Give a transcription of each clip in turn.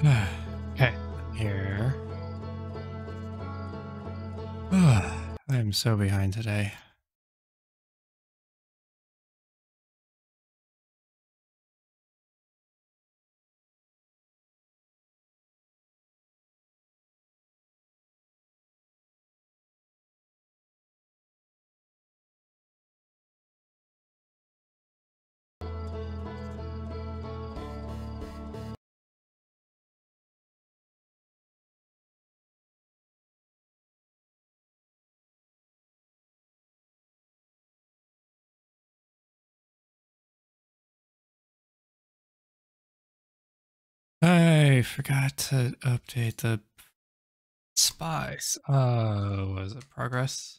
Okay, here. I'm so behind today. I forgot to update the spies. Was it progress?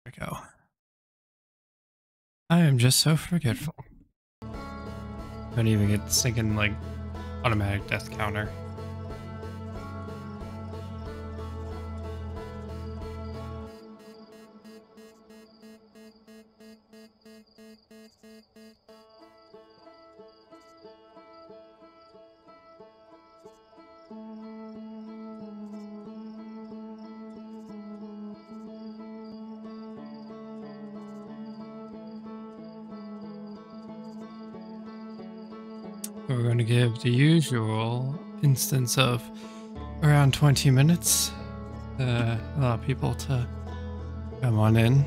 There we go. I am just so forgetful. Don't even get thinking like automatic death counter. We're going to give the usual instance of around 20 minutes to allow people to come on in.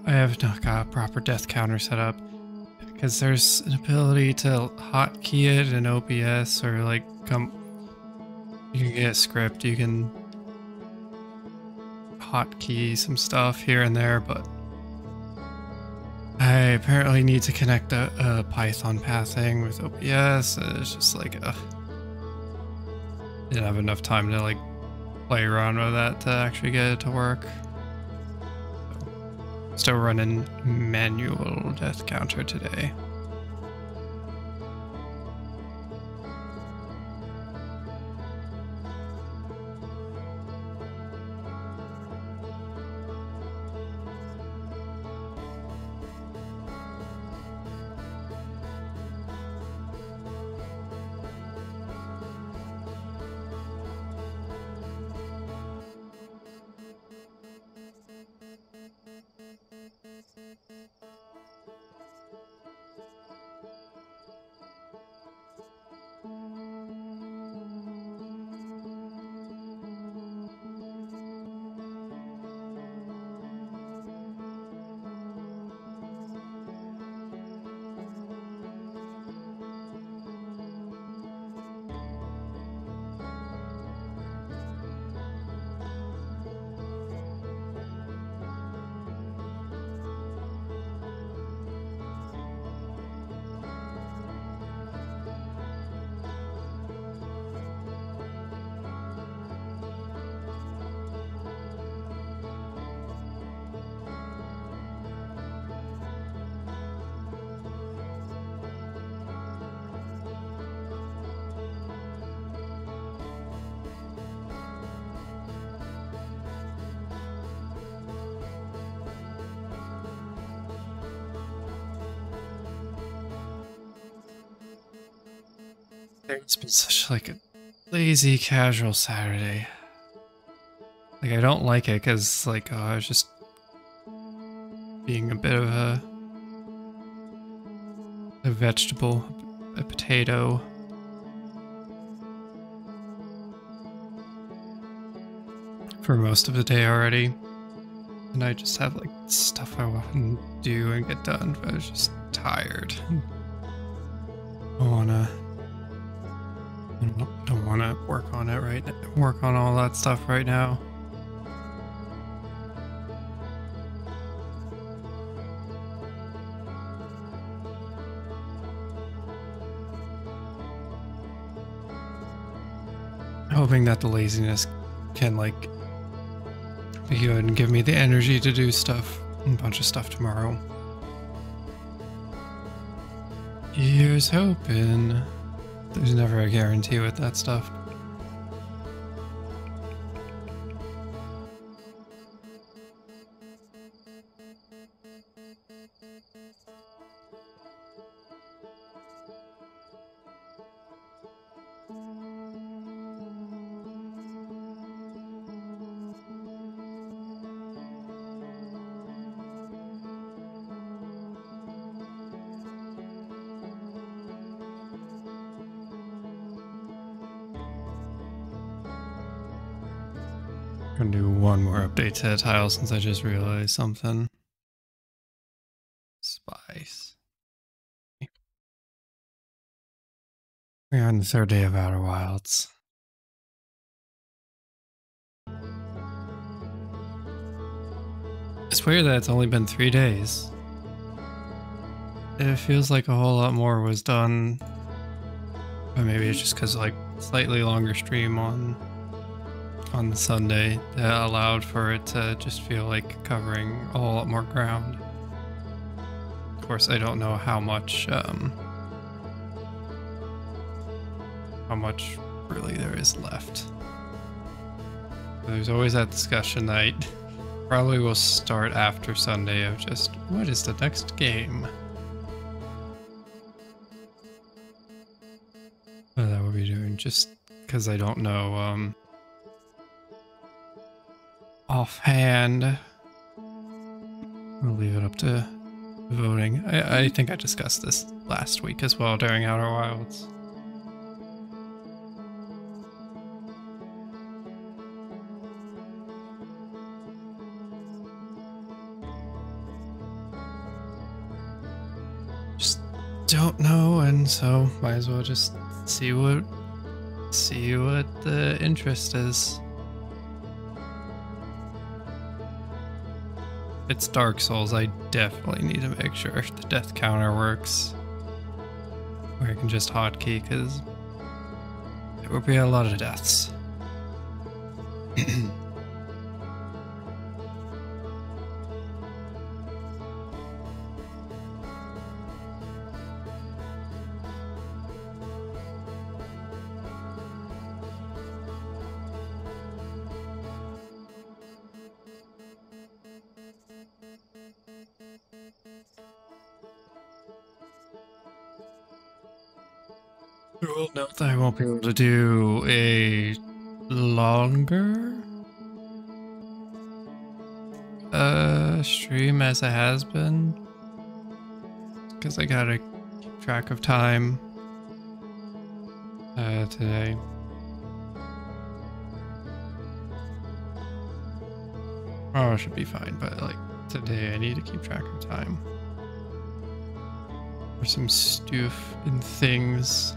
I have not got a proper death counter set up because there's an ability to hotkey it in OBS or like you can get a script, you can hotkey some stuff here and there, but I apparently need to connect a Python pathing with OBS. It's just like didn't have enough time to like play around with that to actually get it to work. Still running manual death counter today. It's been such like a lazy casual Saturday. Like I don't like it because like I was just being a bit of a vegetable, a potato. For most of the day already. And I just have like stuff I want to do and get done, but I was just tired. I don't wanna work on it right now. Work on all that stuff right now. Hoping that the laziness can like be good and give me the energy to do stuff, a bunch of stuff tomorrow. Here's hoping. There's never a guarantee with that stuff. Gonna do one more update to the tile since I just realized something. Spice. We're on the third day of Outer Wilds. It's weird that it's only been 3 days. It feels like a whole lot more was done. But maybe it's just because like slightly longer stream on the Sunday that allowed for it to just feel like covering a whole lot more ground. Of course, I don't know how much really there is left. There's always that discussion night. Probably will start after Sunday of just what is the next game. But that would be doing just because I don't know offhand. We'll leave it up to voting. I think I discussed this last week as well during Outer Wilds. Just don't know, and so might as well just see what the interest is. It's Dark Souls, I definitely need to make sure the death counter works. Where I can just hotkey, because there will be a lot of deaths. I will note that I won't be able to do a longer stream as it has been, because I gotta keep track of time today. Oh, it should be fine, but like today I need to keep track of time. For some stuff and things.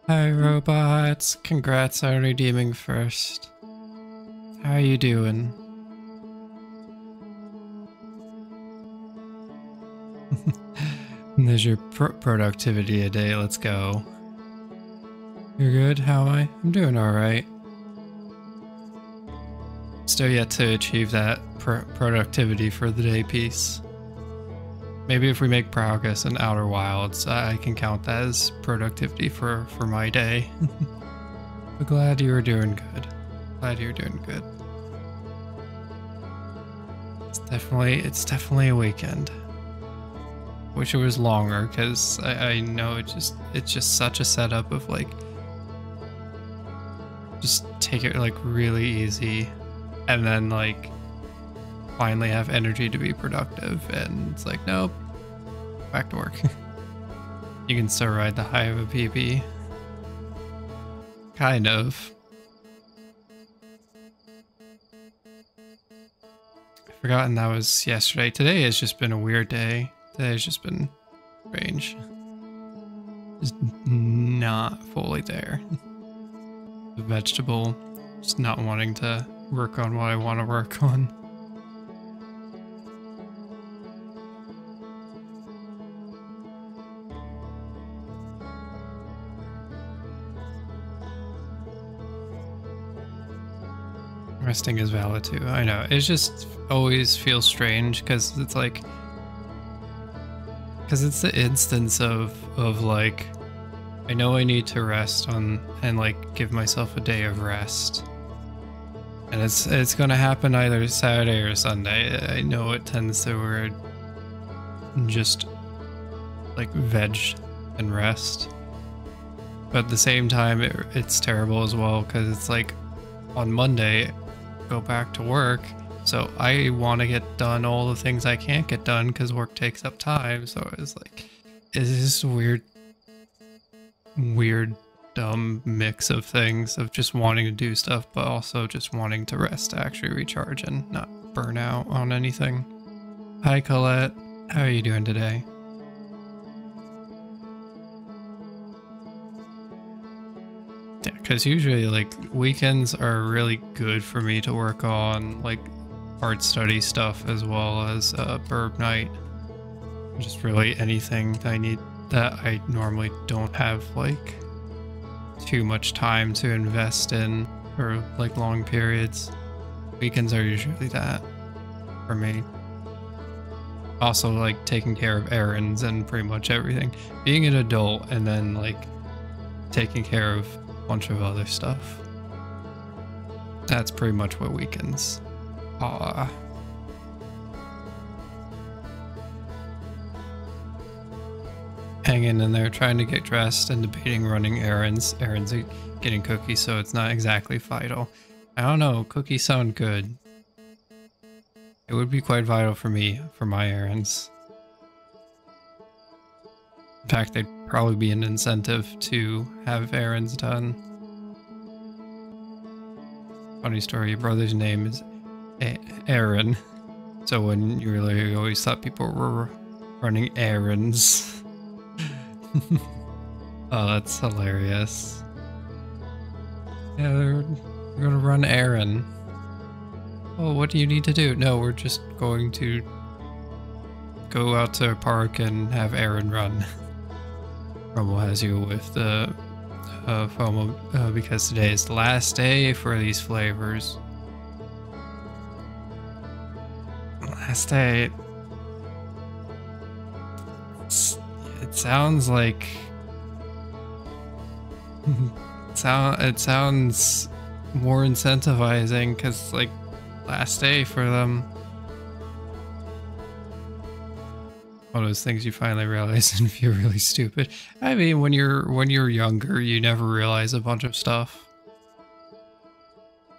Hi robots, congrats on redeeming first. How are you doing? There's your productivity a day, let's go. You're good, how am I? I'm doing alright. still yet to achieve that productivity for the day piece. Maybe if we make progress in Outer Wilds, I can count that as productivity for my day. But glad you were doing good. Glad you're doing good. It's definitely a weekend. Wish it was longer, because I know it's just such a setup of like, just take it like really easy, and then like finally have energy to be productive, and it's like, nope, back to work. You can still ride the high of a PB. Kind of. I've forgotten that was yesterday. Today has just been a weird day. Today has just been strange. Just not fully there. The vegetable, just not wanting to work on what I want to work on. Resting is valid too. I know. It just always feels strange because it's like, because it's the instance of like, I know I need to rest on and like give myself a day of rest, and it's gonna happen either Saturday or Sunday. I know it tends to where just like veg and rest, but at the same time it's terrible as well because it's like on Monday go back to work, so I want to get done all the things I can't get done because work takes up time. So it's like, it's just a weird dumb mix of things of just wanting to do stuff but also just wanting to rest to actually recharge and not burn out on anything. Hi Colette, how are you doing today? Yeah, because usually like weekends are really good for me to work on like art study stuff as well as burb night. Just really anything I need that I normally don't have like too much time to invest in for like long periods. Weekends are usually that for me. Also like taking care of errands and pretty much everything. Being an adult and then like taking care of bunch of other stuff. That's pretty much what weekends are. Hanging in there, trying to get dressed and debating running errands. Errands are getting cookies, so it's not exactly vital. I don't know, cookies sound good. It would be quite vital for me, for my errands. In fact, they'd probably be an incentive to have errands done. Funny story, your brother's name is Aaron. So when you really always thought people were running errands. Oh, that's hilarious. Yeah, we're gonna run Aaron. Oh, what do you need to do? No, we're just going to go out to a park and have Aaron run. Rumble has you with the FOMO because today is the last day for these flavors. Last day. It sounds like it sounds more incentivizing because like last day for them. One of those things you finally realize and feel really stupid. I mean, when you're younger, you never realize a bunch of stuff.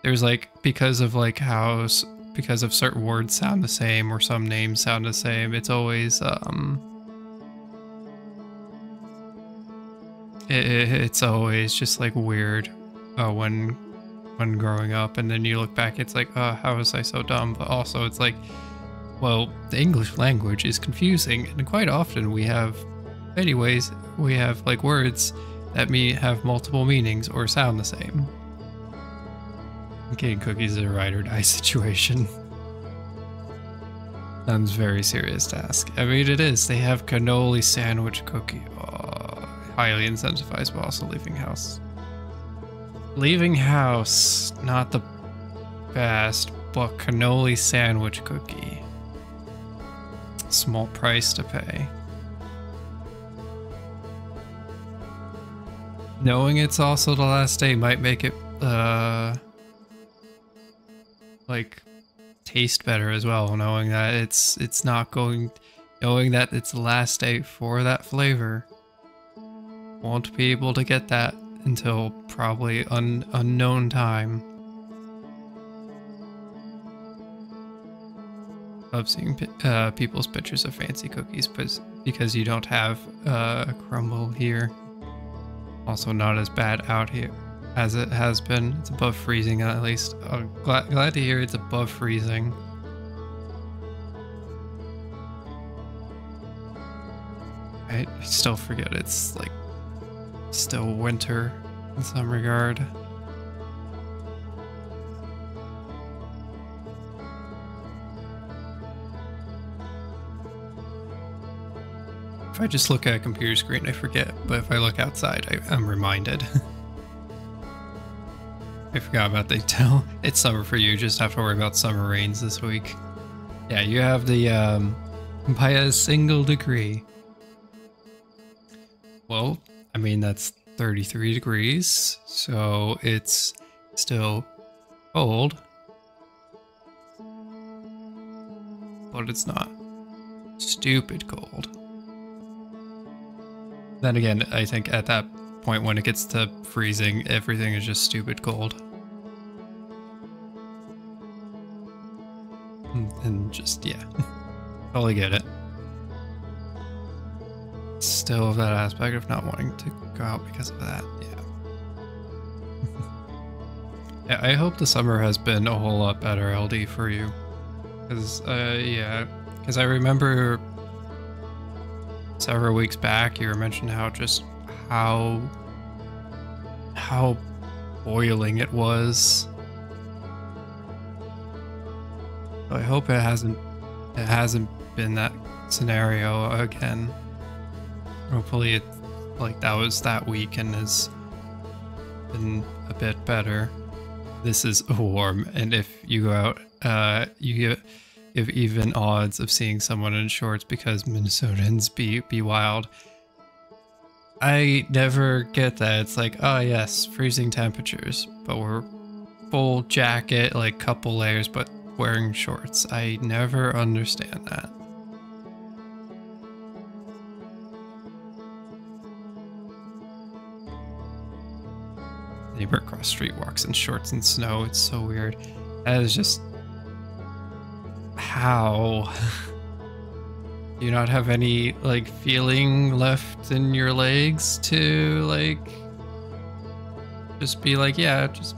There's like, because of certain words sound the same or some names sound the same, it's always it's always just like weird when growing up, and then you look back, it's like, oh, how was I so dumb? But also it's like, well, the English language is confusing, and quite often we have like words that have multiple meanings or sound the same. Getting cookies is a ride or die situation. Sounds very serious task. I mean, it is. They have cannoli sandwich cookie. Oh, highly incentivized, but also leaving house. Leaving house, not the best, but cannoli sandwich cookie. Small price to pay. Knowing it's also the last day might make it like taste better as well, knowing that it's not going, knowing that it's the last day for that flavor. Won't be able to get that until probably unknown time. Love seeing people's pictures of fancy cookies, because you don't have crumble here. Also not as bad out here as it has been. It's above freezing at least. Glad to hear it's above freezing. I still forget it's like still winter in some regard. If I just look at a computer screen, I forget, but if I look outside, I'm reminded. I forgot about the tell. It's summer for you, just have to worry about summer rains this week. Yeah, you have the, by a single degree. Well, I mean, that's 33 degrees, so it's still cold. But it's not stupid cold. Then again, I think at that point when it gets to freezing, everything is just stupid cold. And just, yeah. Totally get it. Still that aspect of not wanting to go out because of that, yeah. Yeah, I hope the summer has been a whole lot better, LD, for you. Because, yeah, because I remember several weeks back you were mentioning how boiling it was. So I hope it hasn't been that scenario again. Hopefully it like that was that week and has been a bit better. This is warm, and if you go out, you give even odds of seeing someone in shorts because Minnesotans be wild. I never get that. It's like, oh yes, freezing temperatures, but we're full jacket, like couple layers, but wearing shorts. I never understand that. Neighbor across the street walks in shorts in snow. It's so weird. That is just... How? Do you not have any, like, feeling left in your legs to, like... Just be like, yeah, just...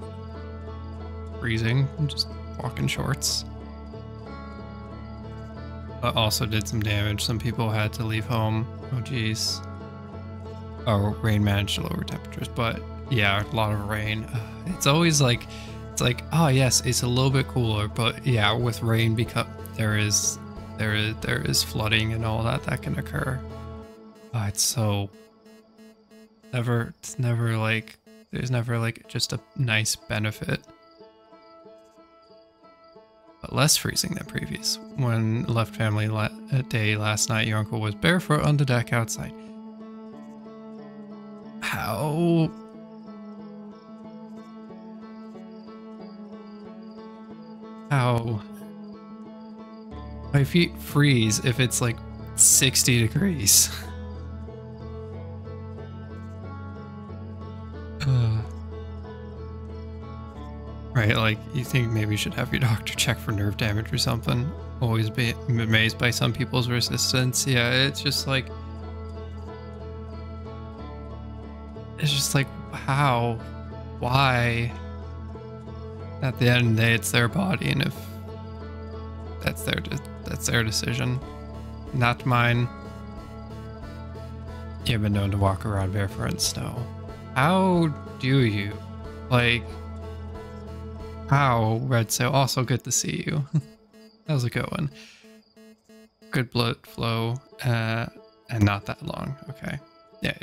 freezing. And just walk in shorts. But also did some damage. Some people had to leave home. Oh, geez. Oh, rain managed to lower temperatures, but... Yeah, a lot of rain. It's always like, it's like, oh yes, it's a little bit cooler, but yeah, with rain because there is flooding and all that can occur. Oh, it's never like, there's never like just a nice benefit. But less freezing than previous. When left family day last night, your uncle was barefoot on the deck outside. How? How? My feet freeze if it's like 60 degrees. Right, like, you think maybe you should have your doctor check for nerve damage or something. Always be amazed by some people's resistance. Yeah, it's just like... It's just like, how? Why? At the end of the day, it's their body, and if that's their decision, not mine. You've been known to walk around barefoot in snow. How do you? Like, how, Red Sail? Also good to see you. How's it going? Good blood flow, and not that long. Okay. Yeah,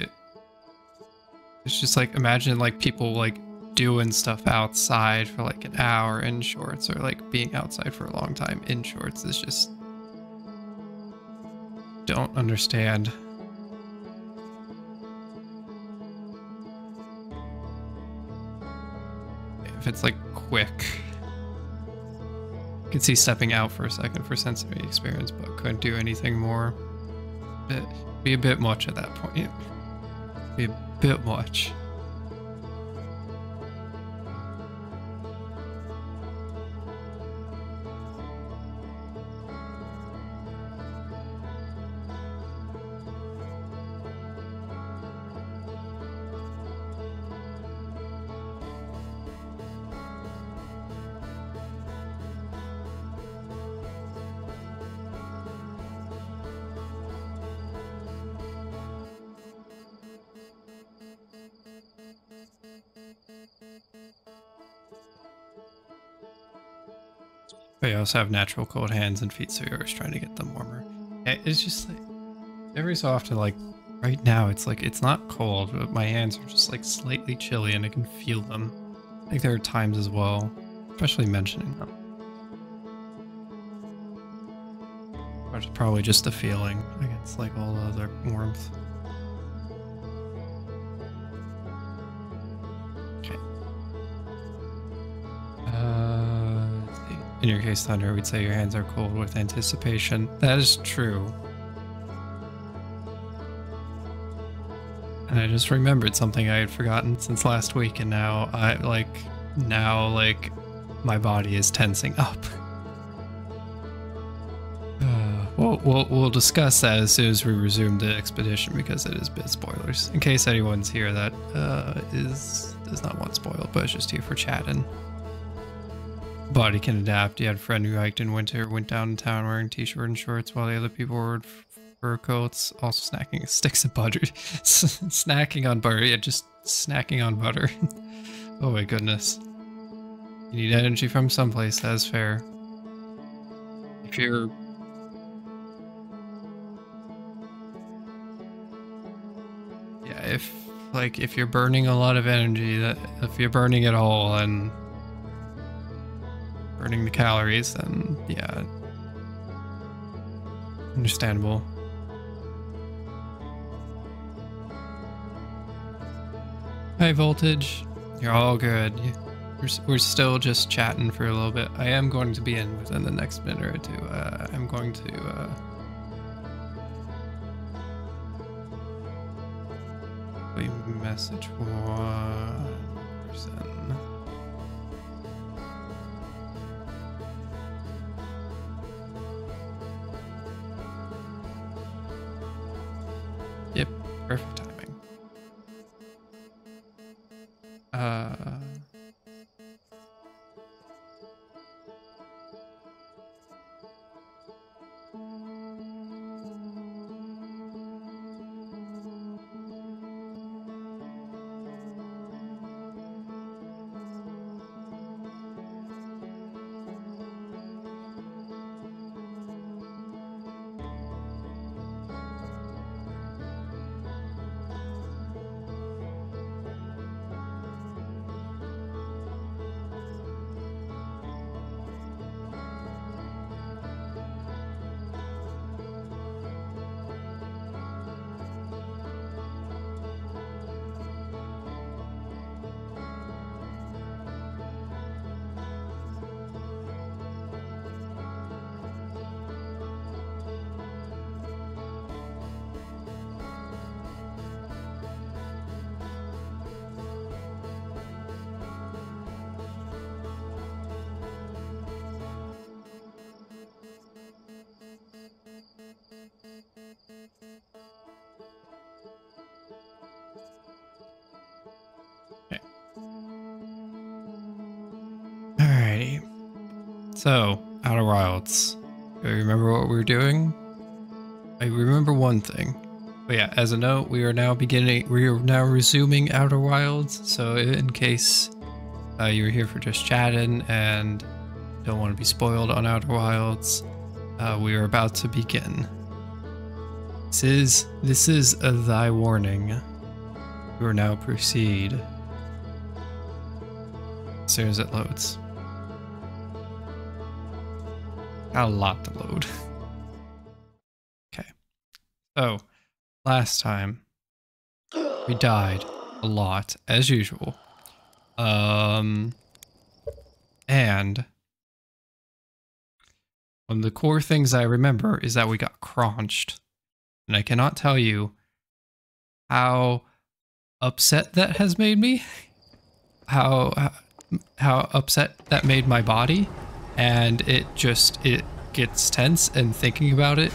it's just like, imagine like people like doing stuff outside for like an hour in shorts, or like being outside for a long time in shorts is just don't understand. If it's like quick, I could see stepping out for a second for sensory experience, but couldn't do anything more. It'd be a bit much at that point. Be a bit much. But you also have natural cold hands and feet, so you're always trying to get them warmer. It's just like, every so often, like, right now, it's like, it's not cold, but my hands are just like slightly chilly and I can feel them. I think there are times as well, especially mentioning them. But it's probably just a feeling against like all the other warmth. Okay. Let's see. In your case, Thunder, we'd say your hands are cold with anticipation. That is true. And I just remembered something I had forgotten since last week, and now my body is tensing up. We'll discuss that as soon as we resume the expedition, because it is bit spoilers. In case anyone's here that does not want spoiled, but is just here for chatting. Body can adapt. You had a friend who hiked in winter, went downtown wearing t-shirt and shorts while the other people wore fur coats, also snacking sticks of butter. Snacking on butter. Yeah, just snacking on butter. Oh my goodness. You need energy from someplace, that is fair. If you're... Yeah, if you're burning a lot of energy, if you're burning it all and burning the calories, then yeah, understandable. High voltage, you're all good. We're still just chatting for a little bit. I am going to be in within the next minute or two. I'm going to message one person. Yep, perfect timing. Alrighty. So, Outer Wilds. Do you remember what we were doing? I remember one thing. But yeah, as a note, we are now resuming Outer Wilds. So in case you're here for just chatting and don't want to be spoiled on Outer Wilds, we are about to begin. This is thy warning. You will now proceed. as soon as it loads. Got a lot to load. Okay. So, last time, we died a lot, as usual. And one of the core things I remember is that we got crunched. And I cannot tell you how upset that has made me. How upset that made my body. And it gets tense, and thinking about it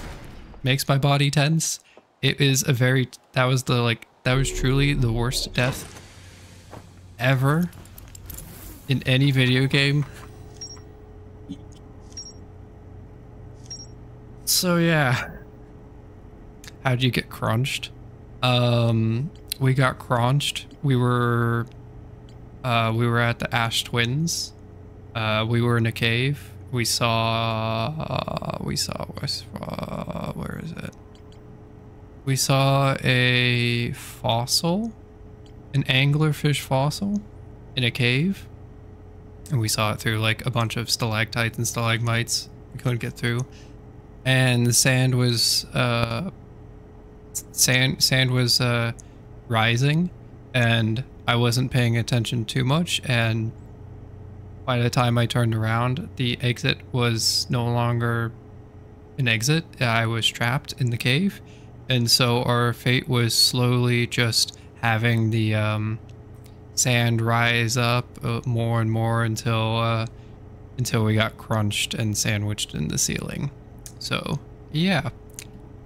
makes my body tense. It is a very, that was truly the worst death ever in any video game. So yeah. How'd you get crunched? We got crunched. We were at the Ash Twins. We were in a cave. We saw where is it? We saw a fossil, an anglerfish fossil in a cave. And we saw it through like a bunch of stalactites and stalagmites. We couldn't get through. And the sand was rising, and I wasn't paying attention too much, and by the time I turned around, the exit was no longer an exit. I was trapped in the cave, and so our fate was slowly just having the sand rise up more and more until we got crunched and sandwiched in the ceiling. So yeah,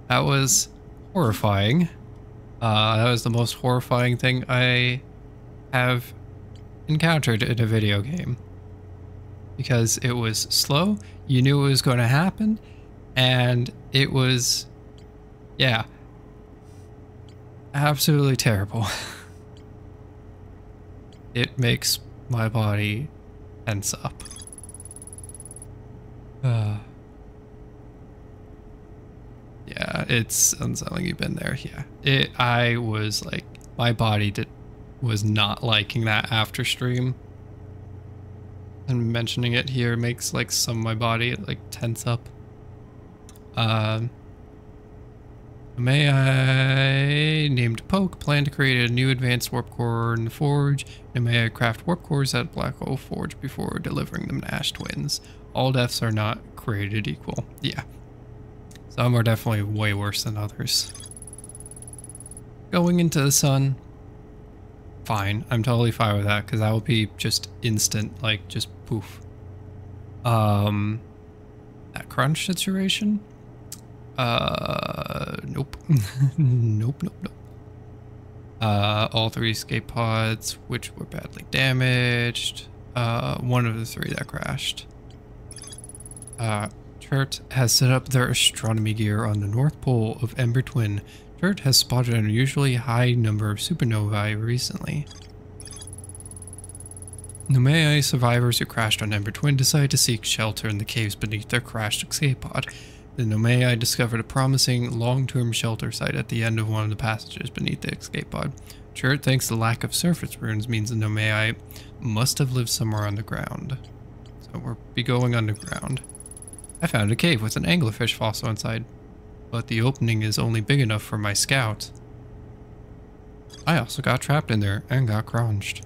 that was horrifying. That was the most horrifying thing I have encountered in a video game. Because it was slow, you knew it was going to happen, and it was, yeah, absolutely terrible. It makes my body tense up. Yeah, it sounds like you've been there. Yeah, I was like, my body was not liking that after stream. And mentioning it here makes like some of my body like tense up. May I named Poke plan to create a new advanced warp core in the forge, and may I craft warp cores at Black Hole Forge before delivering them to Ash Twins. All deaths are not created equal. Yeah. Some are definitely way worse than others. Going into the sun. Fine. I'm totally fine with that, because that will be just instant, like just poof. That crunch situation? Nope. Nope. All 3 escape pods, which were badly damaged. One of the 3 that crashed. Chert has set up their astronomy gear on the North Pole of Ember Twin. Chert has spotted an unusually high number of supernovae recently. Nomai survivors who crashed on Ember Twin decided to seek shelter in the caves beneath their crashed escape pod. The Nomai discovered a promising long-term shelter site at the end of one of the passages beneath the escape pod. Chert thinks the lack of surface runes means the Nomai must have lived somewhere on the ground. So we'll be going underground. I found a cave with an anglerfish fossil inside, but the opening is only big enough for my scout. I also got trapped in there and got crunched.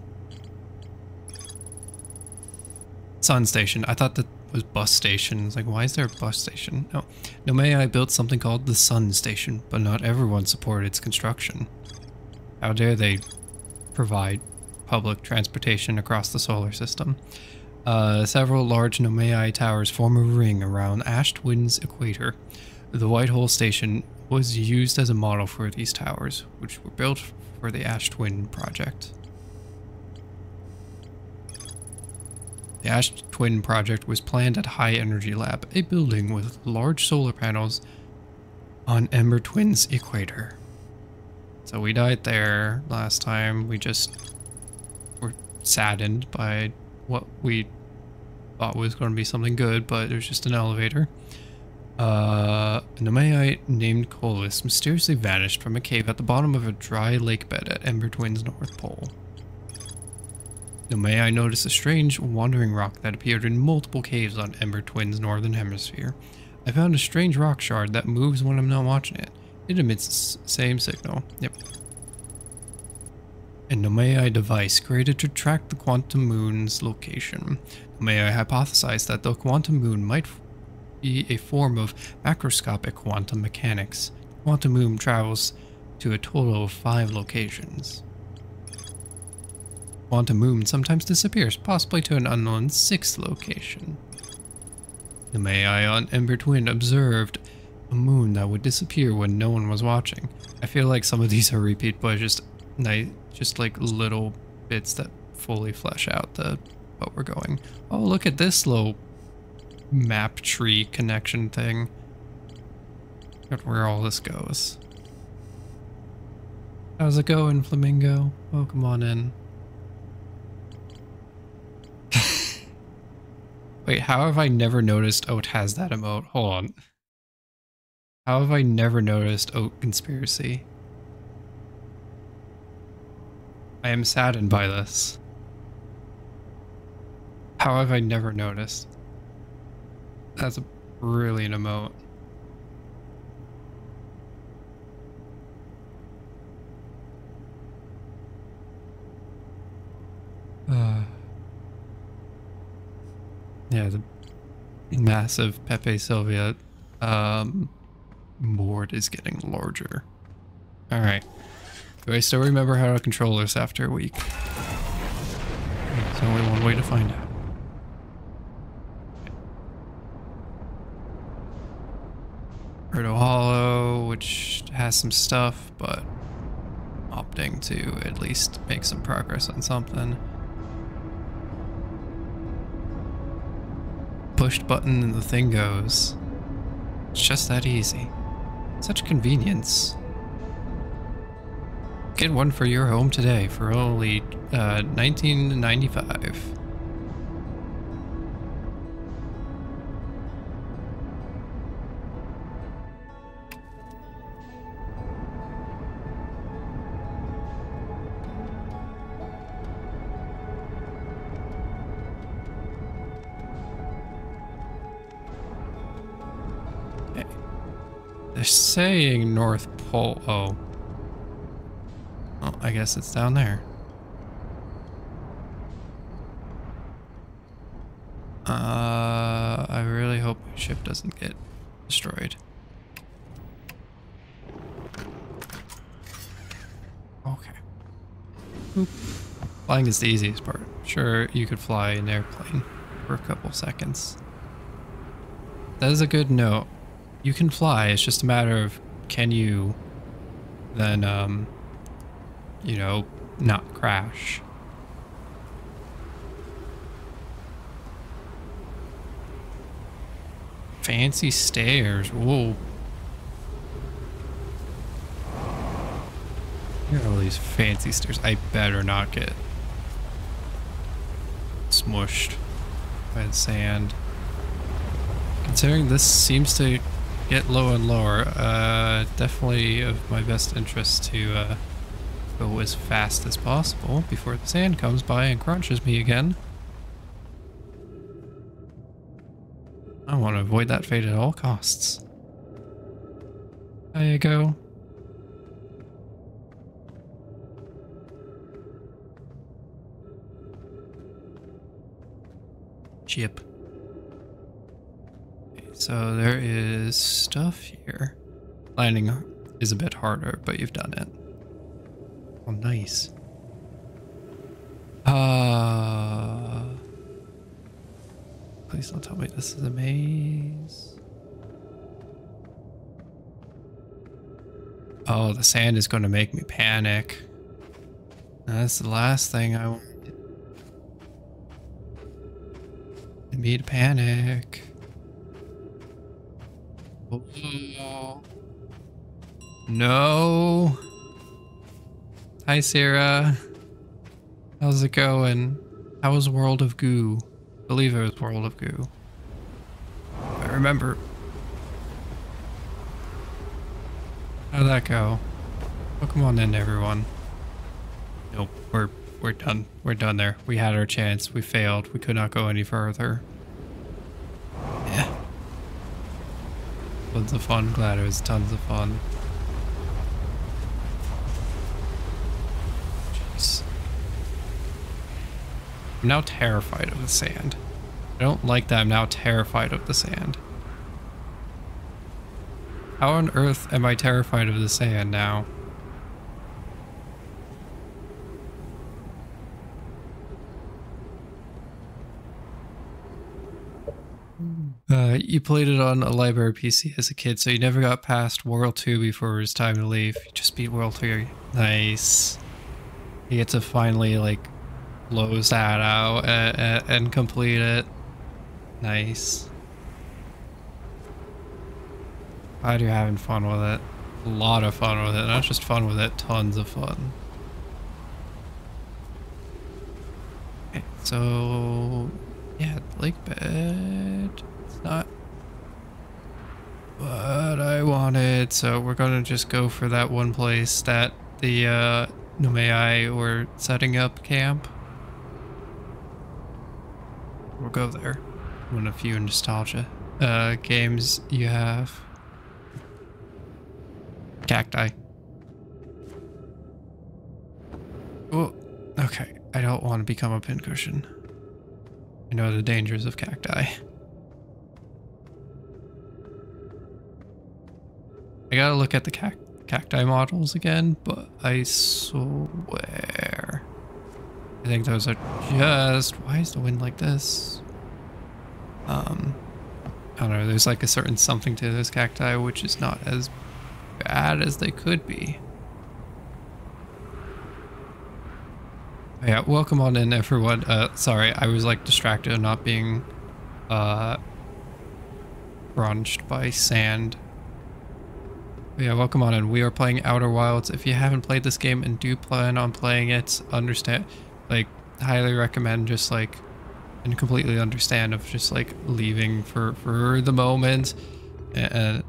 Sun station. I thought that was bus station. It's like, why is there a bus station? No. Nomai built something called the Sun Station, but not everyone supported its construction. How dare they provide public transportation across the solar system? Several large Nomai towers form a ring around Ash Twin's equator. The White Hole Station was used as a model for these towers, which were built for the Ash Twin project. The Ash Twin project was planned at High Energy Lab, a building with large solar panels on Ember Twin's equator. So we died there last time. We just were saddened by what we thought was going to be something good, but it was just an elevator. Nomai named Colis mysteriously vanished from a cave at the bottom of a dry lake bed at Ember Twin's North Pole. May I notice a strange wandering rock that appeared in multiple caves on Ember Twin's northern hemisphere. I found a strange rock shard that moves when I'm not watching it. It emits the same signal. Yep. A Nomai device created to track the quantum moon's location. Nomai hypothesized that the quantum moon might be a form of macroscopic quantum mechanics. Quantum moon travels to a total of 5 locations. Quantum moon sometimes disappears, possibly to an unknown 6th location. Nomai on Ember Twin observed a moon that would disappear when no one was watching. I feel like some of these are repeat, but just like little bits that fully flesh out what we're going. Oh, look at this little map tree connection thing. Look at where all this goes. How's it going, Flamingo? Welcome on in. Wait, how have I never noticed Oat has that emote? Hold on. How have I never noticed Oat Conspiracy? I am saddened by this. How have I never noticed? That's a brilliant emote. Yeah, the massive Pepe Sylvia board is getting larger. Alright. Do I still remember how to control this after a week? There's only one way to find out. Proto Hollow, which has some stuff, but opting to at least make some progress on something. Pushed button and the thing goes. It's just that easy. Such convenience. Get one for your home today for only $19.95. They're saying North Pole. Oh. Well, I guess it's down there. I really hope my ship doesn't get destroyed. Okay. Oop. Flying is the easiest part. Sure, you could fly an airplane for a couple seconds. That is a good note. You can fly, it's just a matter of can you then, you know, not crash. Fancy stairs, whoa. Look at all these fancy stairs. I better not get smushed by the sand. Considering this seems to get lower and lower, definitely of my best interest to go as fast as possible before the sand comes by and crunches me again. I want to avoid that fate at all costs. There you go. Chip. So there is stuff here. Landing is a bit harder, but you've done it. Oh, nice. Please don't tell me this is a maze. Oh, the sand is going to make me panic. That's the last thing I want. Me to panic. Oh. No. Hi, Sarah. How's it going? How was World of Goo? I believe it was World of Goo. I remember. How'd that go? Oh, come on in, everyone. Nope, we're we're done. We're done there. We had our chance. We failed. We could not go any further. Yeah. Tons of fun. Glad it was tons of fun. Jeez. I'm now terrified of the sand. I don't like that I'm now terrified of the sand. How on earth am I terrified of the sand now? You played it on a library PC as a kid, so you never got past World 2 before it was time to leave. You just beat World 3. Nice. You get to finally, like, close that out and complete it. Nice. Glad you're having fun with it. A lot of fun with it. Not just fun with it, tons of fun. Okay, so... yeah, lake bed. It's not what I wanted, so we're gonna just go for that one place that the Nomei were setting up camp. We'll go there. One of few nostalgia games you have. Cacti. Oh, okay. I don't want to become a pincushion. I know the dangers of cacti. I gotta look at the cacti models again, but I swear. I think those are just... why is the wind like this? I don't know, there's like a certain something to this cacti which is not as bad as they could be. Yeah, welcome on in everyone. Sorry, I was like distracted and not being crunched by sand. But yeah, welcome on in. We are playing Outer Wilds. If you haven't played this game and do plan on playing it, highly recommend just like, and completely understand of just like leaving for the moment and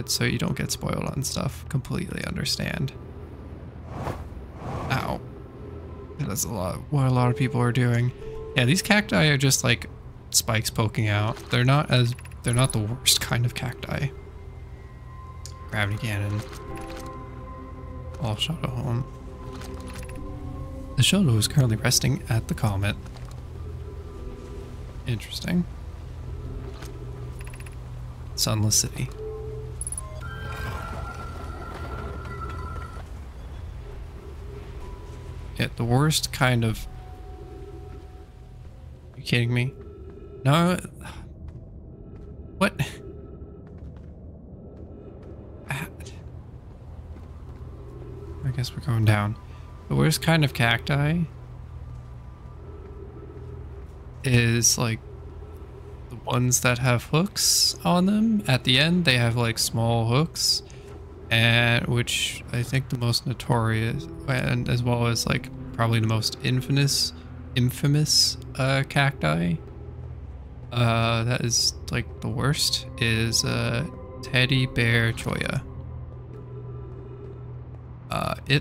so you don't get spoiled on stuff. Completely understand. Ow. That's what a lot of people are doing. Yeah, these cacti are just like spikes poking out. They're not the worst kind of cacti. Gravity cannon. All shuttle home. The shuttle is currently resting at the comet. Interesting. Sunless City. Yeah, the worst kind of... Are you kidding me? No. What? I guess we're going down. The worst kind of cacti is like the ones that have hooks on them. At the end, they have like small hooks, and which I think the most notorious, and as well as like probably the most infamous cacti. That is like the worst is teddy bear cholla.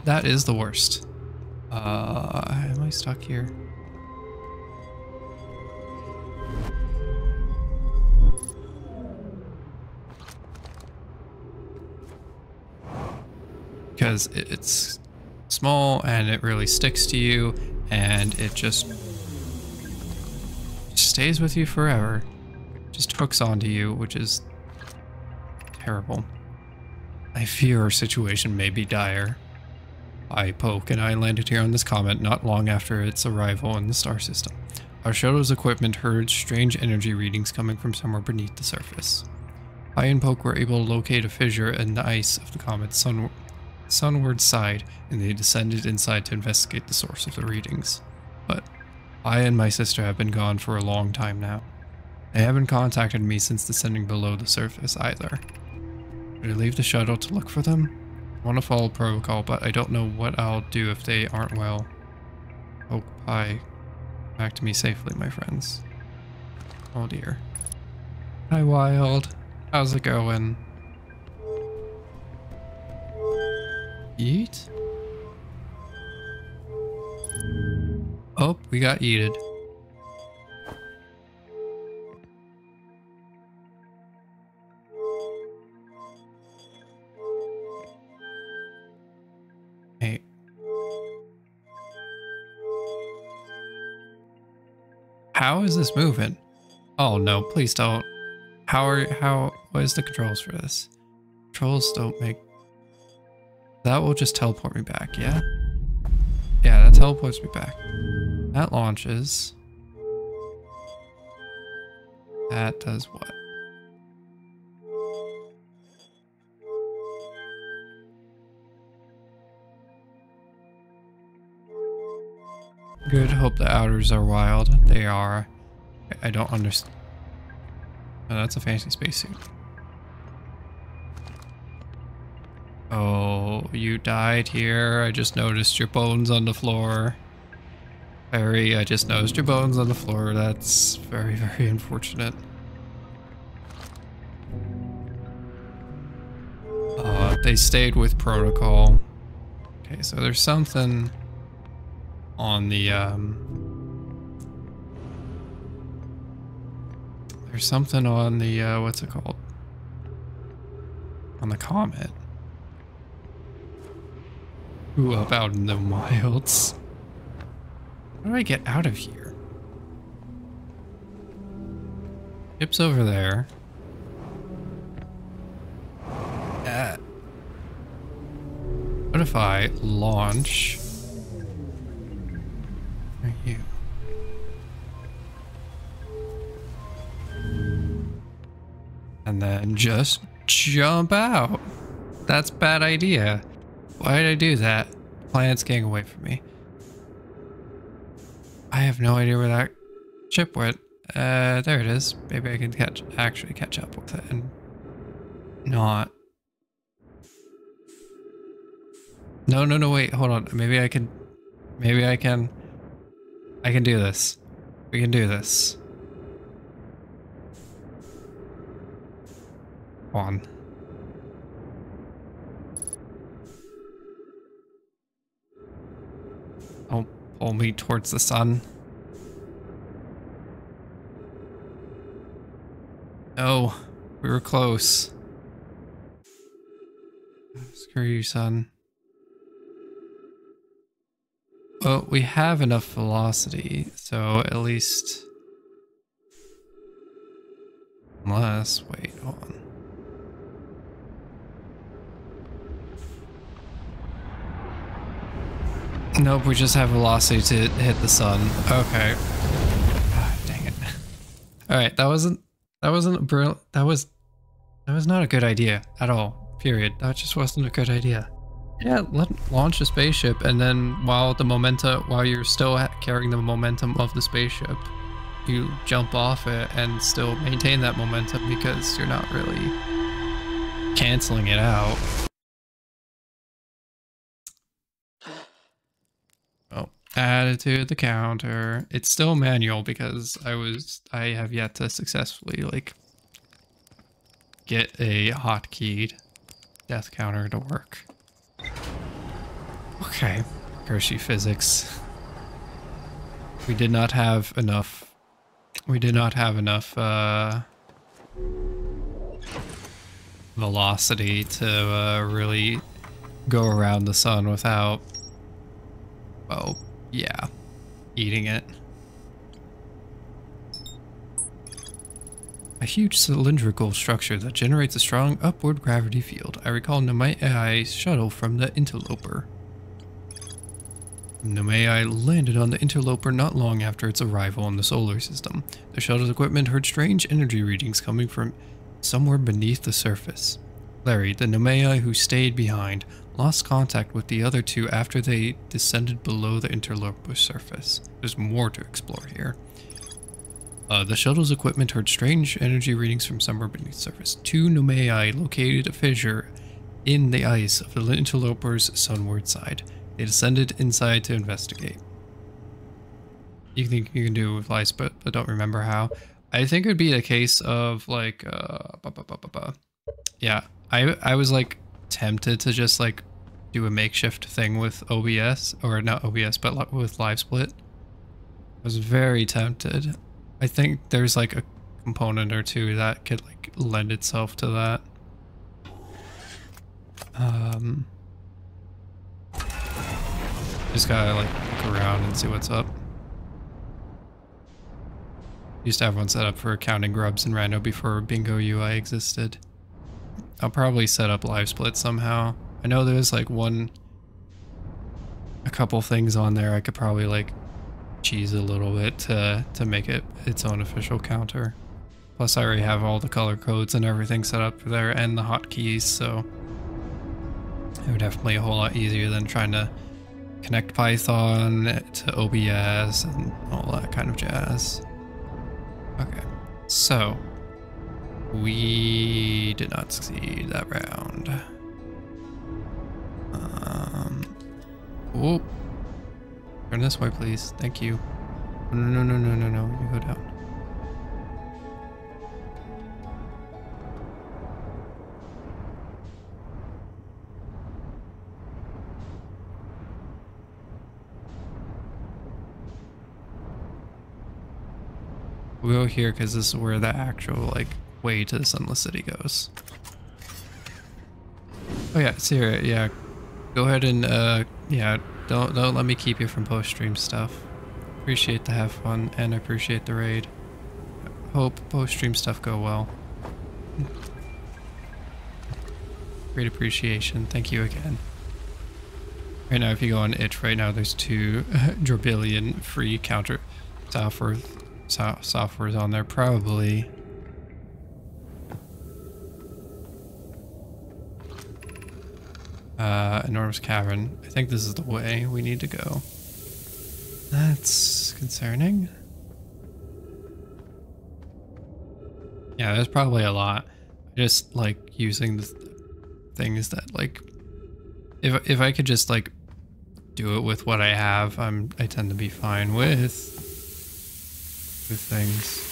That is the worst. Am I stuck here? Because it's small and it really sticks to you and it just stays with you forever. Just hooks onto you, which is terrible. I fear our situation may be dire. I, Poke, and I landed here on this comet not long after its arrival in the star system. Our shuttle's equipment heard strange energy readings coming from somewhere beneath the surface. I and Poke were able to locate a fissure in the ice of the comet's sunward side, and they descended inside to investigate the source of the readings. But I and my sister have been gone for a long time now. They haven't contacted me since descending below the surface either. Should I leave the shuttle to look for them? I want to follow protocol, but I don't know what I'll do if they aren't well. Oh, hi. Back to me safely, my friends. Oh dear. Hi, Wild. How's it going? Yeet? Oh, we got yeeted. Hey. How is this moving? Oh no, please don't. What is the controls for this? Controls don't make... That will just teleport me back, yeah? Yeah, that teleports me back. That launches. That does what? Good, hope the outers are wild. They are. I don't understand. Oh, that's a fancy spacesuit. Oh, you died here. I just noticed your bones on the floor. Harry, I just noticed your bones on the floor. That's very, very unfortunate. They stayed with protocol. Okay, so there's something on the, there's something on the, what's it called? On the Comet. Ooh, up out in the wilds. How do I get out of here? Ship's over there. What if I launch? Where are you? And then just jump out. That's a bad idea. Why did I do that? Planet's getting away from me. I have no idea where that ship went. There it is. Maybe I can actually catch up with it and not. No, wait, hold on. Maybe I can do this. We can do this. On. Don't pull me towards the sun. No, we were close. Screw you, son. Well, we have enough velocity, so at least... Unless... Wait, hold on. Nope, we just have velocity to hit the sun. Okay. God, dang it. Alright, that wasn't a brilliant... That was not a good idea at all. Period. That just wasn't a good idea. Yeah, launch a spaceship, and then while you're still carrying the momentum of the spaceship, you jump off it and still maintain that momentum because you're not really canceling it out. Oh, added to the counter. It's still manual because I have yet to successfully get a hotkeyed death counter to work. Okay, Hershey physics. We did not have enough. Velocity to really go around the sun without, well, yeah, eating it. A huge cylindrical structure that generates a strong upward gravity field. I recall Nomei's shuttle from the Interloper. Nomei landed on the Interloper not long after its arrival in the solar system. The shuttle's equipment heard strange energy readings coming from somewhere beneath the surface. Larry, the Nomei who stayed behind, lost contact with the other two after they descended below the Interloper's surface. There's more to explore here. The shuttle's equipment heard strange energy readings from somewhere beneath the surface. Two Nomei located a fissure in the ice of the Interloper's sunward side. They descended inside to investigate. You think you can do it with lice, but don't remember how. I think it would be a case of like, yeah, I was like tempted to just do a makeshift thing with OBS, or not OBS, but with LiveSplit. was very tempted. I think there's like a component or two that could like lend itself to that. Just gotta like look around and see what's up. Used to have one set up for counting grubs in Rando before Bingo UI existed. I'll probably set up live split somehow. I know there's like a couple things on there I could probably like cheese a little bit to make it its own official counter. Plus I already have all the color codes and everything set up there and the hotkeys, so it would definitely a whole lot easier than trying to connect Python to OBS and all that kind of jazz. Okay, so we did not succeed that round. Oh, turn this way, please. Thank you. No, you go down. We'll go here because this is where the actual like way to the Sunless City goes. Oh yeah, it's here. Yeah, go ahead and yeah, don't let me keep you from post-stream stuff. Appreciate the have fun and appreciate the raid. Hope post-stream stuff go well. Great appreciation. Thank you again. Right now, if you go on itch right now, there's 2 Drobillion free counter software's on there, probably. Enormous Cavern. I think this is the way we need to go. That's concerning. Yeah, there's probably a lot. I just like using the things that like, if I could just like do it with what I have, I tend to be fine with things.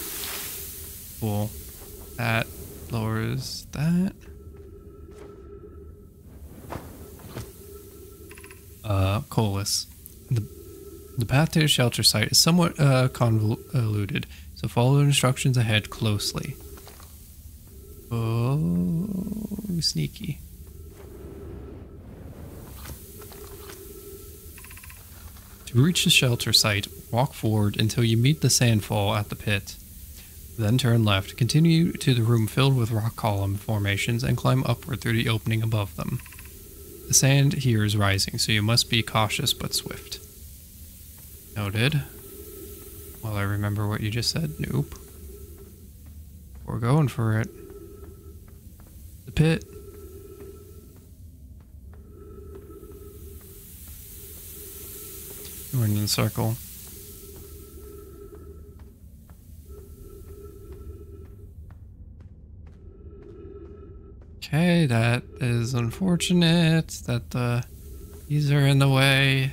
Cool. That lowers that. Colas. The path to the shelter site is somewhat convoluted, so follow the instructions ahead closely. Oh, sneaky. To reach the shelter site, walk forward until you meet the sandfall at the pit. Then turn left, continue to the room filled with rock column formations, and climb upward through the opening above them. The sand here is rising, so you must be cautious but swift. Noted. Well, I remember what you just said. Nope. We're going for it. The pit. We're in the circle. Okay, that is unfortunate that these are in the way.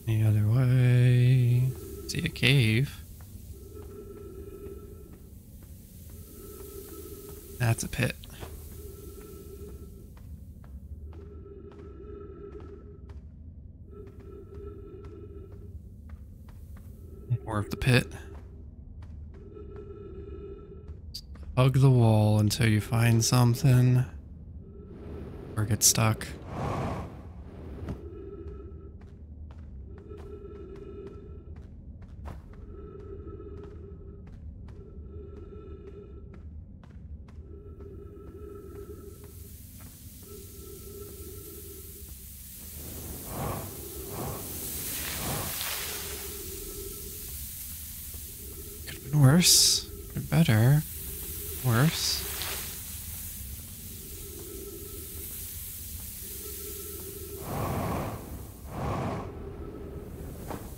Any other way? See a cave. That's a pit. More of the pit. Hug the wall until you find something. Or get stuck. Could have been worse. Could have been better. Worse.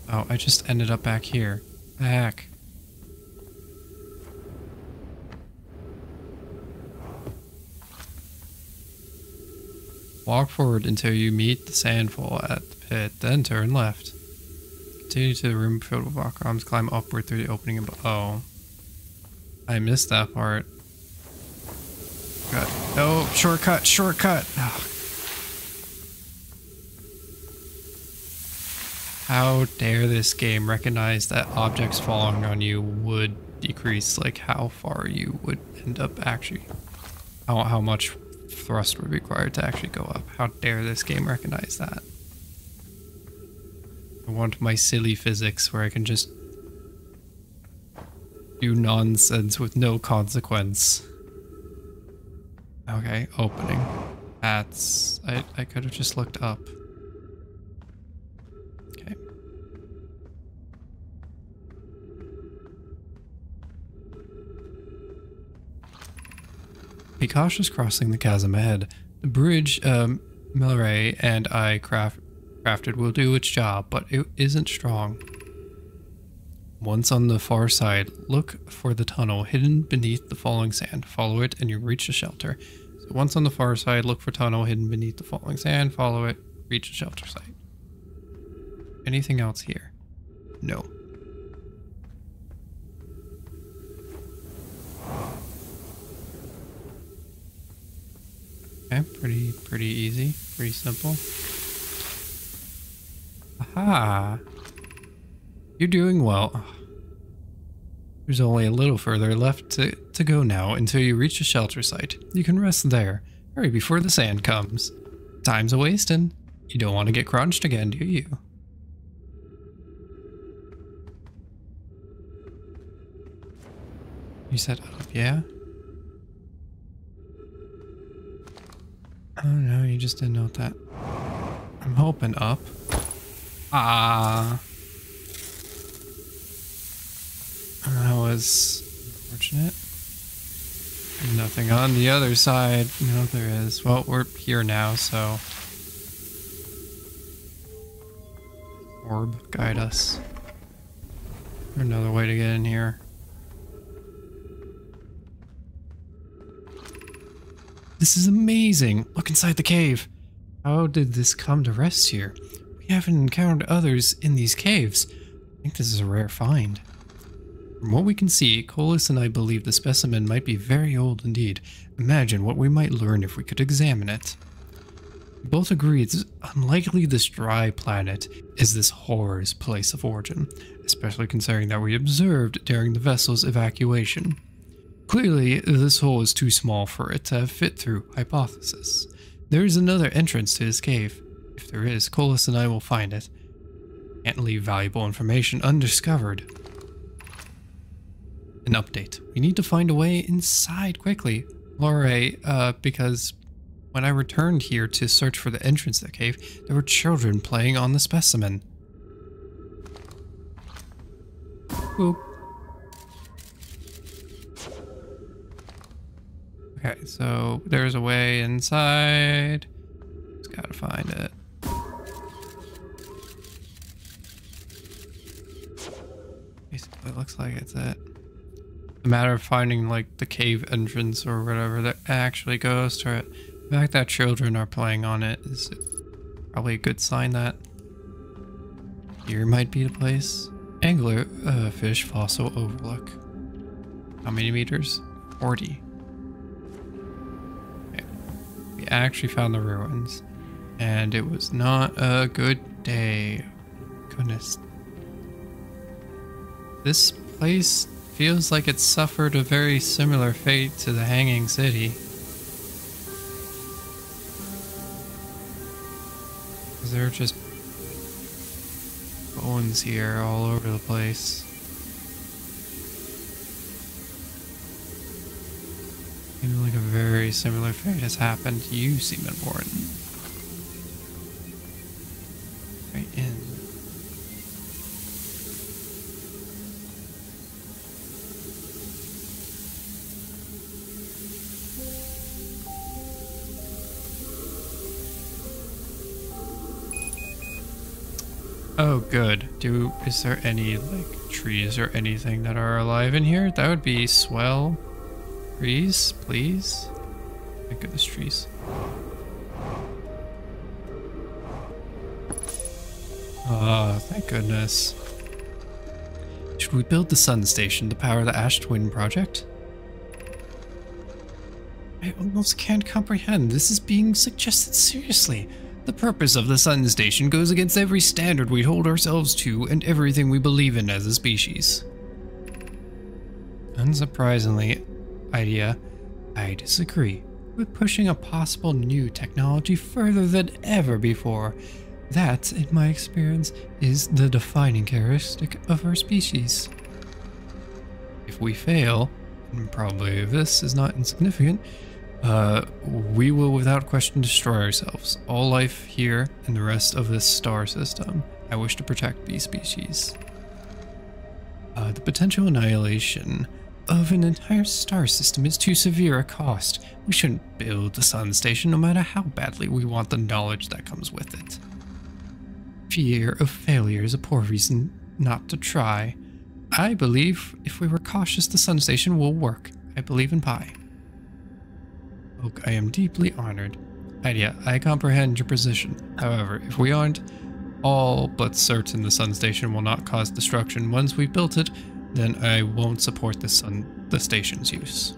Oh, I just ended up back here. The heck? Walk forward until you meet the sandfall at the pit, then turn left. Continue to the room filled with rock columns, climb upward through the opening above. Oh. I missed that part. God. No, shortcut, shortcut. Oh. how dare this game recognize that objects falling on you would decrease, like, how far you would end up actually, how much thrust would be required to actually go up. How dare this game recognize that? I want my silly physics where I can just do nonsense with no consequence. Okay, opening. That's... I could have just looked up. Okay. Be cautious crossing the chasm ahead. The bridge Milleray and I crafted will do its job, but it isn't strong. Once on the far side, look for the tunnel hidden beneath the falling sand. Follow it and you reach the shelter. So once on the far side, look for tunnel hidden beneath the falling sand. Follow it, reach the shelter site. Anything else here? No. Okay, pretty easy, pretty simple. Aha! You're doing well. There's only a little further left to go now until you reach the shelter site. You can rest there. Hurry before the sand comes. Time's a wasting. You don't want to get crunched again, do you? You said up, yeah? Oh no, you just didn't note that. I'm hoping up. Ah. That was unfortunate. Nothing on the other side. No, there is. Well, we're here now, so... Orb, guide us. Another way to get in here. This is amazing! Look inside the cave! How did this come to rest here? We haven't encountered others in these caves. I think this is a rare find. From what we can see, Colas and I believe the specimen might be very old indeed. Imagine what we might learn if we could examine it. We both agree it's unlikely this dry planet is this horror's place of origin, especially considering that we observed during the vessel's evacuation. Clearly, this hole is too small for it to fit through hypothesis. There is another entrance to this cave. If there is, Colas and I will find it. Can't leave valuable information undiscovered. An update. We need to find a way inside quickly. Laura, because when I returned here to search for the entrance to the cave, there were children playing on the specimen. Boop. Okay, so there's a way inside. Just gotta find it. Basically, it looks like it's it. A matter of finding like the cave entrance or whatever that actually goes to it. The fact that children are playing on it is probably a good sign that here might be the place. Angler fish fossil overlook. How many meters? 40. Okay. We actually found the ruins, and it was not a good day. Goodness. This place feels like it suffered a very similar fate to the Hanging City. There are just bones here all over the place. Feels like a very similar fate has happened. You seem important. Right in. Oh, good. Is there any, like, trees or anything that are alive in here? That would be swell. Trees, please. Thank goodness, trees. Oh, thank goodness. Should we build the sun station to power the Ash Twin project? I almost can't comprehend. This is being suggested seriously. The purpose of the Sun Station goes against every standard we hold ourselves to and everything we believe in as a species. Unsurprisingly, Idea, I disagree. We're pushing a possible new technology further than ever before. That, in my experience, is the defining characteristic of our species. If we fail, and probably this is not insignificant, we will without question destroy ourselves, all life here and the rest of this star system. I wish to protect these species. The potential annihilation of an entire star system is too severe a cost. We shouldn't build the Sun Station no matter how badly we want the knowledge that comes with it. Fear of failure is a poor reason not to try. I believe if we were cautious, the Sun Station will work. I believe in Pi. Oak, I am deeply honored. Idea, I comprehend your position. However, if we aren't all but certain the Sun Station will not cause destruction once we've built it, then I won't support the station's use.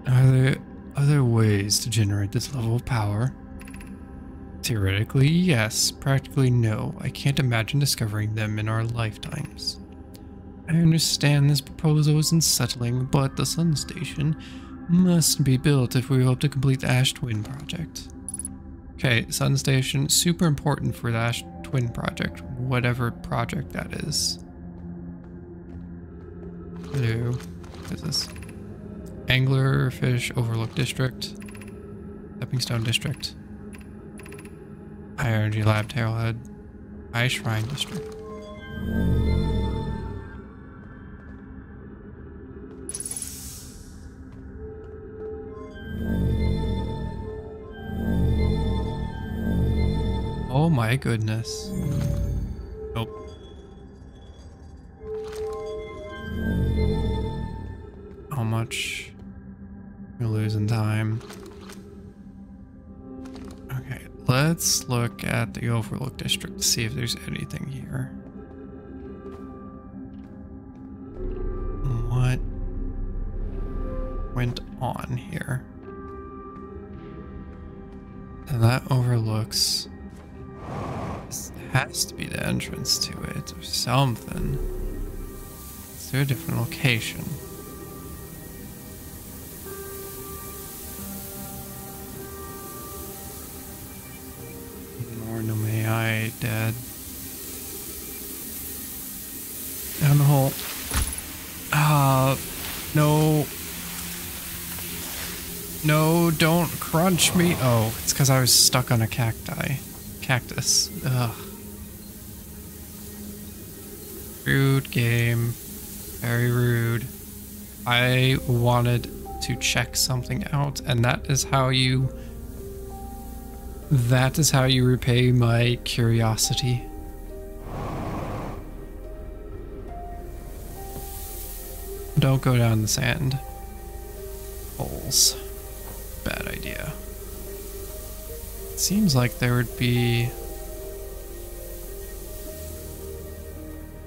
Are there other ways to generate this level of power? Theoretically, yes. Practically, no. I can't imagine discovering them in our lifetimes. I understand this proposal is unsettling, but the Sun Station must be built if we hope to complete the Ash Twin project. Okay, Sun Station, super important for the Ash Twin project, whatever project that is. Hello. What is this? Anglerfish Overlook District. Stepping Stone District. High Energy Lab Tailhead. High Shrine District. Oh my goodness. Nope. How much you're losing time. Okay, let's look at the Overlook District to see if there's anything here. What went on here? And that overlooks. This has to be the entrance to it or something. Is there a different location? More Nomai dead. Down the hole. No. No, don't crunch me. Oh, it's because I was stuck on a cactus. Ugh. Rude game. Very rude. I wanted to check something out, and that is how you repay my curiosity. Don't go down the sand holes. Bad idea. It seems like there would be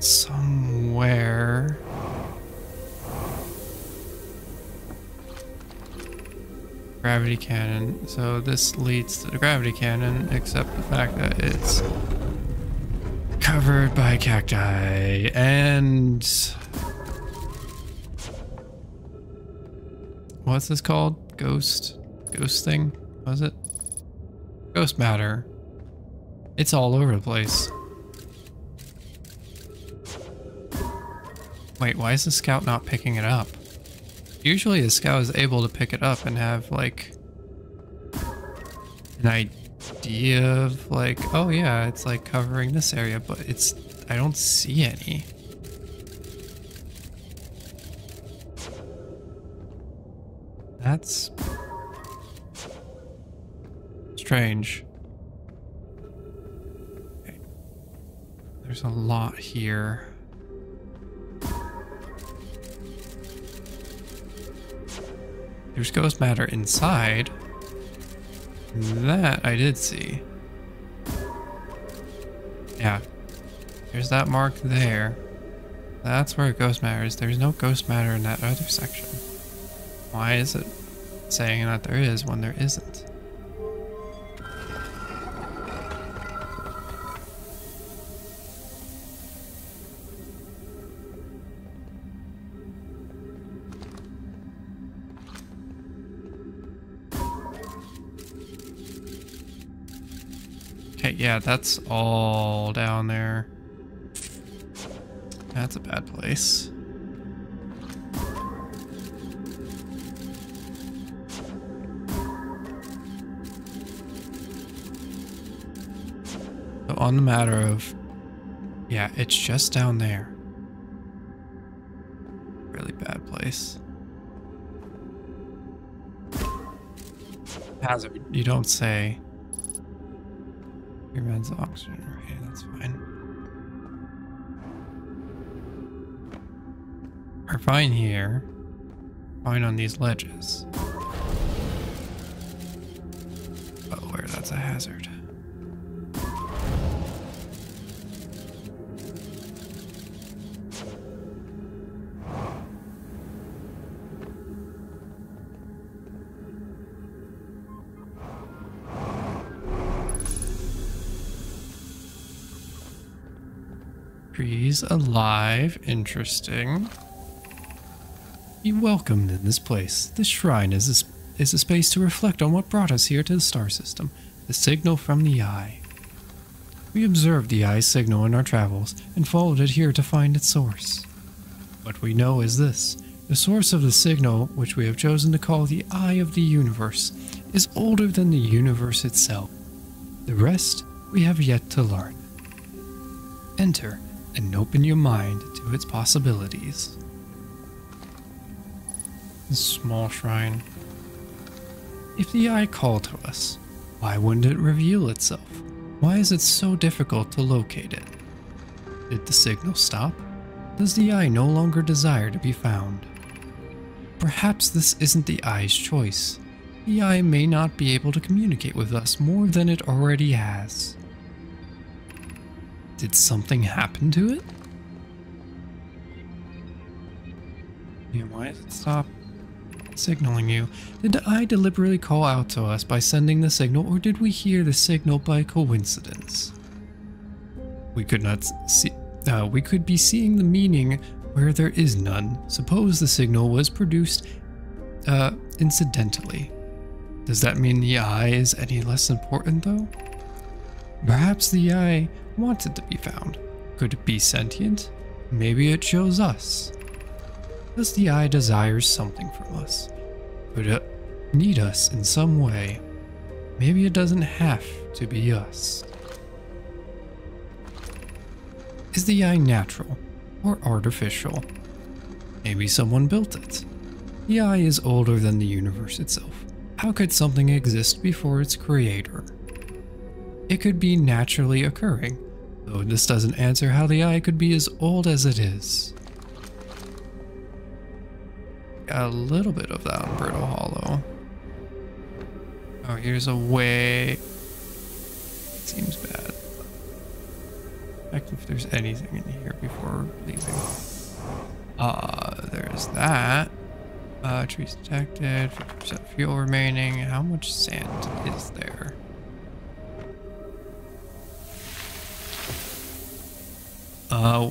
somewhere gravity cannon. So this leads to the gravity cannon, except the fact that it's covered by cacti and what's this called? Ghost thing? Was it? Ghost matter. It's all over the place. Wait, why is the scout not picking it up? Usually the scout is able to pick it up and have like an idea of like, oh yeah, it's like covering this area, but I don't see any. That's strange. Okay. There's a lot here. There's ghost matter inside. That I did see. Yeah. There's that mark there. That's where ghost matter is. There's no ghost matter in that other section. Why is it saying that there is when there isn't? Okay, yeah, that's all down there. That's a bad place. So on the matter of, yeah, it's just down there. Really bad place. Hazard, you don't say. Your man's oxygen, okay, that's fine. We're fine here. Fine on these ledges. Oh, where that's a hazard. Trees alive, interesting. Be welcomed in this place. This shrine is a space to reflect on what brought us here to the star system, the signal from the eye. We observed the eye's signal in our travels and followed it here to find its source. What we know is this: the source of the signal, which we have chosen to call the eye of the universe, is older than the universe itself. The rest we have yet to learn. Enter and open your mind to its possibilities. Small shrine. If the eye called to us, why wouldn't it reveal itself? Why is it so difficult to locate it? Did the signal stop? Does the eye no longer desire to be found? Perhaps this isn't the eye's choice. The eye may not be able to communicate with us more than it already has. Did something happen to it? Yeah, why does it stop signaling you? Did the eye deliberately call out to us by sending the signal, or did we hear the signal by coincidence? We could not see. We could be seeing the meaning where there is none. Suppose the signal was produced incidentally. Does that mean the eye is any less important, though? Perhaps the eye wanted to be found. Could it be sentient? Maybe it chose us. Does the eye desire something from us? Could it need us in some way? Maybe it doesn't have to be us. Is the eye natural or artificial? Maybe someone built it. The eye is older than the universe itself. How could something exist before its creator? It could be naturally occurring, though this doesn't answer how the eye could be as old as it is. Got a little bit of that on Brittle Hollow. Oh, here's a way. Seems bad. Check if there's anything in here before leaving. There's that. Trees detected, 50% fuel remaining. How much sand is there?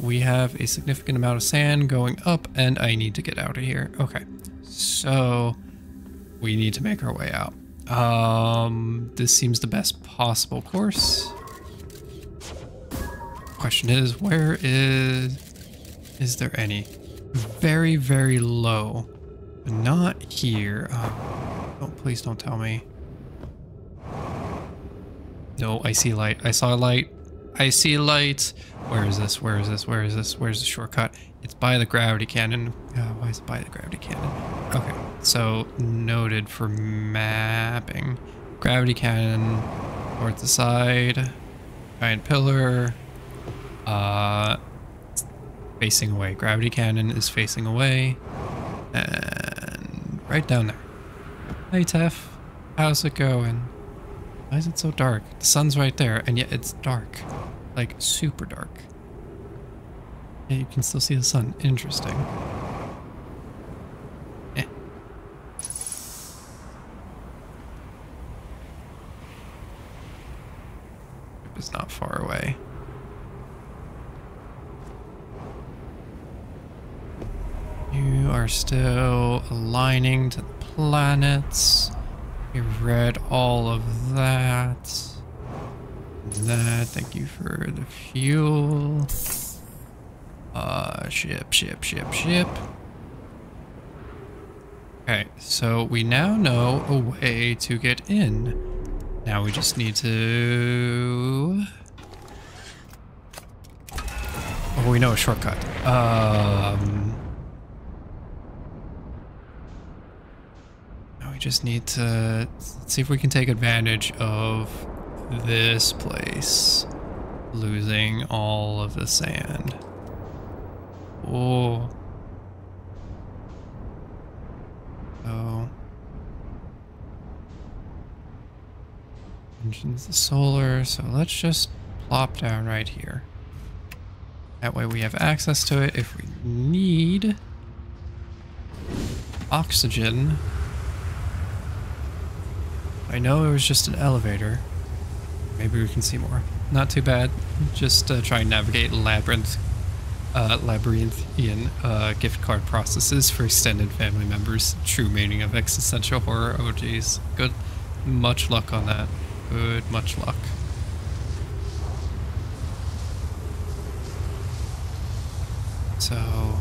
We have a significant amount of sand going up, and I need to get out of here. Okay, so we need to make our way out. This seems the best possible course. Question is, where is there any? Very, very low, but not here. Oh, please don't tell me. No, I see light. I saw light. I see light. Where is this? Where is this? Where is this? Where's the shortcut? It's by the gravity cannon. Why is it by the gravity cannon? Okay, so noted for mapping. Gravity cannon towards the side. Giant pillar. Facing away. Gravity cannon is facing away. And right down there. Hey Tef, how's it going? Why is it so dark? The sun's right there, and yet it's dark. Like, super dark. Yeah, you can still see the sun. Interesting. Eh. It's not far away. You are still aligning to the planets. You've read all of that. That, thank you for the fuel. Ship. Okay, so we now know a way to get in. Now we just need to... Oh, we know a shortcut. Now we just need to see if we can take advantage of this place. Losing all of the sand. Oh. Oh. Engine's the solar, so let's just plop down right here. That way we have access to it if we need oxygen. I know it was just an elevator. Maybe we can see more. Not too bad. Just try and navigate labyrinthian gift card processes for extended family members. True meaning of existential horror. Oh geez. Good. Much luck on that. Good. Much luck. So...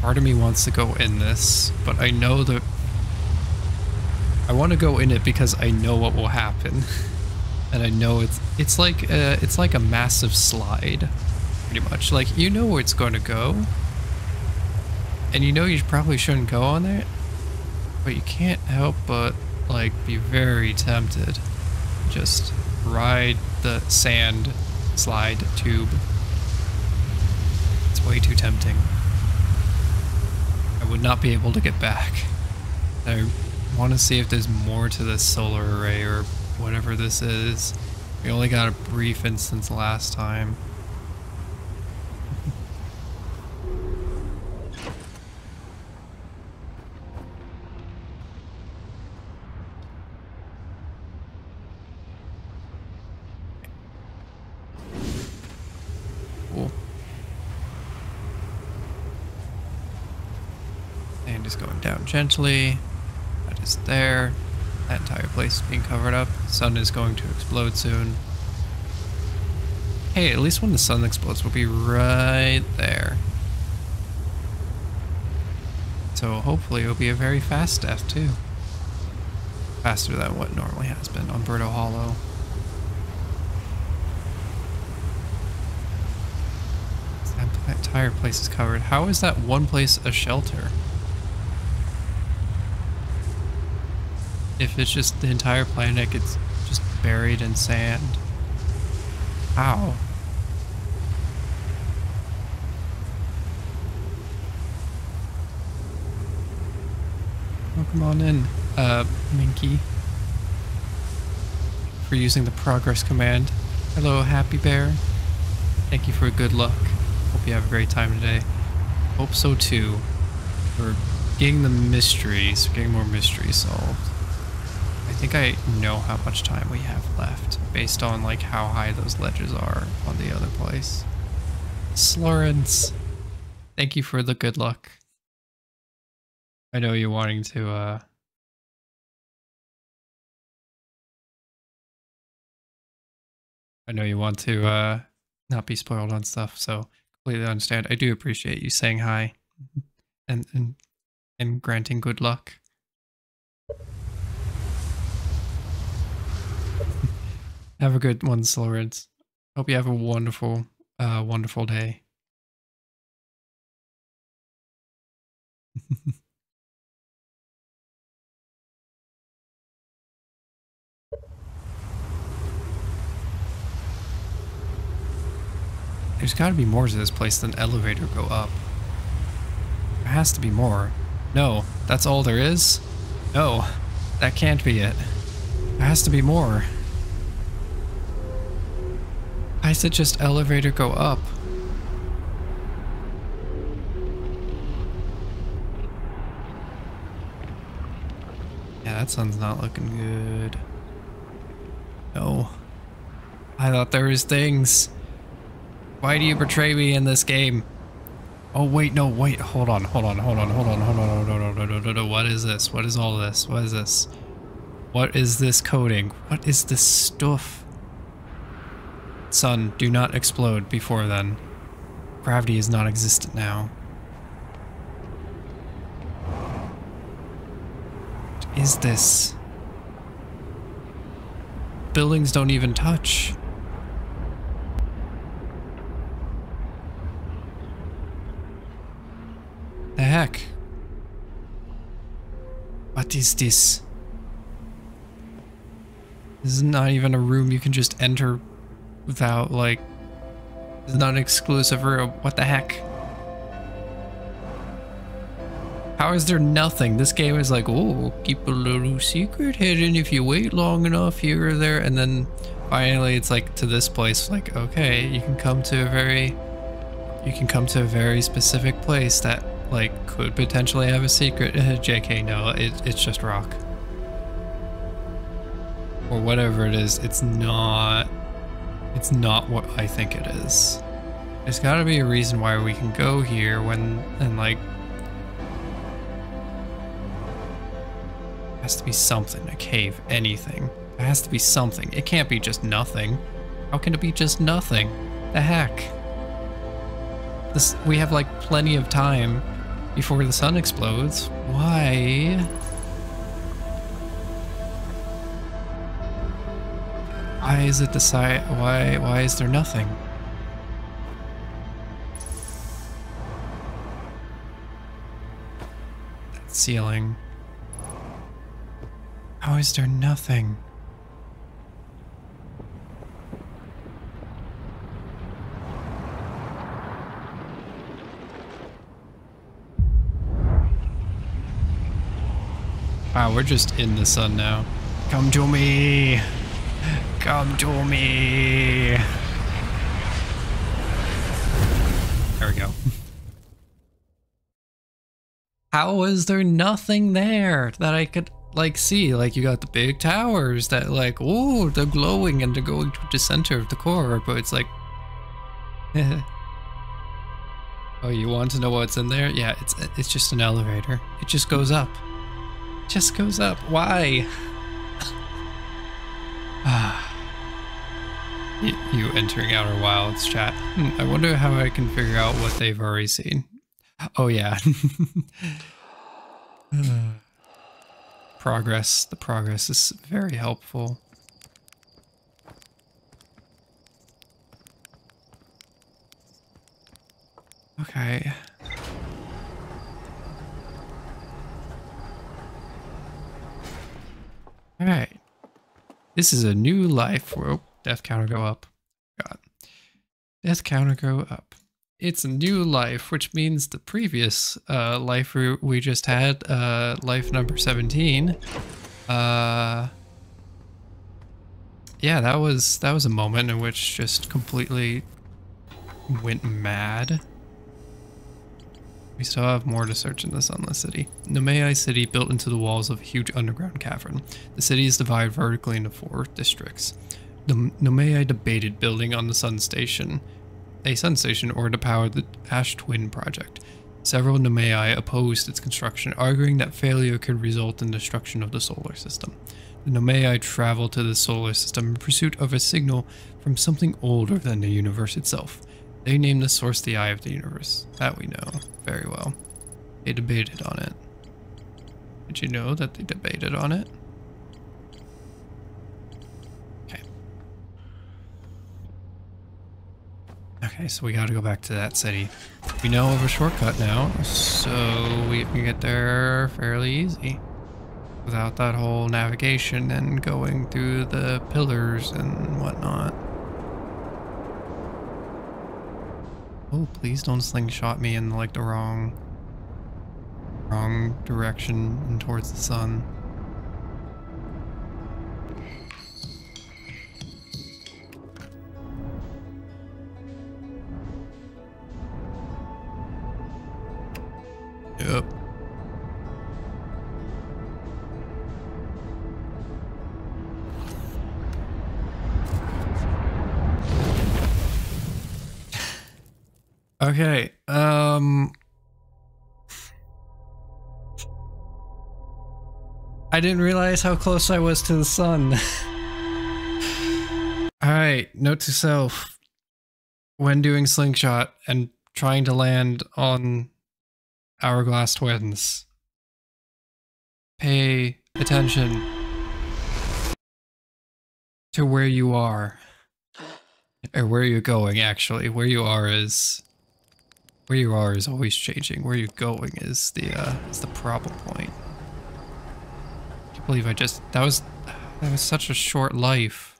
part of me wants to go in this, but I know that I want to go in it because I know what will happen, and I know it's like a massive slide, pretty much. Like, you know where it's going to go, and you know you probably shouldn't go on it, but you can't help but like be very tempted. Just ride the sand slide tube. It's way too tempting. I would not be able to get back. I want to see if there's more to this solar array or whatever this is. We only got a brief instance last time. Cool. And is going down gently. That is there. That entire place is being covered up. Sun is going to explode soon. Hey, at least when the sun explodes, we'll be right there. So hopefully it'll be a very fast death too. Faster than what normally has been on Birdo Hollow. That entire place is covered. How is that one place a shelter? If it's just the entire planet gets just buried in sand. How? Oh, come on in, Minky. For using the progress command. Hello, Happy Bear. Thank you for good luck. Hope you have a great time today. Hope so too. We're getting the mysteries, getting more mysteries solved. I think I know how much time we have left based on like how high those ledges are on the other place. Slorence, thank you for the good luck. I know you're wanting to I know you want to not be spoiled on stuff, so completely understand. I do appreciate you saying hi and granting good luck. Have a good one, Slorence. Hope you have a wonderful, wonderful day. There's got to be more to this place than elevator go up. There has to be more. No, that's all there is? No, that can't be it. There has to be more. Why is it just elevator go up? Yeah, that sun's not looking good. No. I thought there was things. Why do you betray me in this game? Oh wait, no, wait, hold on. What is this? What is all this? What is this coding? What is this stuff? Sun, do not explode before then. Gravity is non-existent now. What is this? Buildings don't even touch. The heck? What is this? This is not even a room you can just enter without, like, it's not an exclusive room. What the heck? How is there nothing? This game is like, oh, keep a little secret hidden if you wait long enough here or there. And then finally it's like to this place, like, okay, you can come to a very specific place that, like, could potentially have a secret. JK, no, it's just rock. Or whatever it is, it's not what I think it is. There's gotta be a reason why we can go here and like, has to be something, a cave, anything. There has to be something. It can't be just nothing. How can it be just nothing? The heck? We have like plenty of time before the sun explodes. Why? Why is it why is there nothing? That ceiling. How is there nothing? Wow, we're just in the sun now. Come to me! Come to me! There we go. How is there nothing there that I could, like, see? Like, you got the big towers that, like, oh, they're glowing and they're going to the center of the core, but it's like... Oh, you want to know what's in there? Yeah, it's just an elevator. It just goes up. It just goes up. Why? You entering Outer Wilds chat. I wonder how I can figure out what they've already seen. Oh yeah. Progress. The progress is very helpful. Okay. Alright. This is a new life. Whoa, death counter go up. God. Death counter go up. It's a new life, which means the previous life we just had, life number 17. Yeah, that was a moment in which just completely went mad. We still have more to search in the Sunless City. Nomei City, built into the walls of a huge underground cavern. The city is divided vertically into 4 districts. The Nomei debated building on the sun station, or to power the Ash Twin project. Several Nomei opposed its construction, arguing that failure could result in destruction of the solar system. The Nomei traveled to the solar system in pursuit of a signal from something older than the universe itself. They named the source the Eye of the Universe. That we know very well. They debated on it. Did you know that they debated on it? Okay. Okay, so we gotta go back to that city. We know of a shortcut now, so we can get there fairly easy. Without that whole navigation and going through the pillars and whatnot. Oh, please don't slingshot me in like the wrong direction and towards the sun. Yep. Okay, I didn't realize how close I was to the sun. Alright, note to self. When doing slingshot and trying to land on Hourglass Twins, pay attention to where you are. Or where you're going, actually. Where you are is always changing. Where you're going is the problem point. I can't believe that was such a short life.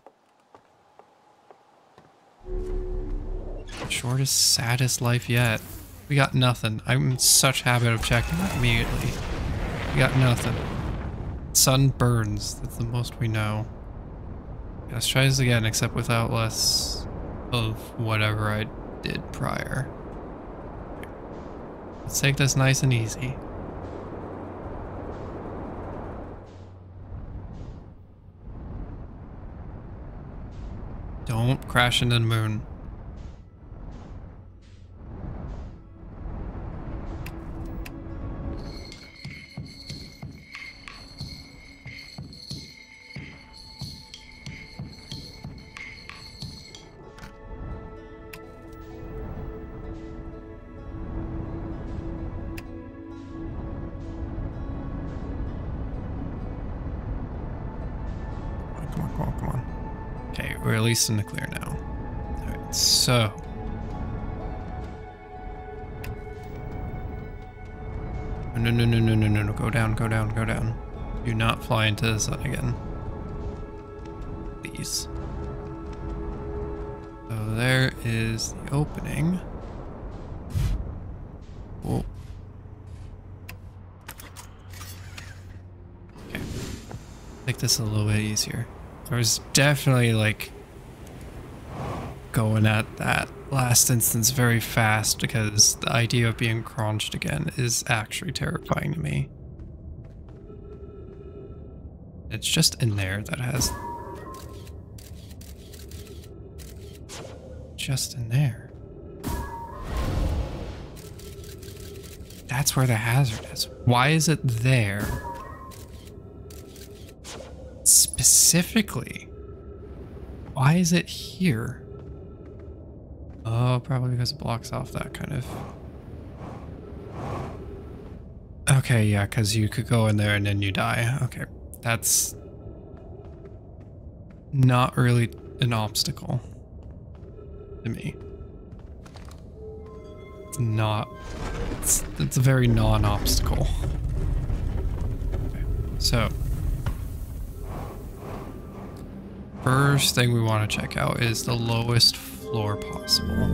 Shortest, saddest life yet. We got nothing. I'm in such habit of checking that immediately. We got nothing. Sun burns. That's the most we know. Let's try this again, except without less of whatever I did prior. Let's take this nice and easy. Don't crash into the moon. Come on. Okay, we're at least in the clear now. Alright, so. No. Go down. Do not fly into the sun again. Please. So there is the opening. Whoa. Okay. Make this a little bit easier. I was definitely like going at that last instance very fast because the idea of being crunched again is actually terrifying to me. It's just in there that has... Just in there. That's where the hazard is. Why is it there? Specifically, why is it here? Oh, probably because it blocks off that kind of... Okay, yeah, because you could go in there and then you die. Okay, that's not really an obstacle to me. It's not... It's a very non-obstacle. Okay, so... First thing we want to check out is the lowest floor possible.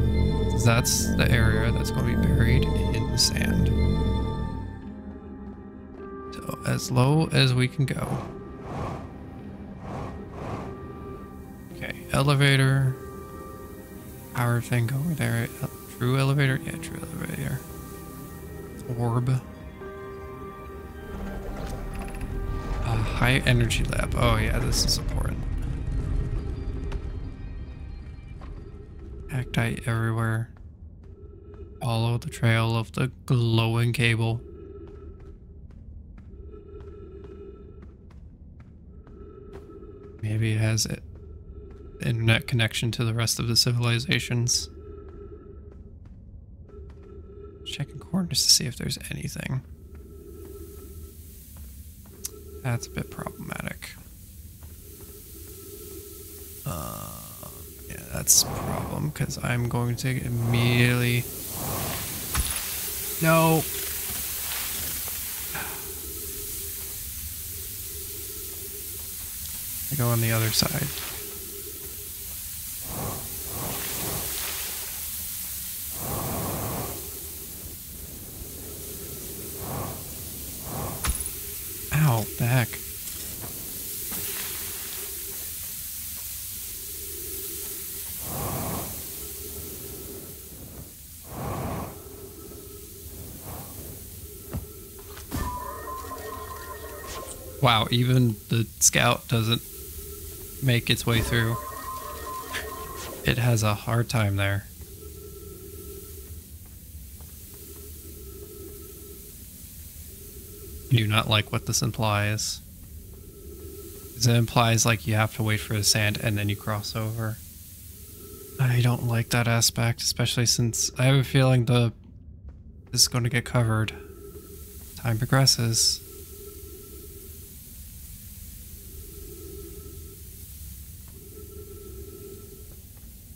That's the area that's going to be buried in the sand. So as low as we can go. Okay, elevator. Power thing over there. True elevator? Yeah, true elevator. Orb. High energy lab. Oh yeah, this is important. Cacti everywhere. Follow the trail of the glowing cable. Maybe it has an internet connection to the rest of the civilizations. Checking corners to see if there's anything. That's a bit problematic. Yeah, that's a problem because I'm going to immediately... No! I go on the other side. Ow, the heck. Wow, even the scout doesn't make its way through. It has a hard time there. I do not like what this implies. It implies like you have to wait for the sand and then you cross over. I don't like that aspect, especially since I have a feeling this is going to get covered. Time progresses.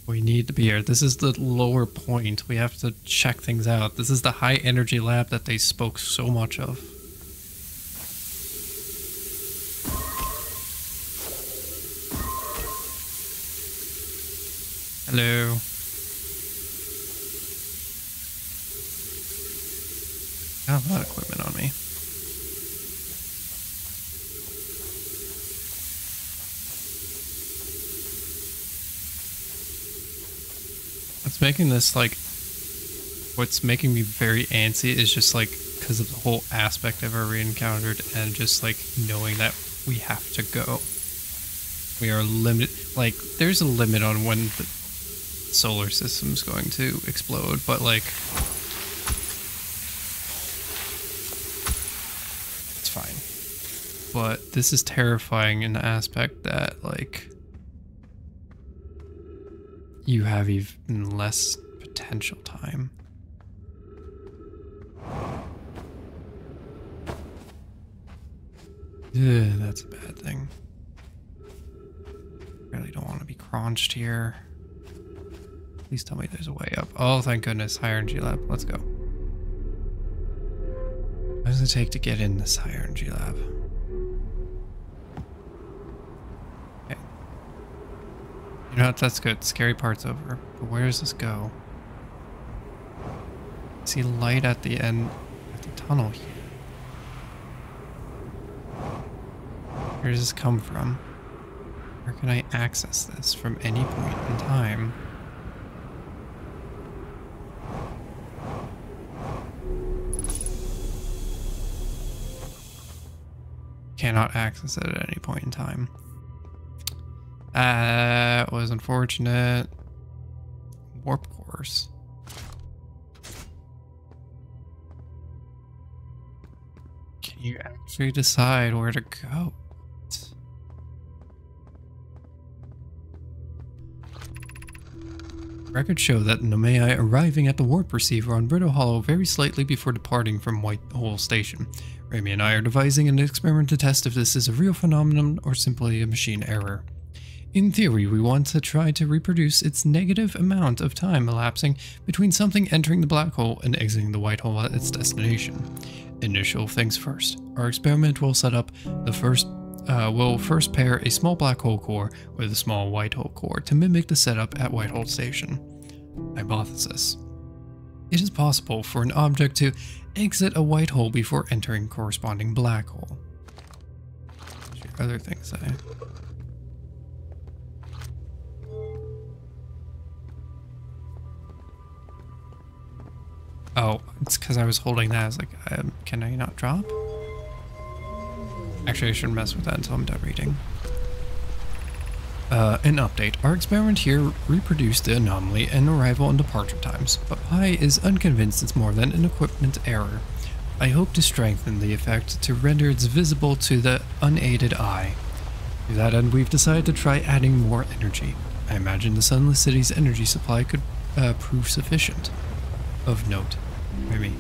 We need to be here. This is the lower point. We have to check things out. This is the high energy lab that they spoke so much of. Hello. I have a lot of equipment on me. What's making this like, what's making me very antsy is just like because of the whole aspect I've already encountered and just like knowing that we have to go. We are limited, like there's a limit on when the solar system's going to explode, but like it's fine. But this is terrifying in the aspect that like you have even less potential time. Ugh, that's a bad thing. Really don't want to be crunched here. Please tell me there's a way up. Oh, thank goodness. High energy lab. Let's go. What does it take to get in this high energy lab? Okay. You know what? That's good. Scary part's over. But where does this go? I see light at the end of the tunnel here. Where does this come from? Where can I access this from any point in time? Cannot access it at any point in time. That was unfortunate. Warp cores. Can you actually decide where to go? Records show that Nomai arriving at the warp receiver on Brittle Hollow very slightly before departing from Whitehole Station. Remy and I are devising an experiment to test if this is a real phenomenon or simply a machine error. In theory, we want to try to reproduce its negative amount of time elapsing between something entering the black hole and exiting the white hole at its destination. Initial things first. Our experiment will set up we'll first pair a small black hole core with a small white hole core to mimic the setup at Whitehole Station. Hypothesis. It is possible for an object to exit a white hole before entering corresponding black hole. What's your other thing say? Oh, it's because I was holding that. I was like, can I not drop? Actually, I shouldn't mess with that until I'm done reading. An update. Our experiment here reproduced the anomaly in arrival and departure times, but Pi is unconvinced it's more than an equipment error. I hope to strengthen the effect to render it visible to the unaided eye. To that end, we've decided to try adding more energy. I imagine the Sunless City's energy supply could prove sufficient. Of note, maybe.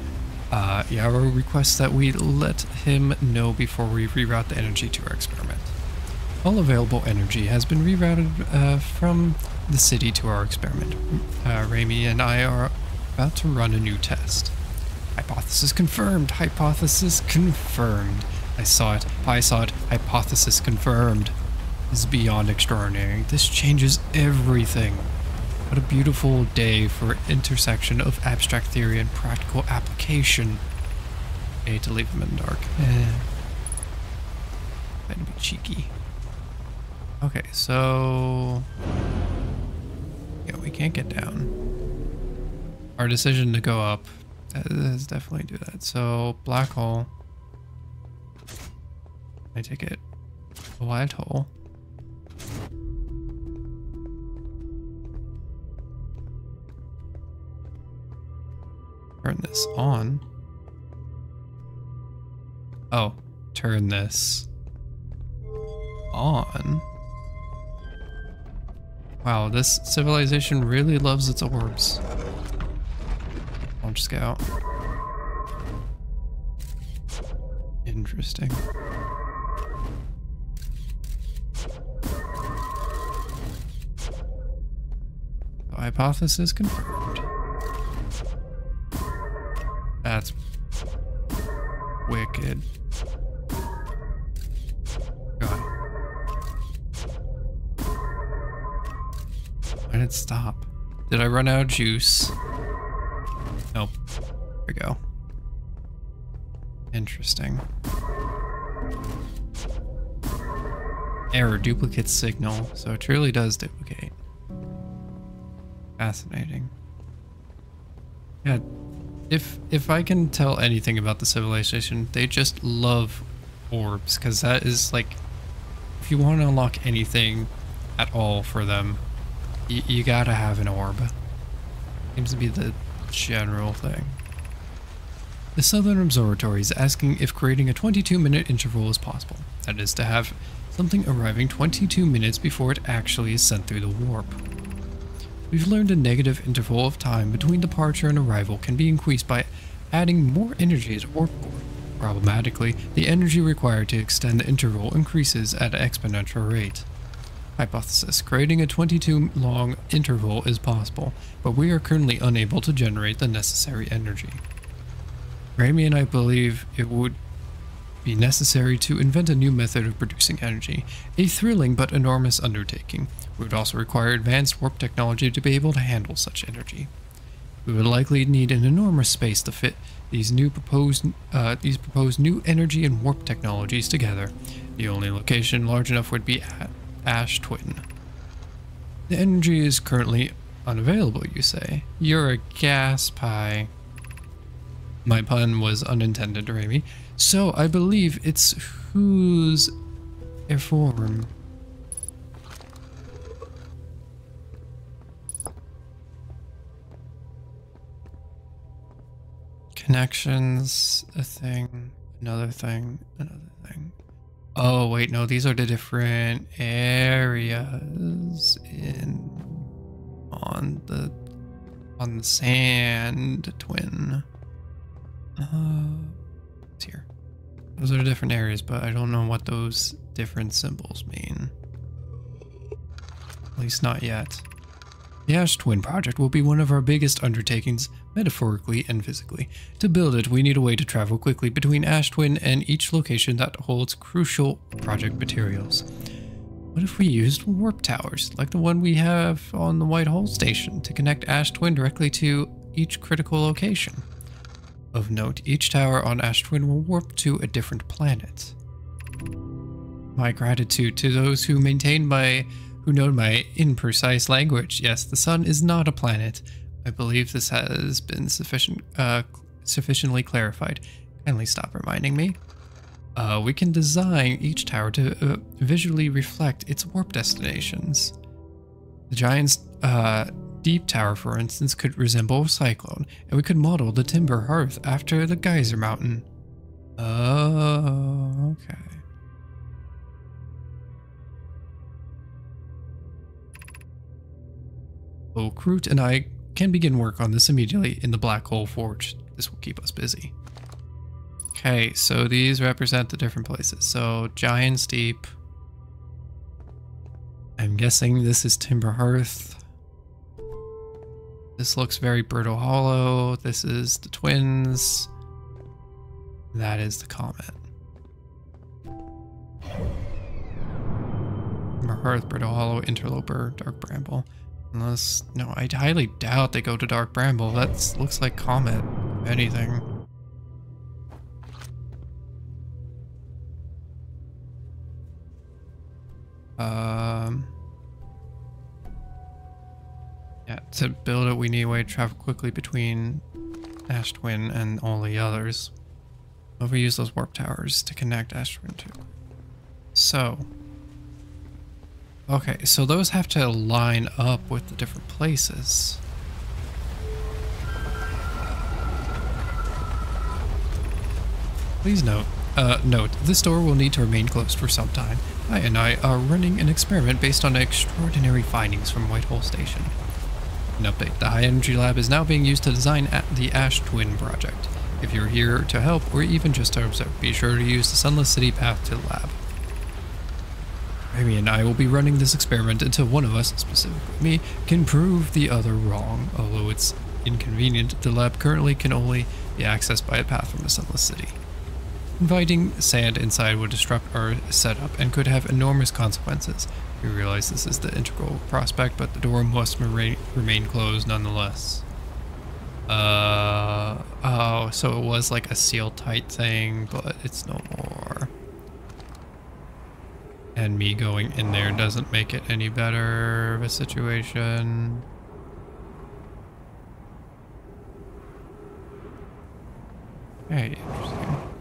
Yarrow requests that we let him know before we reroute the energy to our experiment. All available energy has been rerouted from the city to our experiment. Remy and I are about to run a new test. Hypothesis confirmed! Hypothesis confirmed! I saw it. I saw it. Hypothesis confirmed. This is beyond extraordinary. This changes everything. What a beautiful day for intersection of abstract theory and practical application. I hate to leave them in the dark. Trying to be cheeky. Okay, so yeah, we can't get down. Our decision to go up is definitely do that. So black hole. I take it. A white hole. Turn this on. Oh, turn this on. Wow, this civilization really loves its orbs. Launch scout. Interesting. Hypothesis confirmed. That's wicked. God. Why did it stop? Did I run out of juice? Nope. There we go. Interesting. Error, duplicate signal. So it truly does duplicate. Fascinating. Yeah, if I can tell anything about the civilization, they just love orbs, because that is like, if you want to unlock anything at all for them, you gotta have an orb. Seems to be the general thing. The Southern Observatory is asking if creating a 22-minute interval is possible. That is, to have something arriving 22 minutes before it actually is sent through the warp. We've learned a negative interval of time between departure and arrival can be increased by adding more energy to warp core. Problematically, the energy required to extend the interval increases at an exponential rate. Hypothesis: creating a 22-long interval is possible, but we are currently unable to generate the necessary energy. Rami and I believe it would be necessary to invent a new method of producing energy, a thrilling but enormous undertaking. We would also require advanced warp technology to be able to handle such energy. We would likely need an enormous space to fit these proposed new energy and warp technologies together. The only location large enough would be at Ash Twin. The energy is currently unavailable, you say. You're a gas pie. My pun was unintended, Rami. So I believe it's whose form. Connections, a thing, another thing, another thing. Oh wait, no, these are the different areas on the sand twin. It's here. Those are the different areas, but I don't know what those different symbols mean. At least not yet. The Ash Twin project will be one of our biggest undertakings, metaphorically and physically. To build it, we need a way to travel quickly between Ash Twin and each location that holds crucial project materials. What if we used warp towers, like the one we have on the White Hole Station, to connect Ash Twin directly to each critical location? Of note, each tower on Ash Twin will warp to a different planet. My gratitude to those who know my imprecise language. Yes, the sun is not a planet. I believe this has been sufficiently clarified. Kindly stop reminding me. We can design each tower to visually reflect its warp destinations. The Giant's Deep Tower, for instance, could resemble a cyclone, and we could model the Timber Hearth after the Geyser Mountain. Oh, okay. So Kroot and I can begin work on this immediately in the Black Hole Forge. This will keep us busy. Okay, so these represent the different places. So Giant's Deep. I'm guessing this is Timber Hearth. This looks very Brittle Hollow. This is the Twins. That is the Comet. Timber Hearth, Brittle Hollow, Interloper, Dark Bramble. Unless, no, I highly doubt they go to Dark Bramble. That looks like Comet, if anything. Yeah, to build it, we need a way to travel quickly between Ash Twin and all the others. But we use those warp towers to connect Ash Twin to. So, okay, so those have to line up with the different places. Please note, Note, this door will need to remain closed for some time. I and I are running an experiment based on extraordinary findings from Whitehall Station. An update, the High Energy Lab is now being used to design the Ash Twin project. If you're here to help, or even just to observe, be sure to use the Sunless City path to the lab. Amy and I will be running this experiment until one of us, specifically me, can prove the other wrong. Although it's inconvenient, the lab currently can only be accessed by a path from the Sunless City. Inviting sand inside would disrupt our setup and could have enormous consequences. We realize this is the integral prospect, but the door must remain closed nonetheless. Oh, so it was like a sealed tight thing, but it's no more. And me going in there doesn't make it any better of a situation. Hey, interesting.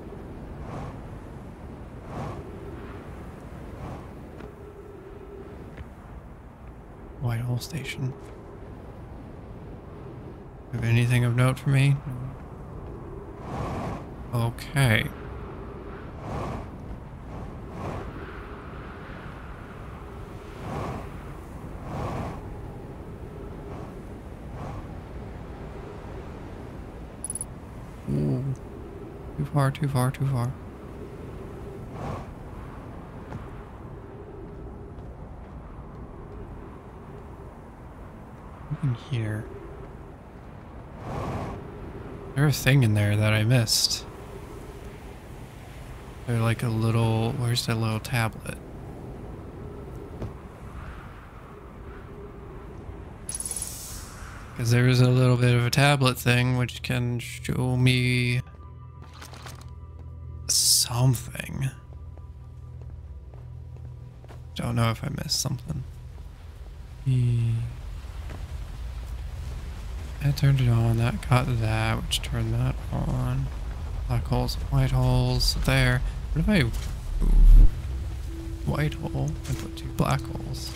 Whitehall Station. Have anything of note for me? Okay. Ooh. Too far, too far, too far. In here. There's a thing in there that I missed. There's like a little... Where's that little tablet? Because there's a little bit of a tablet thing which can show me something. Don't know if I missed something. I turned it on, that got that, which turned that on. Black holes, white holes, there. What if I move white hole and put 2 black holes?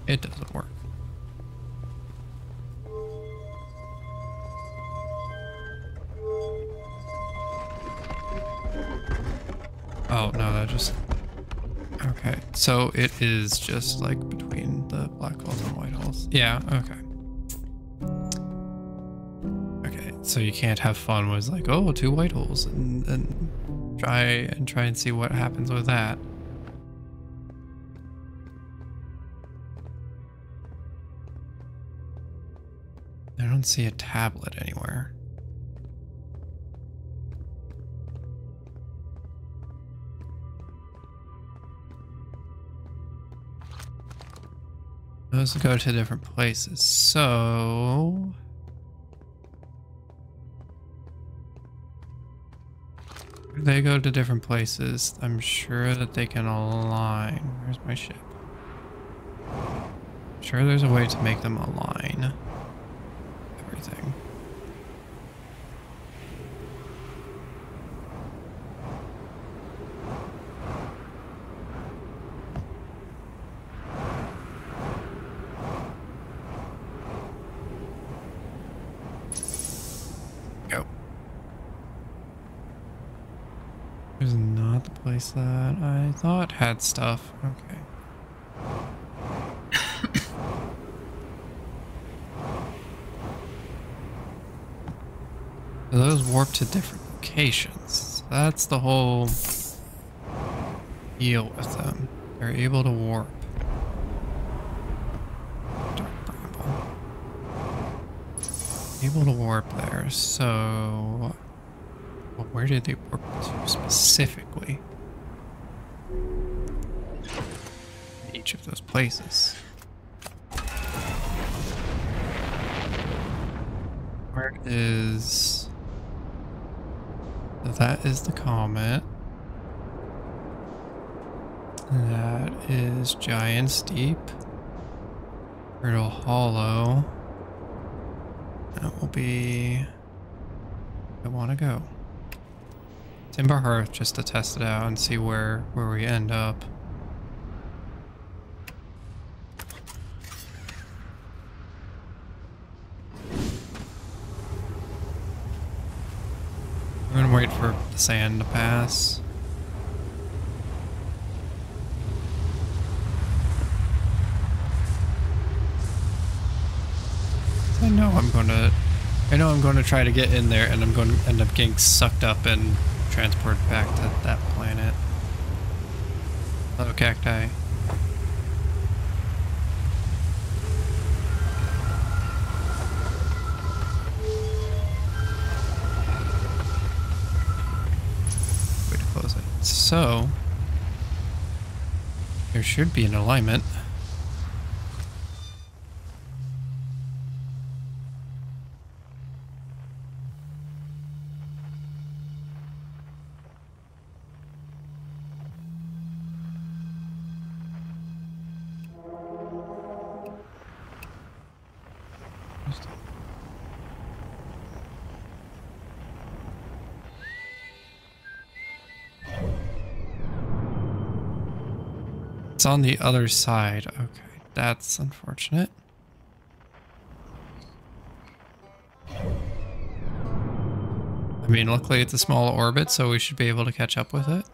It doesn't work. Oh, no, that just... Okay, so it is just like between the black holes and white holes. Yeah, okay. Okay, so you can't have fun with like, oh, 2 white holes and try and see what happens with that. I don't see a tablet anywhere. Those go to different places, so... They go to different places. I'm sure that they can align. Where's my ship? I'm sure there's a way to make them align. Everything. Go. There's not the place that I thought had stuff. Okay. So those warp to different locations. That's the whole deal with them. They're able to warp. Dark bramble. Able to warp there, so... Well, where did they warp to specifically? Each of those places. Where is... That is the comet. That is Giant's Deep. Turtle Hollow. That will be... I want to go. Timber Hearth just to test it out and see where we end up. wait for the sand to pass. I know I'm going to try to get in there, and I'm going to end up getting sucked up and transported back to that planet. Hello, cacti. Way to close it. So, there should be an alignment. It's on the other side. Okay, that's unfortunate. I mean, luckily it's a small orbit, so we should be able to catch up with it.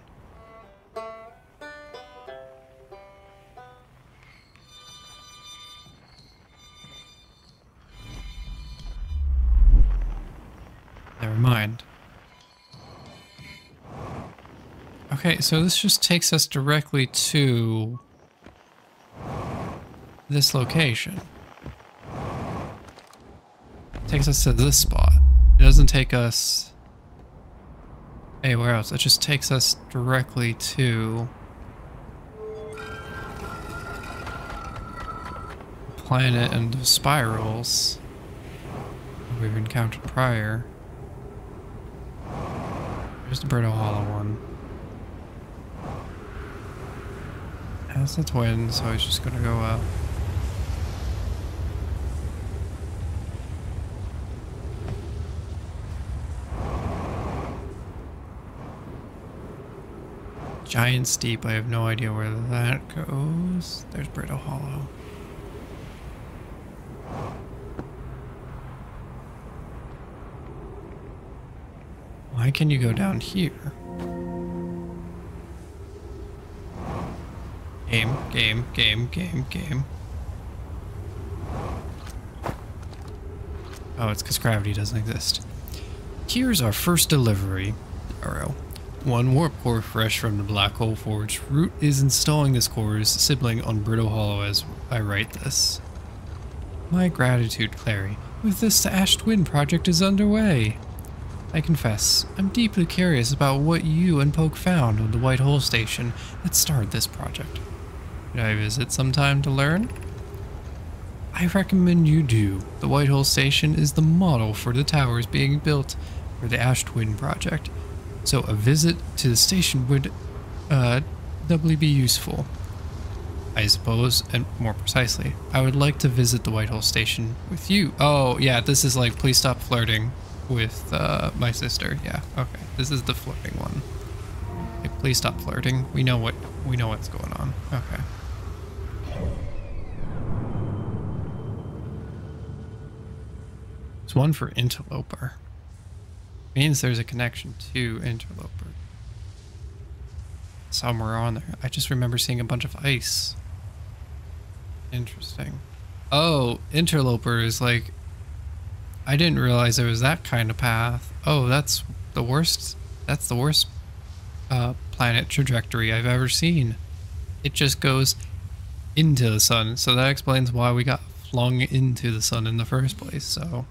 Never mind. Okay, so this just takes us directly to this location. Takes us to this spot. It doesn't take us anywhere else. It just takes us directly to the planet and the spirals we've encountered prior. There's the Brittle Hollow one. That's the twin, so he's just gonna go up. Giant Steep, I have no idea where that goes. There's Brittle Hollow. Why can you go down here? Game. Oh, it's because gravity doesn't exist. Here's our first delivery. Arrow. One warp core fresh from the Black Hole Forge. Root is installing this core's sibling on Brittle Hollow as I write this. My gratitude, Clary. With this, the Ash Twin project is underway. I confess, I'm deeply curious about what you and Poke found on the White Hole Station that started this project. Should I visit sometime to learn? I recommend you do. The White Hole Station is the model for the towers being built for the Ash Twin project, so a visit to the station would doubly be useful. I suppose, and more precisely, I would like to visit the White Hole Station with you. Oh, yeah, this is like, please stop flirting with my sister. Yeah, okay. This is the flirting one. Like, please stop flirting. We know what's going on. Okay. There's one for Interloper. Means there's a connection to Interloper. Somewhere on there. I just remember seeing a bunch of ice. Interesting. Oh, Interloper is like... I didn't realize there was that kind of path. Oh, that's the worst planet trajectory I've ever seen. It just goes into the sun. So that explains why we got flung into the sun in the first place. So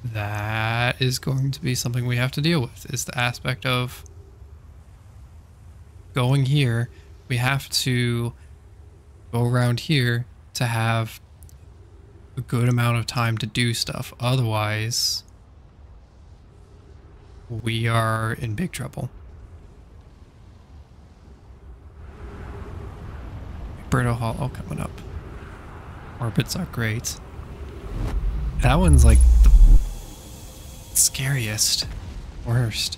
that is going to be something we have to deal with, is the aspect of going here. We have to go around here to have a good amount of time to do stuff. Otherwise, we are in big trouble. Brittle Hollow coming up. Orbits are great. That one's like the scariest. Worst.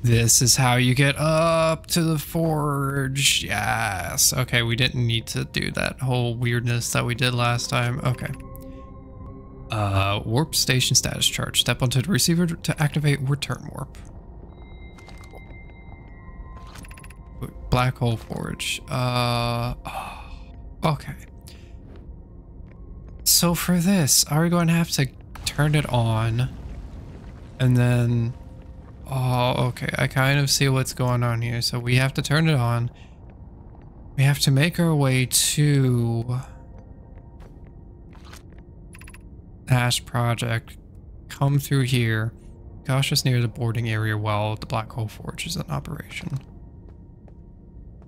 This is how you get up to the forge. Yes. Okay, we didn't need to do that whole weirdness that we did last time. Okay. Warp station status chart. Step onto the receiver to activate return warp. black hole forge. Okay. So for this, are we going to have to turn it on? And then... Oh, okay. I kind of see what's going on here. So we have to turn it on. We have to make our way to... Ash Project. Come through here. Cautious near the boarding area while the black hole forge is in operation.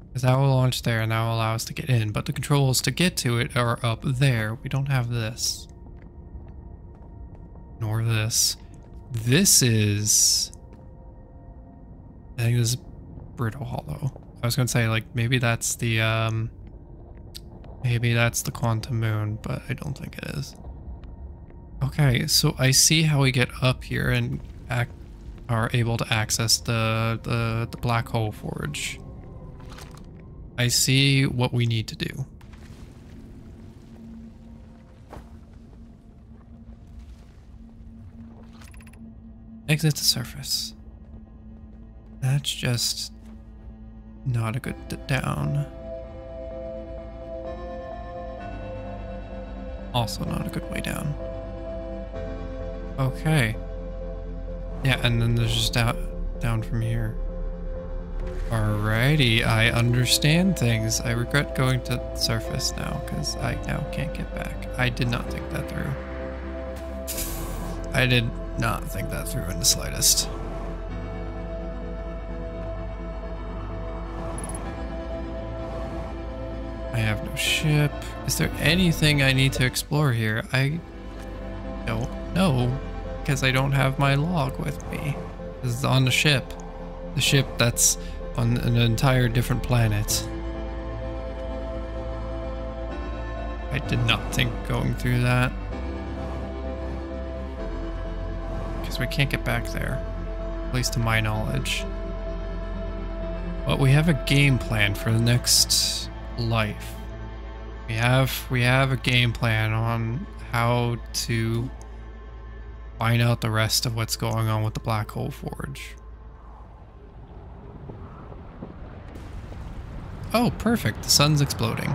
Because that will launch there and that will allow us to get in, but the controls to get to it are up there. We don't have this. Nor this. This is... I think this is Brittle Hollow. I was going to say, like, maybe that's the, maybe that's the Quantum Moon, but I don't think it is. Okay, so I see how we get up here and are able to access the black hole forge. I see what we need to do. Exit the surface. That's just not a good down. Also not a good way down. Okay. Yeah, and then there's just down from here. Alrighty, I understand things. I regret going to the surface now, because I now can't get back. I did not think that through. I did not think that through in the slightest. I have no ship. Is there anything I need to explore here? I don't know, because I don't have my log with me. This is on the ship. The ship that's on an entire different planet. I did not think going through that. Because we can't get back there. At least to my knowledge. But we have a game plan for the next life. We have a game plan on how to find out the rest of what's going on with the black hole forge. Oh, perfect. The sun's exploding.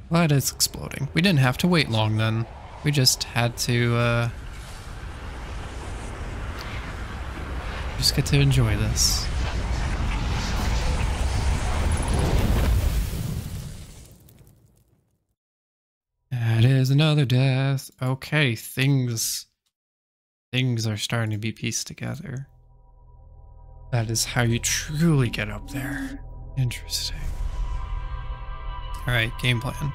Glad it's exploding. We didn't have to wait long then. We just had to, just get to enjoy this. That is another death. Okay, things are starting to be pieced together. That is how you truly get up there. Interesting. Alright, game plan.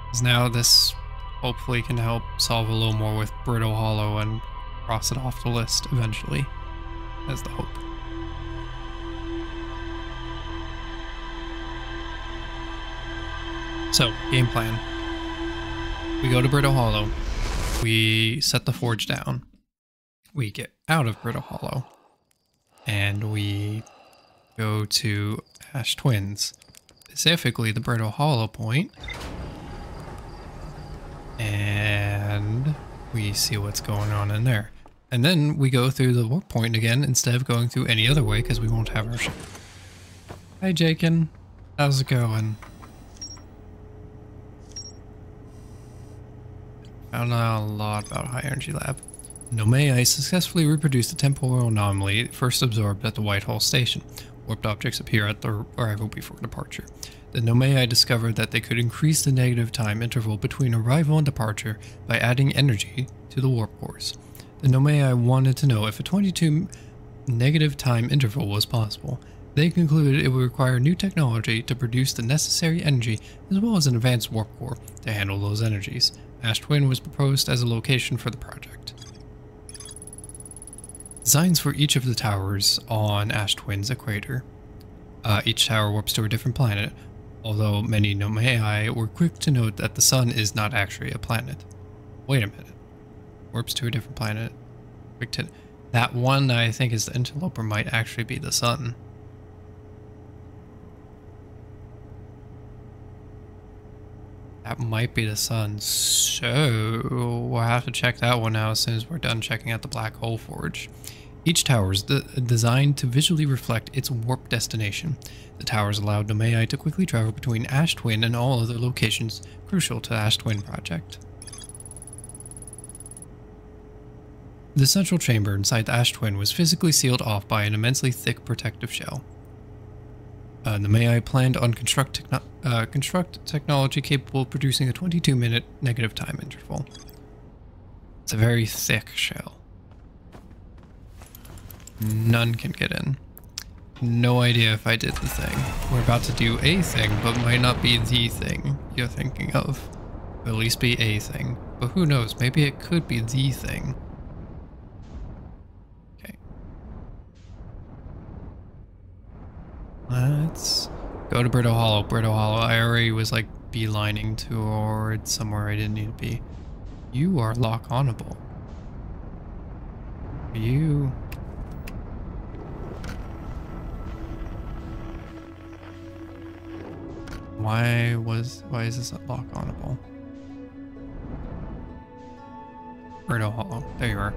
Because now this hopefully can help solve a little more with Brittle Hollow and cross it off the list eventually. That's the hope. So, game plan. We go to Brittle Hollow. We set the forge down. We get out of Brittle Hollow. And we go to Ash Twins. Specifically the Brittle Hollow point. And we see what's going on in there. And then we go through the warp point again instead of going through any other way because we won't have our ship. Hi Jakin, how's it going? Found out a lot about High Energy Lab. Nomei successfully reproduced the temporal anomaly first absorbed at the Whitehall station. Warped objects appear at the arrival before departure. The Nomei discovered that they could increase the negative time interval between arrival and departure by adding energy to the warp cores. The Nomei wanted to know if a 22 negative time interval was possible. They concluded it would require new technology to produce the necessary energy as well as an advanced warp core to handle those energies. Ash Twin was proposed as a location for the project. Designs for each of the towers on Ash Twin's equator. Each tower warps to a different planet, although many Nomei were quick to note that the sun is not actually a planet. Wait a minute. Warps to a different planet. Quick to... That one I think is the interloper might actually be the sun. That might be the sun. So we'll have to check that one out as soon as we're done checking out the Black Hole Forge. Each tower is designed to visually reflect its warp destination. The towers allowed Nomai to quickly travel between Ash Twin and all other locations crucial to the Ash Twin project. The central chamber inside the Ash Twin was physically sealed off by an immensely thick protective shell. Nomai planned on construct technology capable of producing a 22-minute negative time interval. It's a very thick shell. None can get in. No idea if I did the thing. We're about to do a thing, but might not be the thing you're thinking of. At least be a thing. But who knows, maybe it could be the thing. Okay. Let's go to Brittle Hollow. Brittle Hollow, I already was like beelining towards somewhere I didn't need to be. You are lock-onable. You... Why is this lock-onable? Brittle Hollow. There you are.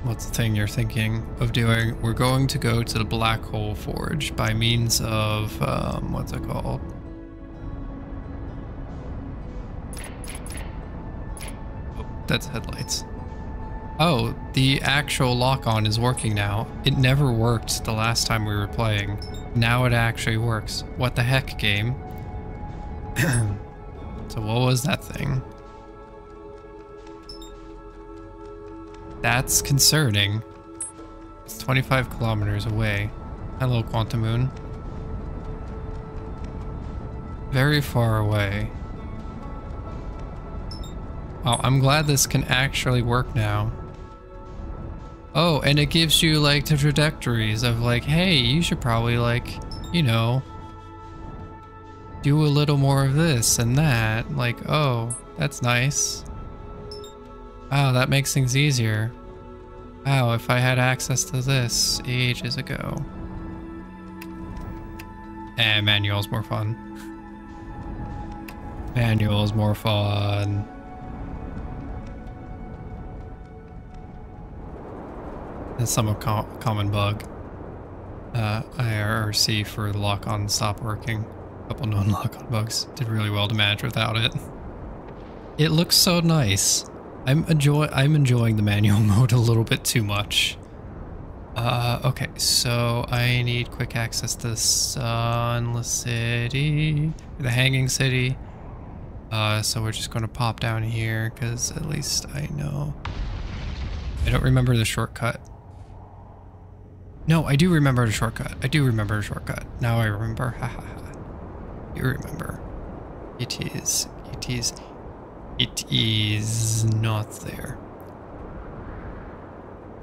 What's the thing you're thinking of doing? We're going to go to the Black Hole Forge by means of, what's it called? Oh, that's headlights. Oh, the actual lock-on is working now. It never worked the last time we were playing. Now it actually works. What the heck, game? So what was that thing? That's concerning. It's 25 kilometers away. Hello, Quantum Moon. Very far away. Oh, I'm glad this can actually work now. Oh, and it gives you like the trajectories of like, hey, you should probably like, you know, do a little more of this and that. Like, oh, that's nice. Wow, that makes things easier. Wow, if I had access to this ages ago. Eh, manual's more fun. Manual's more fun. That's some common bug. IRC for the lock-on stopped working. A couple non-lock-on bugs. Did really well to manage without it. It looks so nice. I'm enjoying the manual mode a little bit too much. Okay, so I need quick access to Sunless City, the Hanging City. So we're just gonna pop down here because at least I know. I don't remember the shortcut. No, I do remember the shortcut. I do remember the shortcut. Now I remember. Ha ha ha. You remember. It is not there.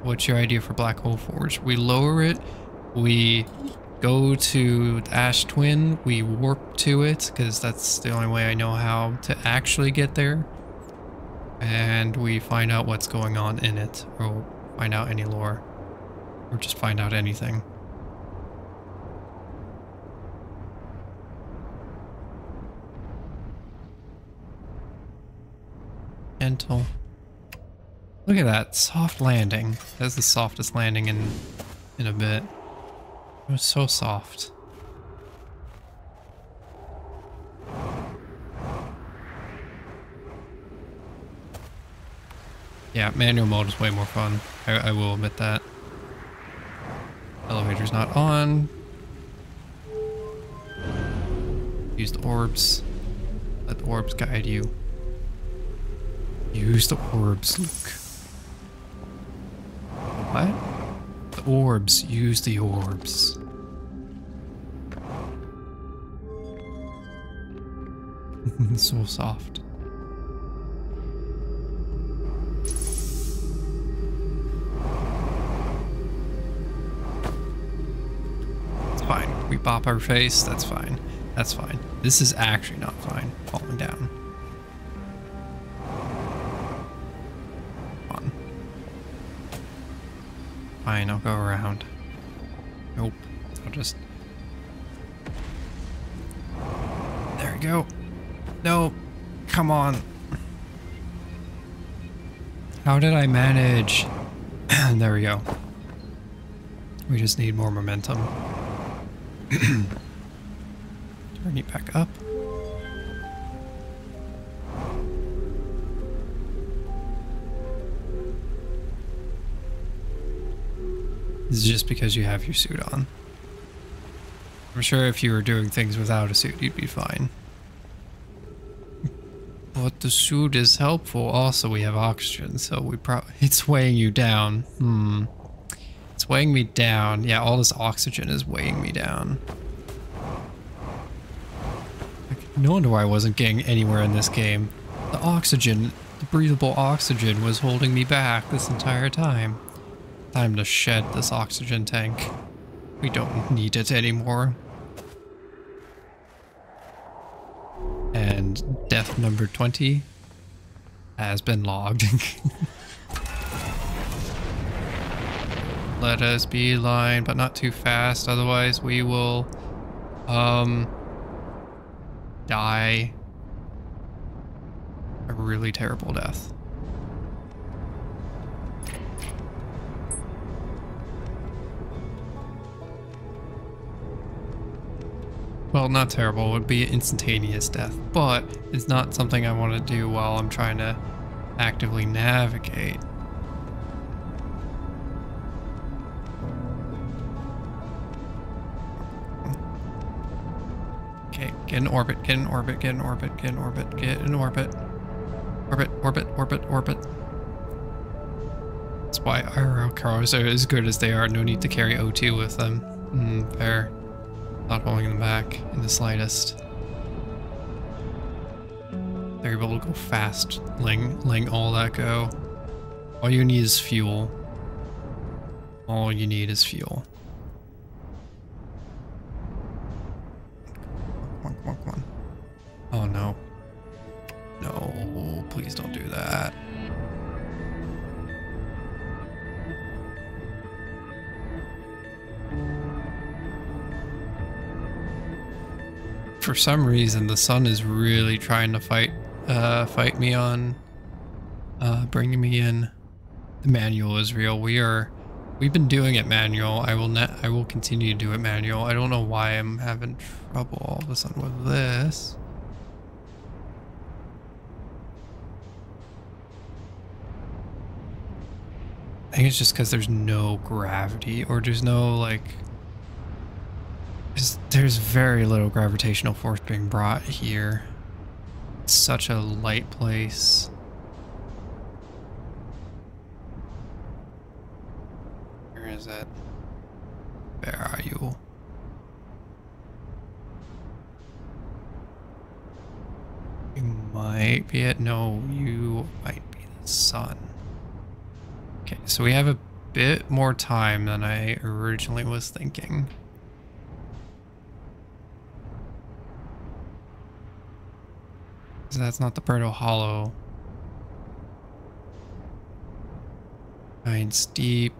What's your idea for Black Hole Forge? We lower it, we go to the Ash Twin, we warp to it, because that's the only way I know how to actually get there. And we find out what's going on in it, or find out any lore. Or just find out anything. Gentle. Look at that, soft landing. That's the softest landing in a bit. It was so soft. Yeah, manual mode is way more fun. I will admit that. Elevator's not on. Use the orbs. Let the orbs guide you. Use the orbs, Luke. What? The orbs. Use the orbs. So soft. It's fine. We bop our face. That's fine. That's fine. This is actually not fine. Falling down. Fine, I'll go around. Nope. I'll just... There we go. No, come on. How did I manage? There we go. We just need more momentum. Turn it back up. This is just because you have your suit on. I'm sure if you were doing things without a suit, you'd be fine. But the suit is helpful. Also, we have oxygen, so it's weighing you down. It's weighing me down. Yeah, all this oxygen is weighing me down. No wonder why I wasn't getting anywhere in this game. The oxygen, the breathable oxygen, was holding me back this entire time. Time to shed this oxygen tank. We don't need it anymore. And death number 20 has been logged. Let us beeline, but not too fast, otherwise we will die a really terrible death. Well, not terrible, it would be instantaneous death, but it's not something I want to do while I'm trying to actively navigate. Okay, get in orbit, get in orbit, get in orbit, get in orbit, get in orbit. Orbit, orbit, orbit, orbit. That's why our cars are as good as they are, no need to carry O2 with them. Fair. Not holding them back in the slightest. They're able to go fast, letting all that go. All you need is fuel. All you need is fuel. Come on, come on, come on. Oh no. No, please don't do that. For some reason, the sun is really trying to fight me on bringing me in. The manual is real. We've been doing it manual. I will continue to do it manual. I don't know why I'm having trouble all of a sudden with this. I think it's just because there's no gravity, or there's no like. There's very little gravitational force being brought here. It's such a light place. Where is it? Where are you? You might be it. No, you might be the sun. Okay, so we have a bit more time than I originally was thinking. That's not the Berto Hollow. Giant's Deep.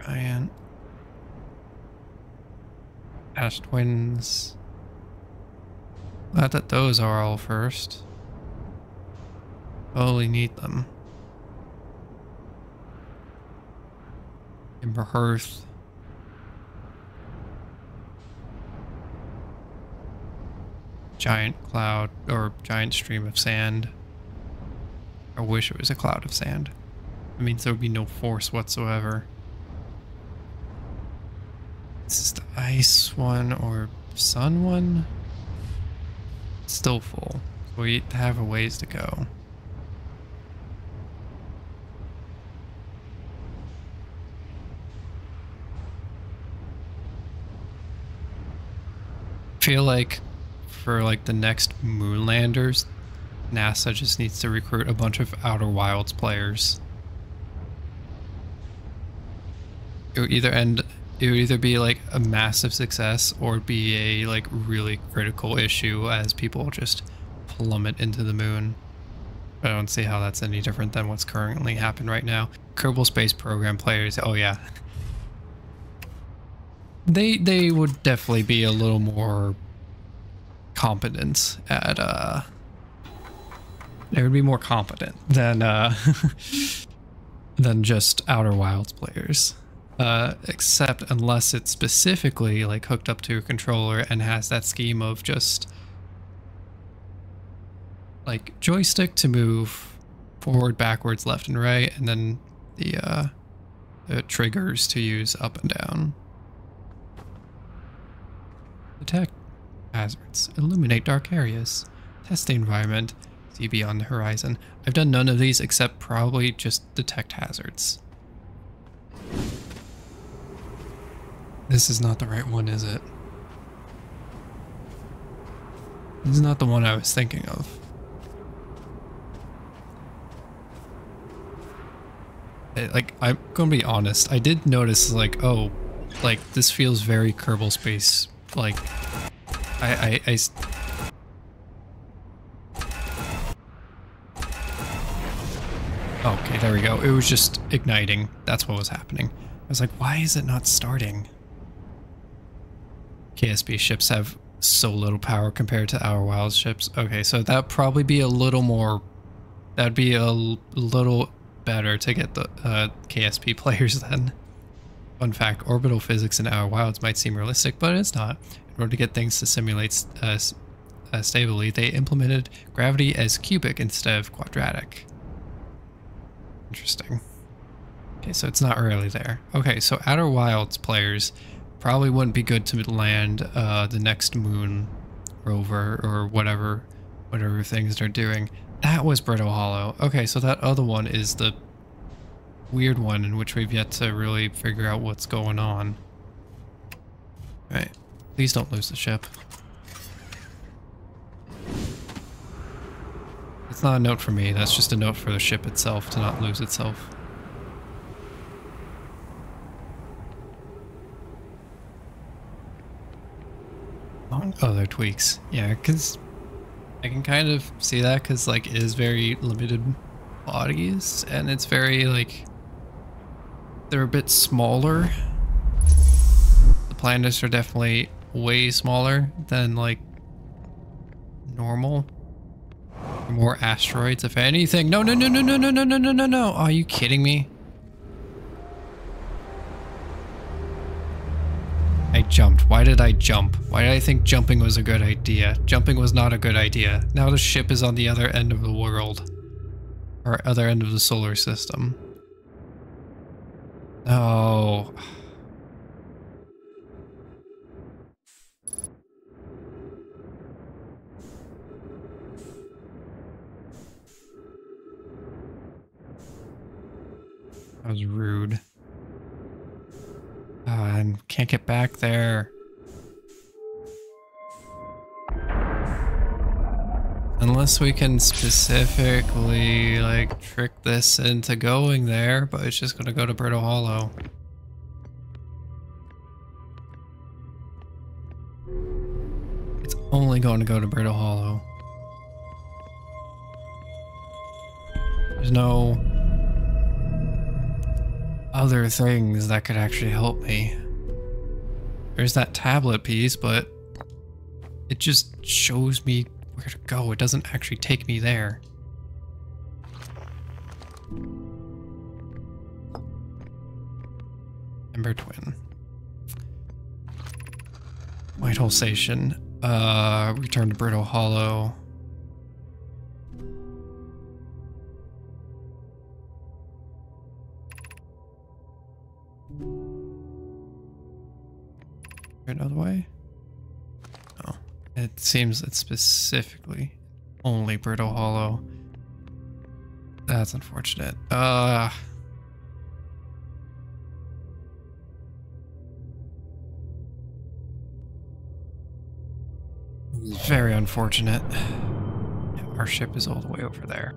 Giant. Ash Twins. Glad that those are all first. Totally need them. Ember Hearth. Giant cloud, or giant stream of sand. I wish it was a cloud of sand. It means there would be no force whatsoever. This is the ice one or sun one. It's still full, so we have a ways to go. I feel like for like the next Moonlanders, NASA just needs to recruit a bunch of Outer Wilds players. It would either be like a massive success or be a like really critical issue as people just plummet into the moon. I don't see how that's any different than what's currently happening right now. Kerbal Space Program players, oh yeah. They would definitely be a little more competent at they would be more competent than than just Outer Wilds players. Except unless it's specifically like hooked up to a controller and has that scheme of just like joystick to move forward, backwards, left and right, and then the triggers to use up and down. Detect hazards, illuminate dark areas, test the environment, see beyond the horizon. I've done none of these except probably just detect hazards. This is not the right one, is it? This is not the one I was thinking of. Like, I'm gonna be honest, I did notice, like, oh, like, this feels very Kerbal Space, like, okay, there we go. It was just igniting. That's what was happening. I was like, why is it not starting? KSP ships have so little power compared to Outer Wilds ships. Okay, so that'd probably be a little more, that'd be a little better to get the KSP players then. Fun fact, orbital physics in Outer Wilds might seem realistic, but it's not. In order to get things to simulate stably, they implemented gravity as cubic instead of quadratic. Interesting. Okay, so it's not really there. Okay, so Outer Wilds players probably wouldn't be good to land the next moon rover or whatever things they're doing. That was Brittle Hollow. Okay, so that other one is the weird one in which we've yet to really figure out what's going on. Alright, please don't lose the ship. It's not a note for me, that's just a note for the ship itself to not lose itself. Other tweaks. Yeah, because I can kind of see that because, like, it is very limited bodies and it's very, like, they're a bit smaller. The planets are definitely way smaller than, like, normal. More asteroids, if anything. No, no, no, no, no, no, no, no, no, no, no. Are you kidding me? I jumped. Why did I jump? Why did I think jumping was a good idea? Jumping was not a good idea. Now the ship is on the other end of the world. Or other end of the solar system. Oh. That was rude. I can't get back there. Unless we can specifically, like, trick this into going there, but it's just gonna go to Brittle Hollow. It's only going to go to Brittle Hollow. There's no other things that could actually help me. There's that tablet piece, but it just shows me where to go. It doesn't actually take me there. Ember Twin. Whitehole Station. Return to Brittle Hollow. Another way? No. It seems it's specifically only Brittle Hollow. That's unfortunate. Very unfortunate. Yeah, our ship is all the way over there.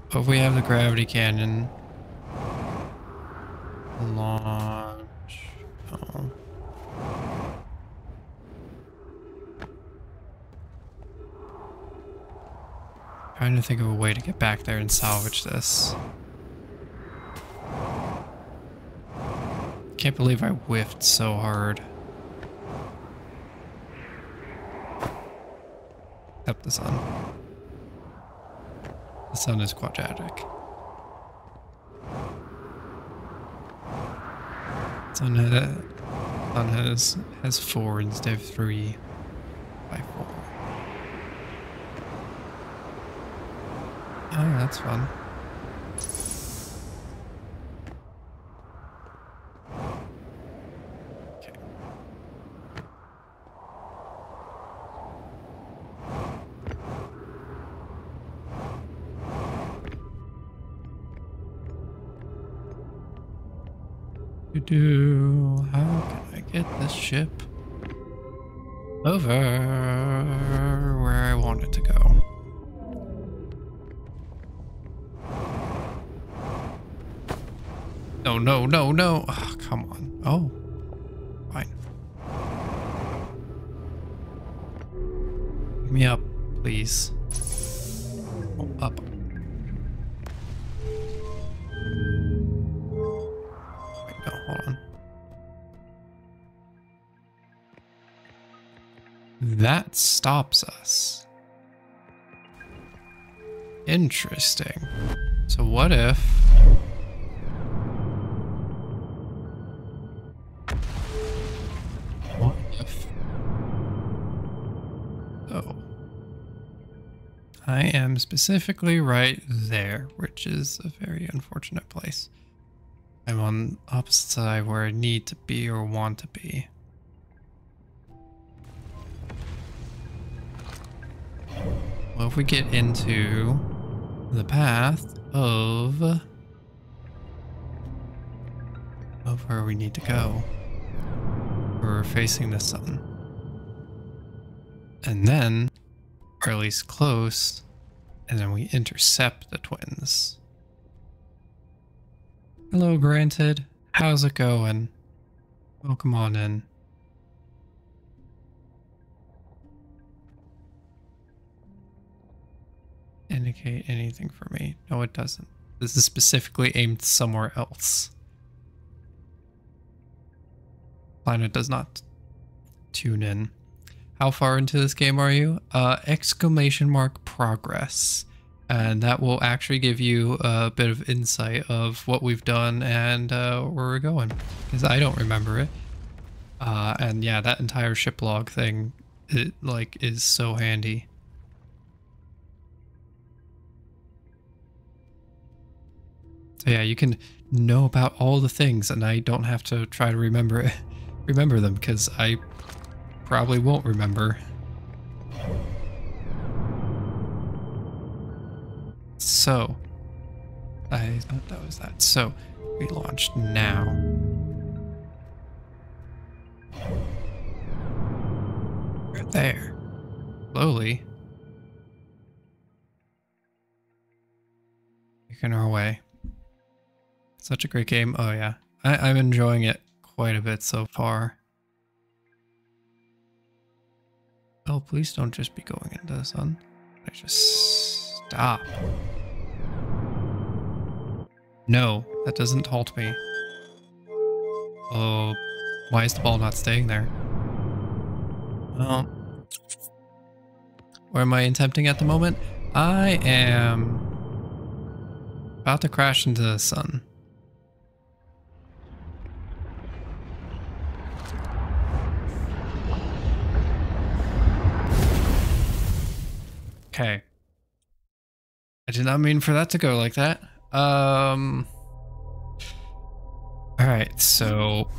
But we have the gravity cannon. Launch. Oh. Trying to think of a way to get back there and salvage this. Can't believe I whiffed so hard. Except the sun. The sun is quadratic. Sun has 4 instead of 3 by 4. Oh, that's fun. Okay. How can I get this ship over where I want it to go? No, no, no, no. Oh, come on. Oh, fine. Pick me up, please. Oh, up. Wait, no, hold on. That stops us. Interesting. So what if... I am specifically right there, which is a very unfortunate place. I'm on the opposite side where I need to be or want to be. Well, if we get into the path of where we need to go, we're facing the sun. And then, or at least close, and then we intercept the twins. Hello, Granted. How's it going? Welcome on in. Indicate anything for me? No, it doesn't. This is specifically aimed somewhere else. Planet does not tune in. How far into this game are you? Exclamation mark progress. And that will actually give you a bit of insight of what we've done and where we're going. Because I don't remember it. And yeah, that entire ship log thing, it like is so handy. So yeah, you can know about all the things and I don't have to try to remember them because I probably won't remember. So, I thought that was that. So, we launched now. We're there. Slowly. Making our way. Such a great game. Oh yeah. I'm enjoying it quite a bit so far. Oh, please don't just be going into the sun. I just stop. No, that doesn't halt me. Oh, why is the ball not staying there? Well, where am I attempting at the moment? I am about to crash into the sun. Okay. I did not mean for that to go like that. Alright, so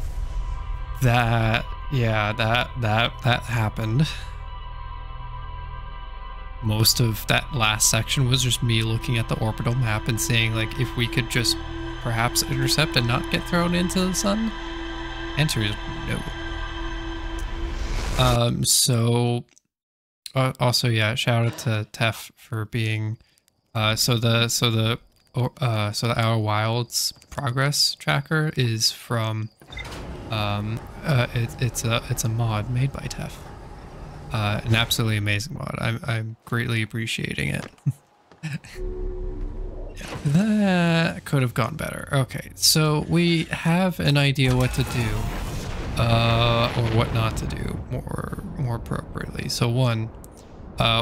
that happened. Most of that last section was just me looking at the orbital map and seeing like if we could just perhaps intercept and not get thrown into the sun. Answer is no. Also, yeah, shout out to Tef for being, so the Outer Wilds progress tracker is from, it's a mod made by Tef, an absolutely amazing mod. I'm greatly appreciating it. That could have gone better. Okay, so we have an idea what to do, or what not to do more appropriately. So one,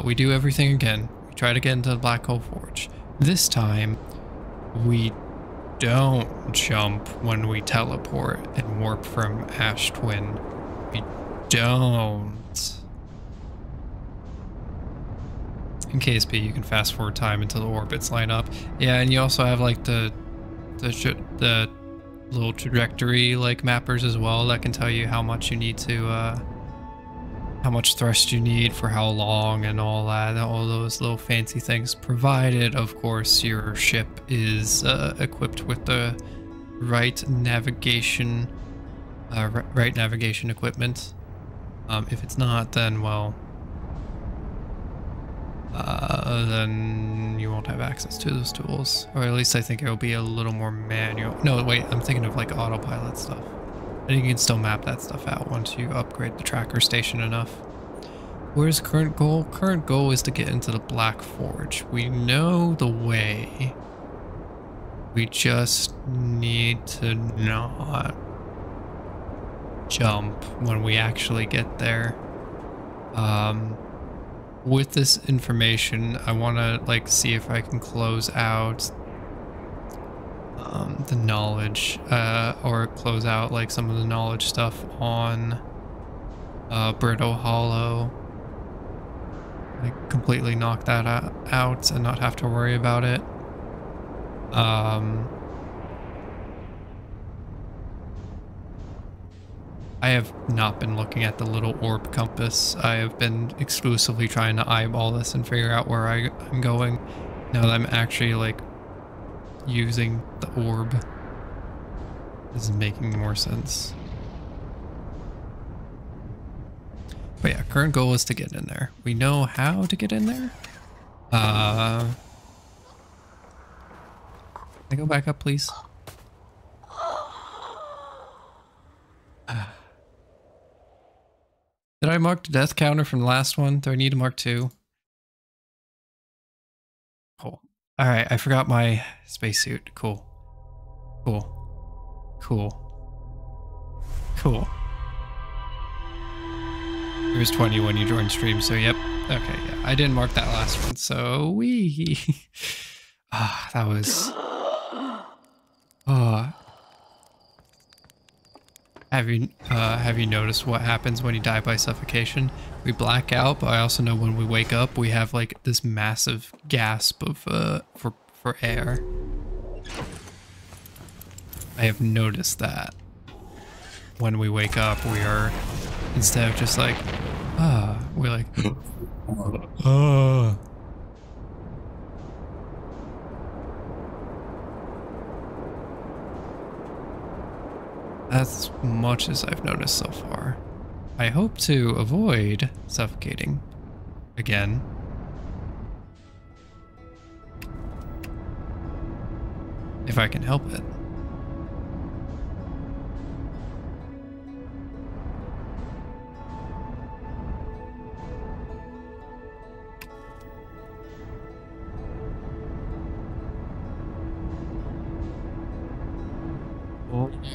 we do everything again. We try to get into the Black Hole Forge. This time, we don't jump when we teleport and warp from Ash Twin. We don't. In KSP, you can fast forward time until the orbits line up. Yeah, and you also have like the little trajectory like mappers as well that can tell you how much you need to how much thrust you need for how long and all that, all those little fancy things, provided of course your ship is equipped with the right navigation equipment. If it's not, then well, then you won't have access to those tools, or at least I think it'll be a little more manual. No, wait, I'm thinking of like autopilot stuff. I think you can still map that stuff out once you upgrade the tracker station enough. Where's current goal? Current goal is to get into the Black Forge. We know the way. We just need to not jump when we actually get there. With this information, I want to like see if I can close out the knowledge, or close out like some of the knowledge stuff on Brittle Hollow. Like completely knock that out and not have to worry about it. I have not been looking at the little orb compass. I have been exclusively trying to eyeball this and figure out where I'm going. Now that I'm actually like using the orb, this is making more sense. But yeah, current goal is to get in there. We know how to get in there. Can I go back up, please? Did I mark the death counter from the last one? Do I need to mark 2? Cool. Alright, I forgot my spacesuit. Cool. Cool. Cool. Cool. It was 20 when you joined stream, so yep. Okay, yeah. I didn't mark that last one, so we... that was... Have you noticed what happens when you die by suffocation? We black out, but I also know when we wake up, we have like this massive gasp of for air. I have noticed that when we wake up, we are, instead of just like, we're like, That's much as I've noticed so far. I hope to avoid suffocating again. If I can help it.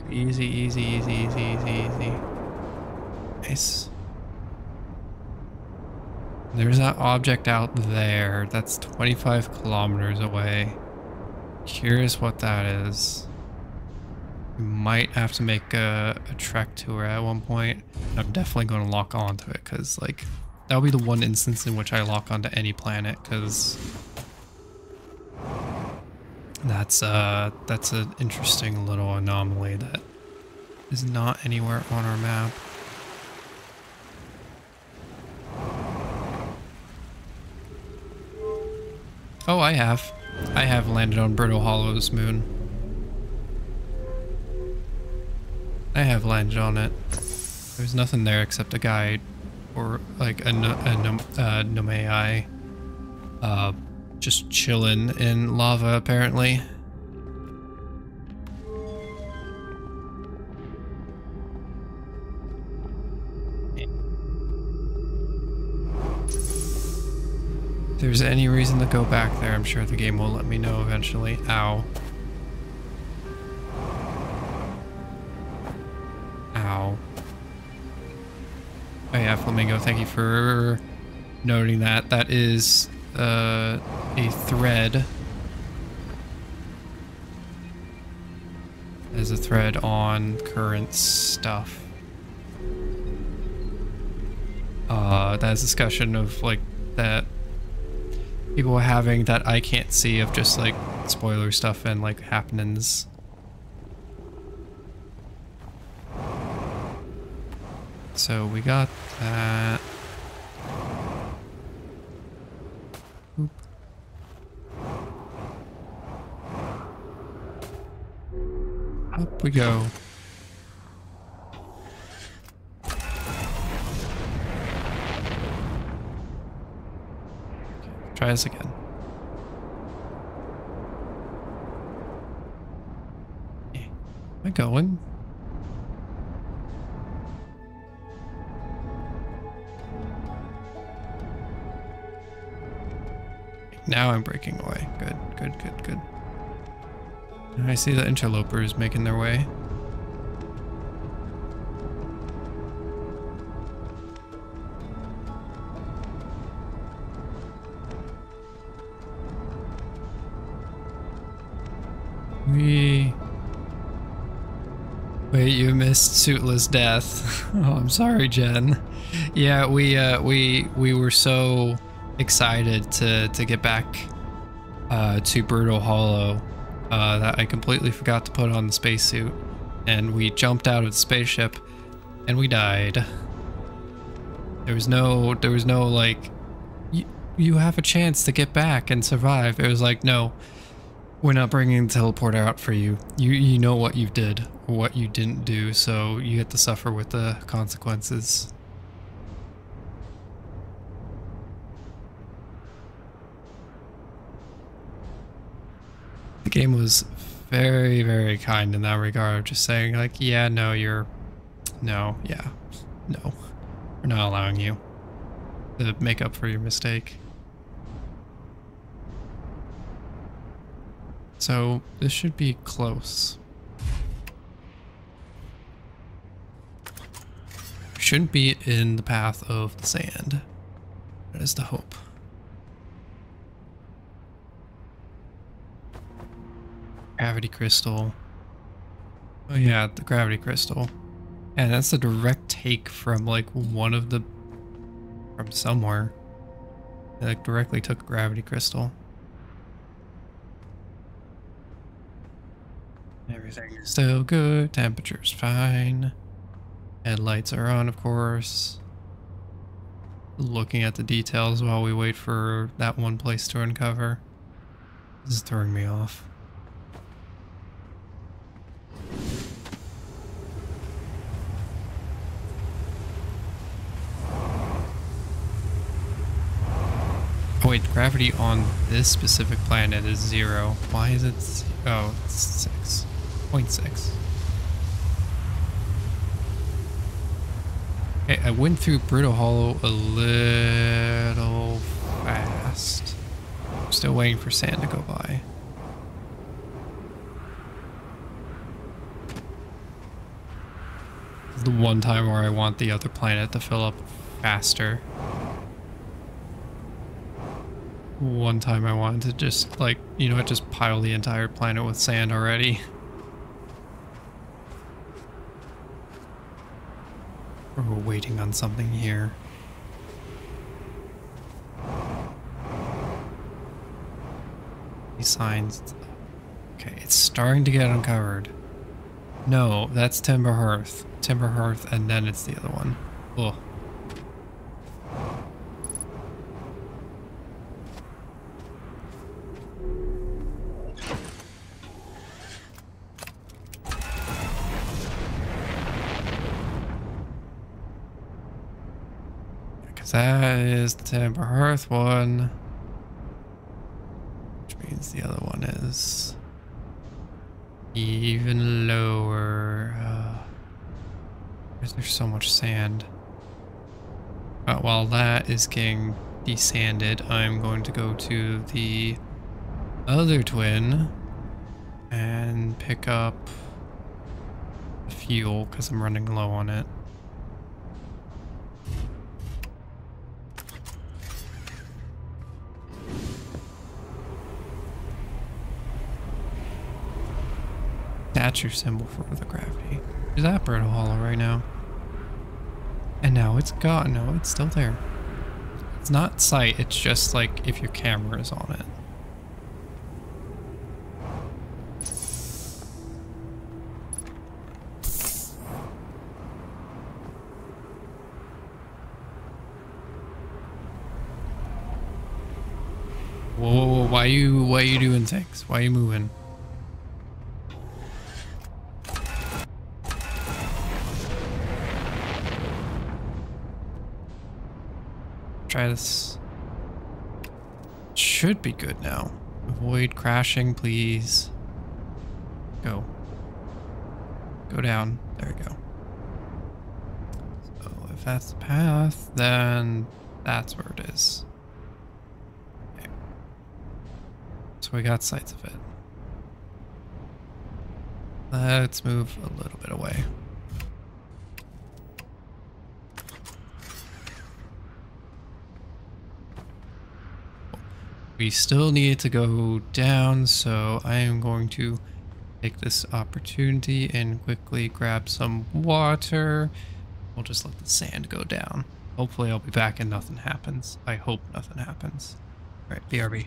Easy, easy, easy, easy, easy, easy. Nice. There's that object out there. That's 25 kilometers away. Curious what that is. We might have to make a trek tour at one point. I'm definitely going to lock onto it because, like, that'll be the one instance in which I lock onto any planet because that's an interesting little anomaly that is not anywhere on our map. Oh, I have landed on Brittle Hollow's moon. I have landed on it. There's nothing there except a guide or like a Nomai just chilling in lava apparently. there's any reason to go back there, I'm sure the game will let me know eventually. Ow. Ow. Oh yeah, Flamingo, thank you for noting that. That is a thread. There's a thread on current stuff. That's discussion of like that people having that I can't see of just like spoiler stuff and like happenings. So we got that. Oop. Up we go. Try this again. Am I going? Now I'm breaking away. Good, good, good, good. I see the interlopers making their way. Wait, you missed Suitless Death. Oh, I'm sorry, Jen. Yeah, we were so excited to get back to Brutal Hollow that I completely forgot to put on the spacesuit, and we jumped out of the spaceship and we died. There was no like you have a chance to get back and survive. It was like, no, we're not bringing the teleporter out for you. You know what you did or what you didn't do, so you get to suffer with the consequences. The game was very, very kind in that regard, just saying like, yeah, no, we're not allowing you to make up for your mistake. So this should be close. Shouldn't be in the path of the sand. That is the hope. Gravity crystal. Oh yeah, the gravity crystal. And that's a direct take from like from somewhere. They like directly took a gravity crystal. Everything is still good, temperature's fine. Headlights are on, of course. Looking at the details while we wait for that one place to uncover. This is throwing me off. Oh wait, gravity on this specific planet is 0. Why is it? Oh, it's 6.6. Okay, I went through Brutal Hollow a little fast. I'm still waiting for sand to go by. This is the one time where I want the other planet to fill up faster. One time I wanted to just, like, you know what, just pile the entire planet with sand already. Or we're waiting on something here. These signs. Okay, it's starting to get uncovered. No, that's Timber Hearth. Timber Hearth, and then it's the other one. Ugh. That is the Timber Hearth one, which means the other one is even lower. Why is there so much sand? While that is getting desanded, I'm going to go to the other twin and pick up the fuel because I'm running low on it. That's your symbol for the gravity. Is that bird hollow right now? And now it's gone. No, it's still there. It's not sight, it's just like if your camera is on it. Whoa, why you doing things? Why are you moving? Try this. Should be good now. Avoid crashing, please. Go. Go down. There we go. So if that's the path, then that's where it is. Okay. So we got sights of it. Let's move a little bit away. We still need to go down, so I am going to take this opportunity and quickly grab some water. We'll just let the sand go down. Hopefully I'll be back and nothing happens. I hope nothing happens. All right, BRB.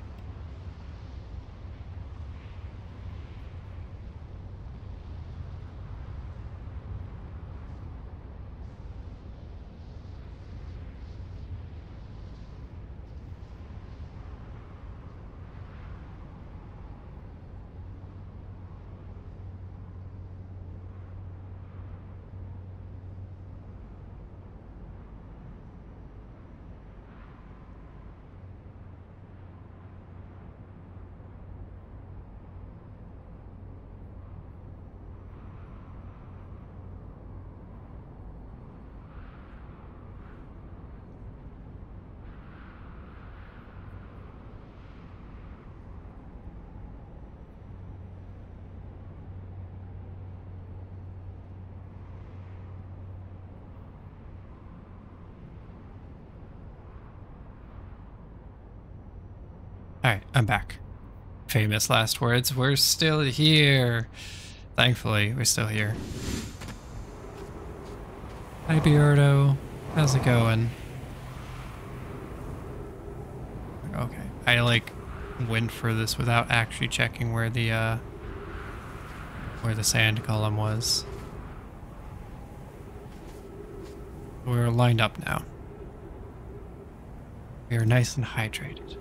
Alright, I'm back. Famous last words. We're still here. Thankfully, we're still here. Hi, Beardo. How's it going? Okay. I, like, went for this without actually checking where the sand column was. We're lined up now. We are nice and hydrated.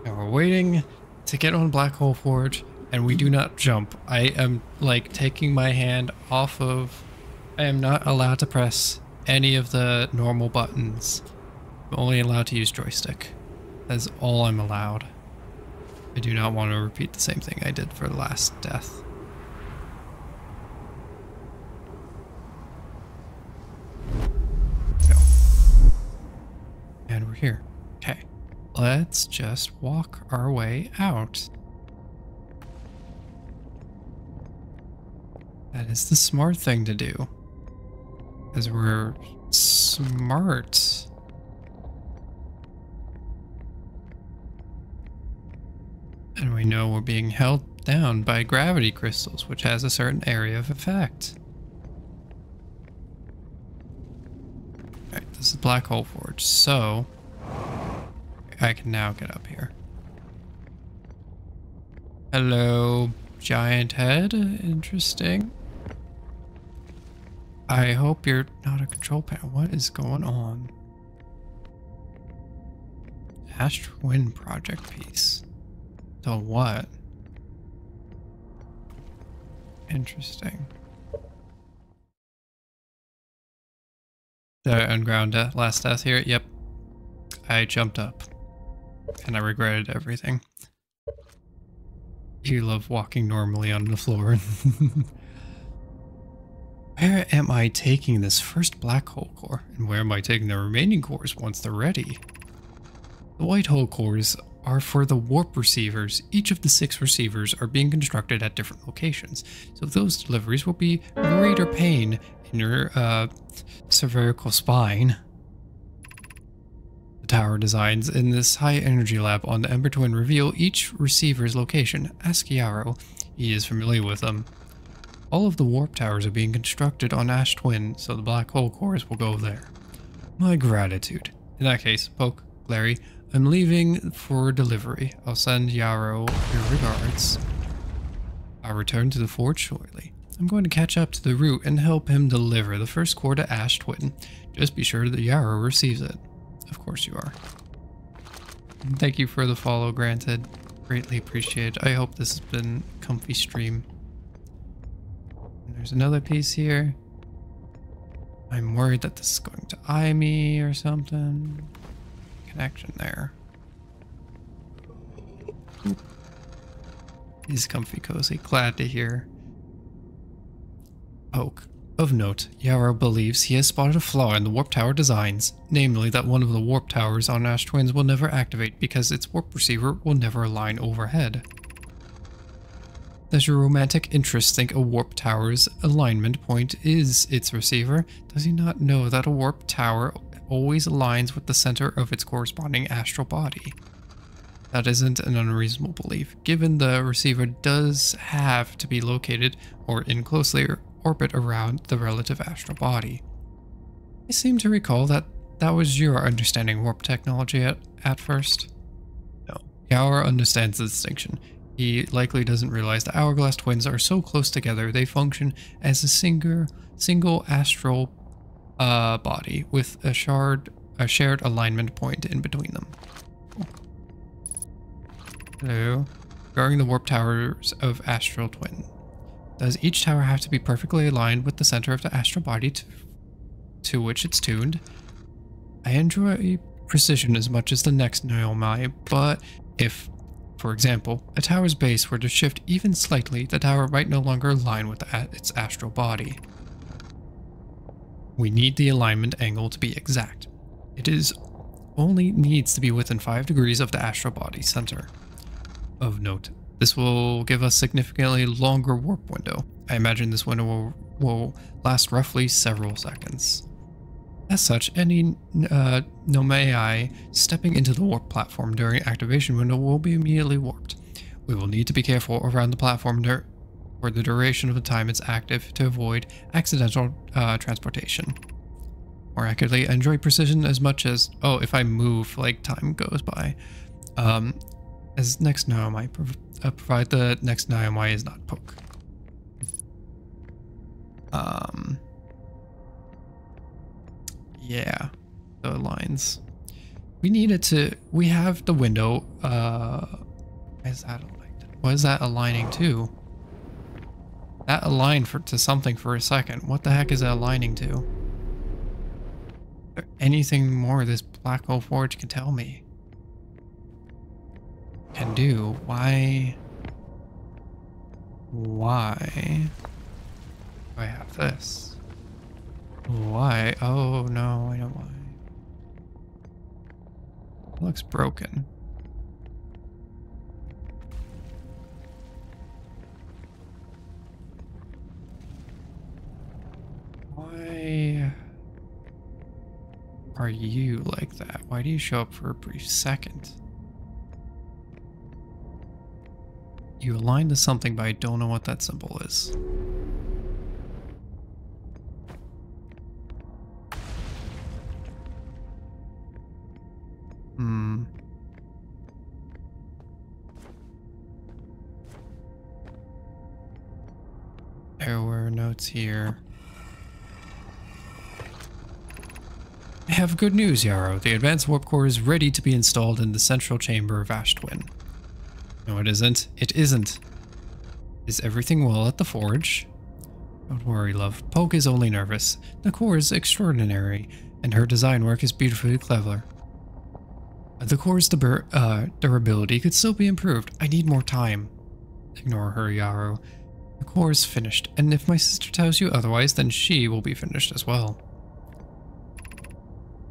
And we're waiting to get on Black Hole Forge, and we do not jump. I am, like, taking my hand off of... I am not allowed to press any of the normal buttons. I'm only allowed to use joystick. That's all I'm allowed. I do not want to repeat the same thing I did for the last death. Go. And we're here. Okay. Let's just walk our way out. That is the smart thing to do. Because we're smart. And we know we're being held down by gravity crystals, which has a certain area of effect. Alright, this is Black Hole Forge, so I can now get up here. Hello, giant head. Interesting. I hope you're not a control panel. What is going on? Astro Wind project piece. So what? Interesting. The unground death, last death here? Yep. I jumped up. And I regretted everything. You love walking normally on the floor. Where am I taking this first black hole core? And where am I taking the remaining cores once they're ready? The white hole cores are for the warp receivers. Each of the 6 receivers are being constructed at different locations, so those deliveries will be greater pain in your cervical spine. The tower designs in this high energy lab on the Ember Twin reveal each receiver's location. Ask Yarrow, he is familiar with them. All of the warp towers are being constructed on Ash Twin, so the black hole cores will go there. My gratitude. In that case, Poke, Larry, I'm leaving for delivery. I'll send Yarrow your regards. I'll return to the forge shortly. I'm going to catch up to the route and help him deliver the first core to Ash Twin. Just be sure that Yarrow receives it. Of course you are. And thank you for the follow, Granted. Greatly appreciated. I hope this has been a comfy stream. And there's another piece here. I'm worried that this is going to eye me or something. Connection there. Oop. He's comfy cozy. Glad to hear. Poke. Of note, Yarrow believes he has spotted a flaw in the warp tower designs, namely that one of the warp towers on Ash Twins will never activate because its warp receiver will never align overhead. Does your romantic interest think a warp tower's alignment point is its receiver? Does he not know that a warp tower always aligns with the center of its corresponding astral body? That isn't an unreasonable belief, given the receiver does have to be located or in closely orbit around the relative astral body. I seem to recall that was your understanding of warp technology at first. No, Yarrow understands the distinction. He likely doesn't realize the Hourglass Twins are so close together they function as a single astral body with a shared alignment point in between them. Hello. Regarding the warp towers of Astral Twin. Does each tower have to be perfectly aligned with the center of the astral body to which it's tuned? I enjoy precision as much as the next Naomai, but if, for example, a tower's base were to shift even slightly, the tower might no longer align with its astral body. We need the alignment angle to be exact. It only needs to be within 5 degrees of the astral body center. Of note, this will give us significantly longer warp window. I imagine this window will last roughly several seconds. As such, any Nomai stepping into the warp platform during activation window will be immediately warped. We will need to be careful around the platform for the duration of the time it's active to avoid accidental transportation. More accurately, I enjoy precision as much as, if I move, like, time goes by. As next Naomai, provide the next Naomai is not Poke. Yeah, the lines. We needed to, we have the window, what is that aligning to? That aligned to something for a second. What the heck is that aligning to? Is there anything more this black hole forge can tell me? Can do? Why do I have this? Why? Oh no, I know why. It looks broken. Why are you like that? Why do you show up for a brief second? You align to something, but I don't know what that symbol is. There were notes here. I have good news, Yarrow. The advanced warp core is ready to be installed in the central chamber of Ash Twin. No, it isn't. It isn't. Is everything well at the forge? Don't worry, love. Poke is only nervous. The core is extraordinary, and her design work is beautifully clever. The core's durability could still be improved. I need more time. Ignore her, Yarrow. The core is finished, and if my sister tells you otherwise, then she will be finished as well.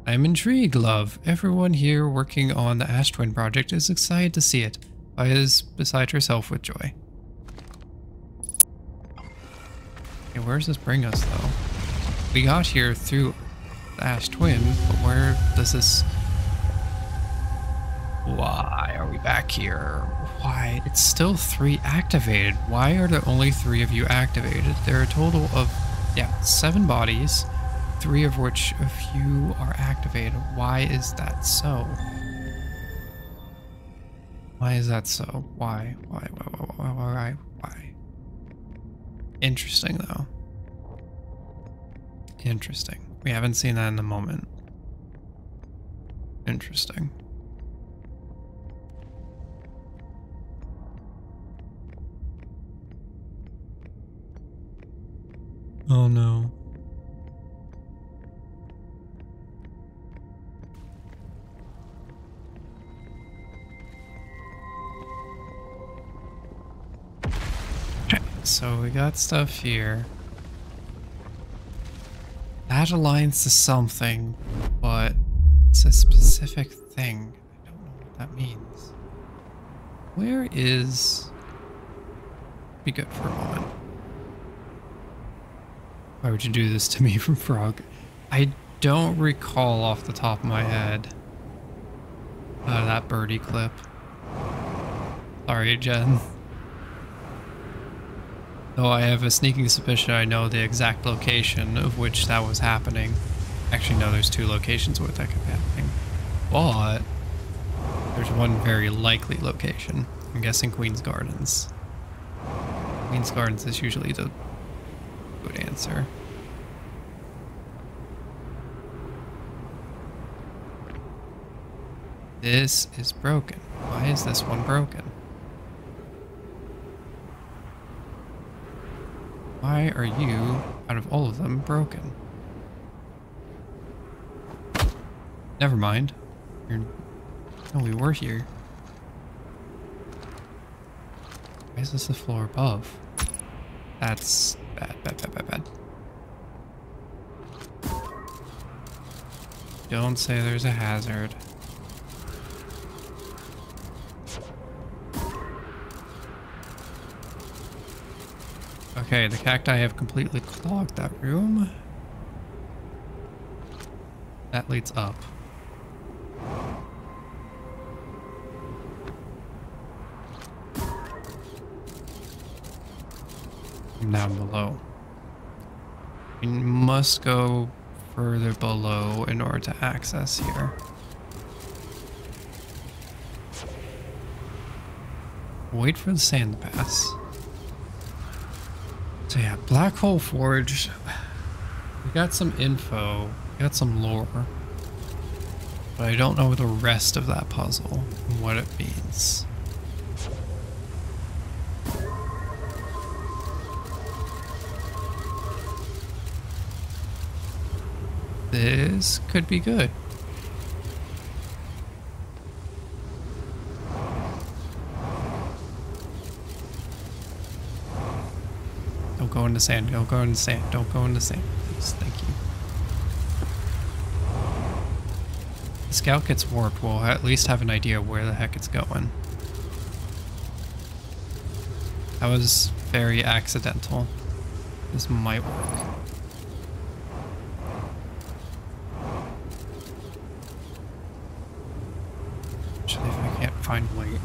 I am intrigued, love. Everyone here working on the Ash Twin project is excited to see it. Aya is beside herself with joy. Okay, where does this bring us, though? We got here through the Ash Twin, but where does this... Why are we back here? Why? It's still 3 activated. Why are there only 3 of you activated? There are a total of, 7 bodies, 3 of which a few are activated. Why is that so? Why is that so? Why? Why? Interesting, though. Interesting. We haven't seen that in a moment. Interesting. Oh no. Okay, so we got stuff here. That aligns to something, but it's a specific thing. I don't know what that means. Where is... Be good for a moment. Why would you do this to me from Frog? I don't recall off the top of my head that birdie clip. Sorry, Jen. Though I have a sneaking suspicion I know the exact location of which that was happening. Actually, no, there's 2 locations where that could be happening. But there's one very likely location. I'm guessing Queen's Gardens. Queen's Gardens is usually the good answer. This is broken. Why is this one broken? Why are you, out of all of them, broken? Never mind. No, we were here. Why is this the floor above? That's bad. Don't say there's a hazard. Okay, the cacti have completely clogged that room. That leads up. And down below. We must go further below in order to access here. Wait for the sand to pass. So yeah, Black Hole Forge. We got some info, we got some lore, but I don't know the rest of that puzzle and what it means. This could be good. Don't go in the sand, don't go in the sand, don't go in the sand, please, thank you. The scout gets warped, we'll at least have an idea where the heck it's going. That was very accidental. This might work. Actually, if I can't find weight.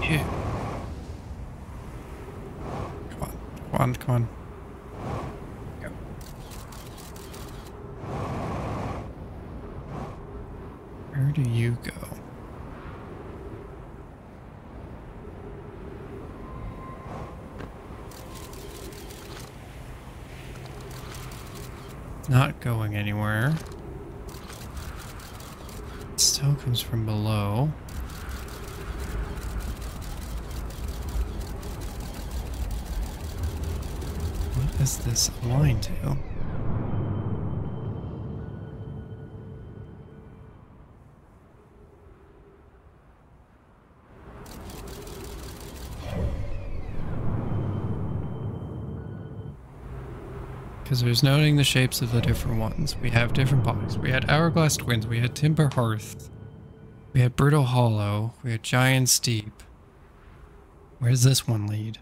Yeah. Come on. Go. Where do you go? Not going anywhere. It still comes from below. What is this aligned to? Because there's noting the shapes of the different ones. We have different bodies. We had Hourglass Twins, we had Timber Hearth, we had Brittle Hollow, we had Giant Steep. Where does this one lead?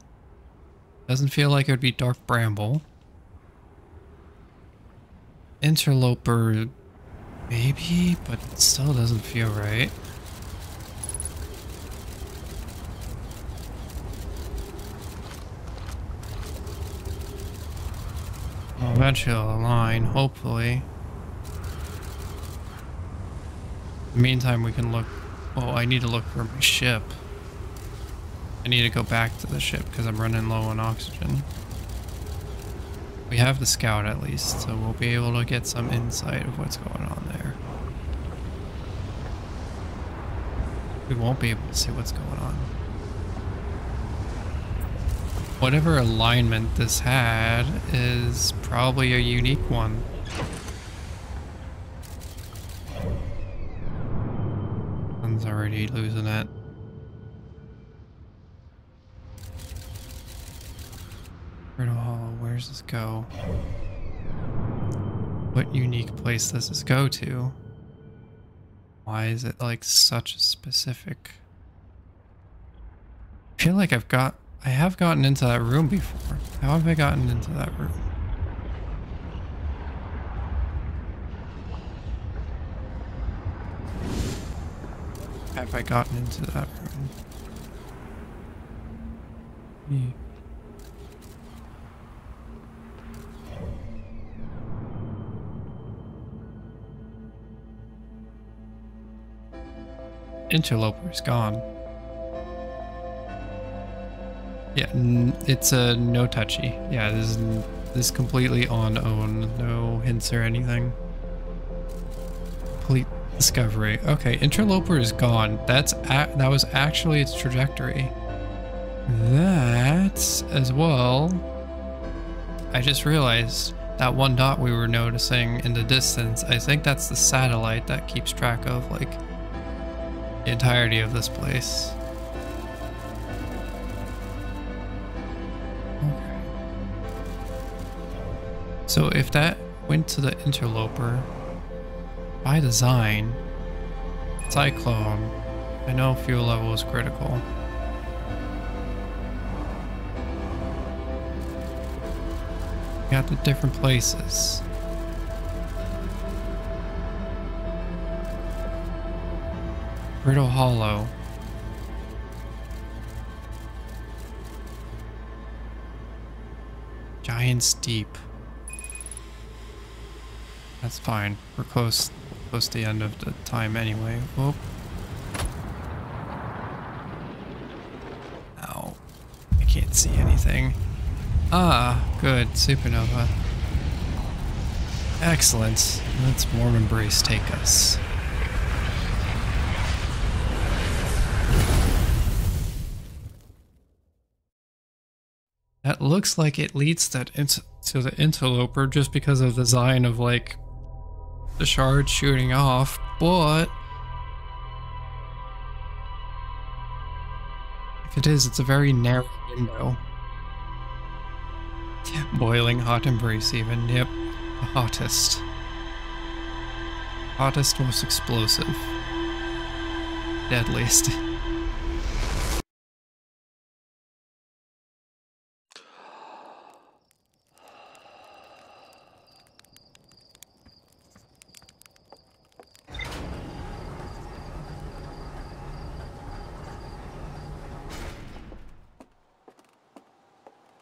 Doesn't feel like it would be Dark Bramble. Interloper, maybe, but it still doesn't feel right. Well, eventually it'll align, hopefully. In the meantime, we can look... Oh, I need to look for my ship. I need to go back to the ship because I'm running low on oxygen. We have the scout at least, so we'll be able to get some insight of what's going on there. We won't be able to see what's going on. Whatever alignment this had is probably a unique one. Sun's already losing it. Brittle Hollow, where does this go? What unique place does this go to? Why is it like such a specific... I feel like I have gotten into that room before. How have I gotten into that room? Have I gotten into that room? Interloper is gone. Yeah, it's a no touchy. Yeah, this is completely on own. No hints or anything. Complete discovery. Okay, Interloper is gone. That was actually its trajectory. That as well. I just realized that one dot we were noticing in the distance. I think that's the satellite that keeps track of like the entirety of this place. Okay. So if that went to the Interloper, by design, Cyclone, I know fuel level is critical. Got the different places. Brittle Hollow. Giant Steep. That's fine. We're close to the end of the time anyway. Whoop. Ow. I can't see anything. Ah, good. Supernova. Excellent. Let's Warm Embrace take us. That looks like it leads to the Interloper just because of the design of like the shard shooting off, but if it is, it's a very narrow window. Boiling hot embrace even, yep. The hottest. Hottest, most explosive. Deadliest.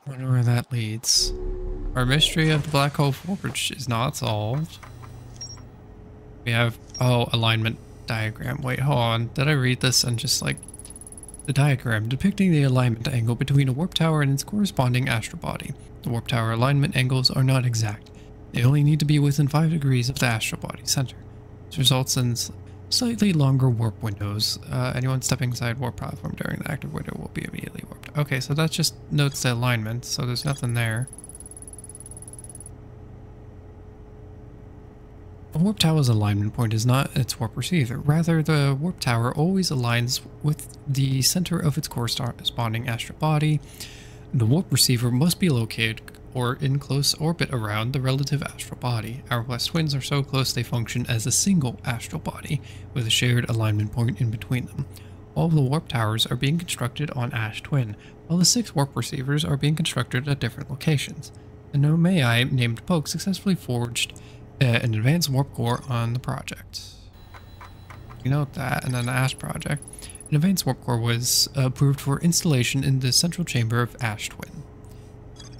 Wonder where that leads. Our mystery of the Black Hole Forge is not solved. We have, oh, alignment diagram. Wait, hold on. Did I read this and just like... The diagram depicting the alignment angle between a warp tower and its corresponding astral body. The warp tower alignment angles are not exact. They only need to be within 5 degrees of the astral body center. This results in slightly longer warp windows. Anyone stepping inside warp platform during the active window will be immediately warped. Okay, so that just notes the alignment, so there's nothing there. A warp tower's alignment point is not its warp receiver. Rather, the warp tower always aligns with the center of its corresponding astral body. The warp receiver must be located or in close orbit around the relative astral body. Hourglass twins are so close they function as a single astral body, with a shared alignment point in between them. All of the warp towers are being constructed on Ash Twin, while the 6 warp receivers are being constructed at different locations. The Nomai named Poke successfully forged an advanced warp core on the project. You note that, and then the Ash project. An advanced warp core was approved for installation in the central chamber of Ash Twin.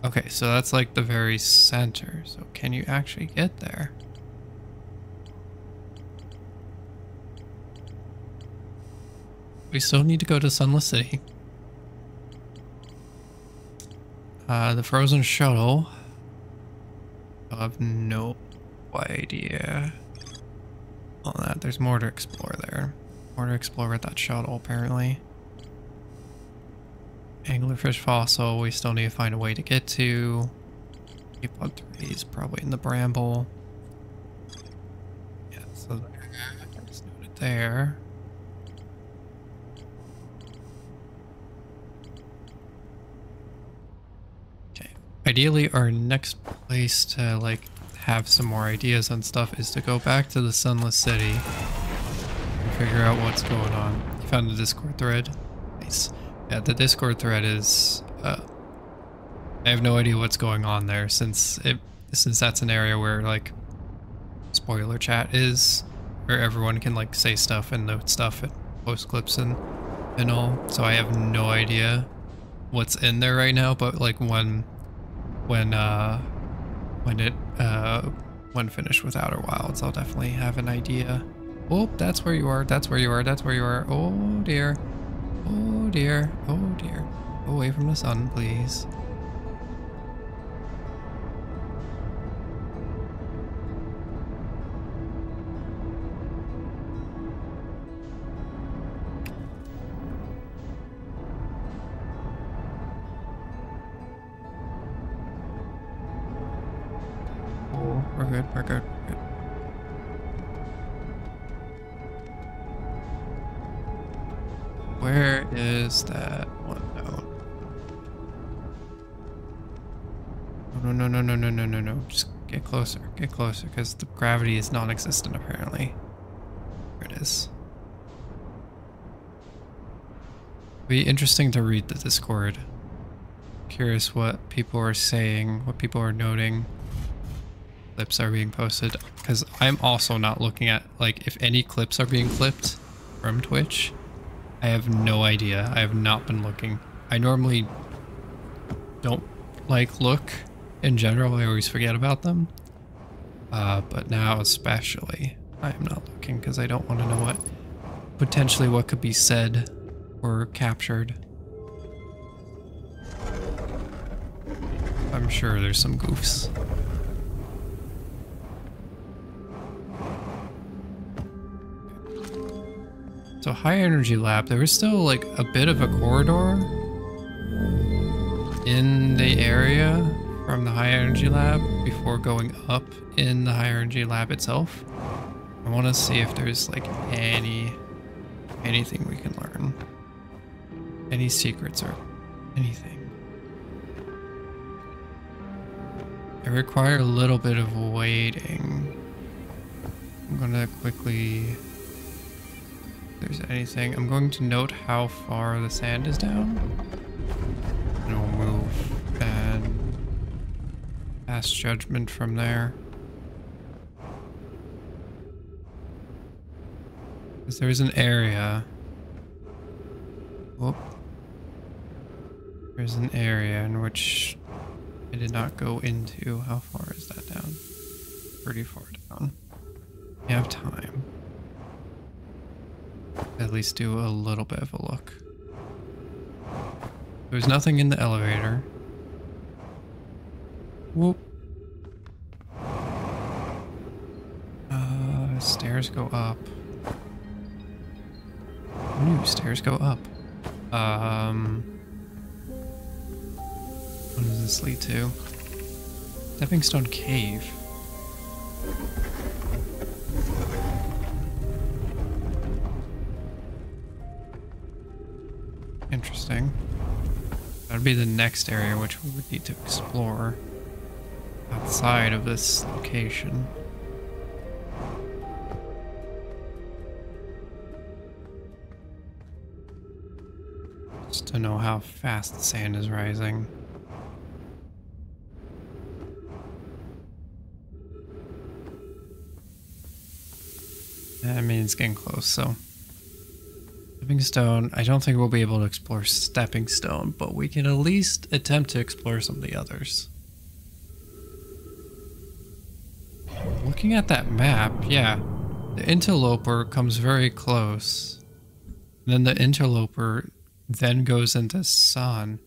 Okay, so that's like the very center. So can you actually get there? We still need to go to Sunless City. The frozen shuttle. I have no idea on that. There's more to explore there. More to explore with that shuttle, apparently. Anglerfish fossil, we still need to find a way to get to. Pod 3 is probably in the bramble. Yeah, so there's noted there. Okay. Ideally, our next place to like have some more ideas on stuff is to go back to the Sunless City and figure out what's going on. You found the Discord thread? Nice. Yeah, the Discord thread is, I have no idea what's going on there since that's an area where like spoiler chat is, where everyone can like say stuff and note stuff and post clips and all. So I have no idea what's in there right now, but like when finished with Outer Wilds, I'll definitely have an idea. Oh, that's where you are. That's where you are. That's where you are. Oh dear. Oh dear, oh dear. Away from the sun, please. Oh, we're good, we're good, we're good. Where is that one? No. No. Just get closer, because the gravity is non-existent apparently. There it is. Be interesting to read the Discord. Curious what people are saying, what people are noting. Clips are being posted, because I'm also not looking at like if any clips are being clipped from Twitch. I have no idea. I have not been looking. I normally don't like look in general. I always forget about them. But now especially, I am not looking because I don't want to know what could be said or captured. I'm sure there's some goofs. So high energy lab, there was still like a bit of a corridor in the area from the high energy lab before going up in the high energy lab itself. I want to see if there's like anything we can learn. Any secrets or anything. I require a little bit of waiting. I'm gonna quickly... If there's anything, I'm going to note how far the sand is down, and we'll move and pass judgment from there. Because there's an area. Whoop. There's an area in which I did not go into. How far is that down? Pretty far down. We have time. At least do a little bit of a look. There's nothing in the elevator. Whoop. Stairs go up. Ooh, stairs go up. What does this lead to? Stepping Stone Cave. Interesting. That'd be the next area which we would need to explore outside of this location. Just to know how fast the sand is rising. I mean, it's getting close, so. Stepping Stone, I don't think we'll be able to explore Stepping Stone, but we can at least attempt to explore some of the others. Looking at that map, yeah, the Interloper comes very close. Then the Interloper then goes into Sun.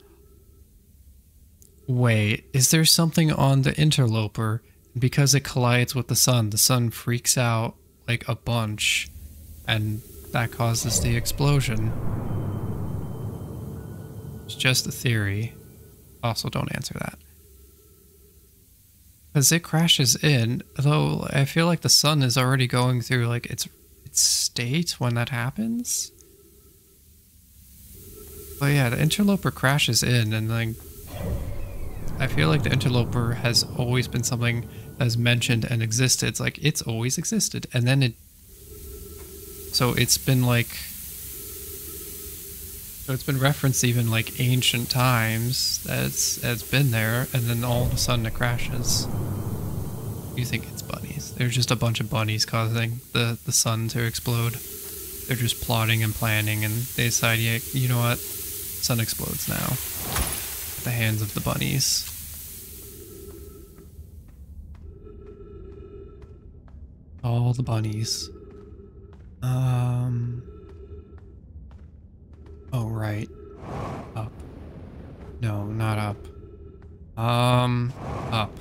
Wait, is there something on the Interloper? Because it collides with the sun freaks out like a bunch, and that causes the explosion. It's just a theory. Also, don't answer that. Because it crashes in, though I feel like the sun is already going through like its state when that happens. But yeah, the Interloper crashes in, and like I feel like the Interloper has always been something that's mentioned and existed. It's like it's always existed, and then so it's been referenced even like ancient times as it's been there, and then all of a sudden it crashes. You think it's bunnies? They're just a bunch of bunnies causing the sun to explode. They're just plotting and planning, and they decide, yeah, you know what? Sun explodes now. At the hands of the bunnies. All the bunnies. Oh, right. Up. No, not up. Up.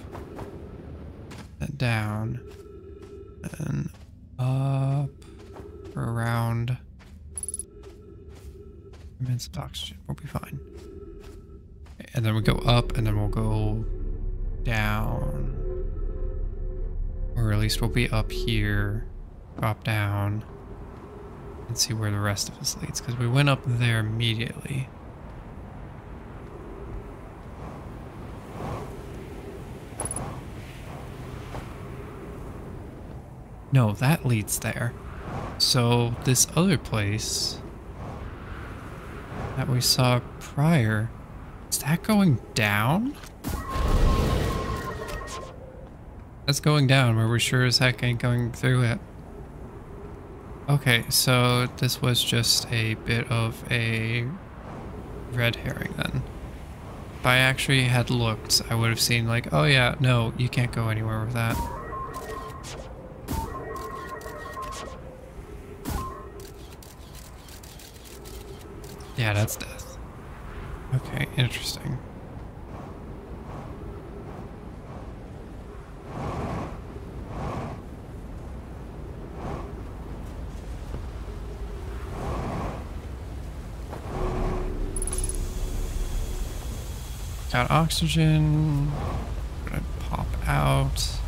And down. And up. Around. Immense oxygen. We'll be fine. Okay, and then we go up, and then we'll go down. Or at least we'll be up here. Drop down. And see where the rest of us leads, because we went up there immediately. No, that leads there. So this other place that we saw prior, is that going down? That's going down, where we sure as heck ain't going through it. Okay, so this was just a bit of a red herring then. If I actually had looked, I would have seen like, oh yeah, no, you can't go anywhere with that. Yeah, that's death. Okay, interesting. Got oxygen. Gonna pop out.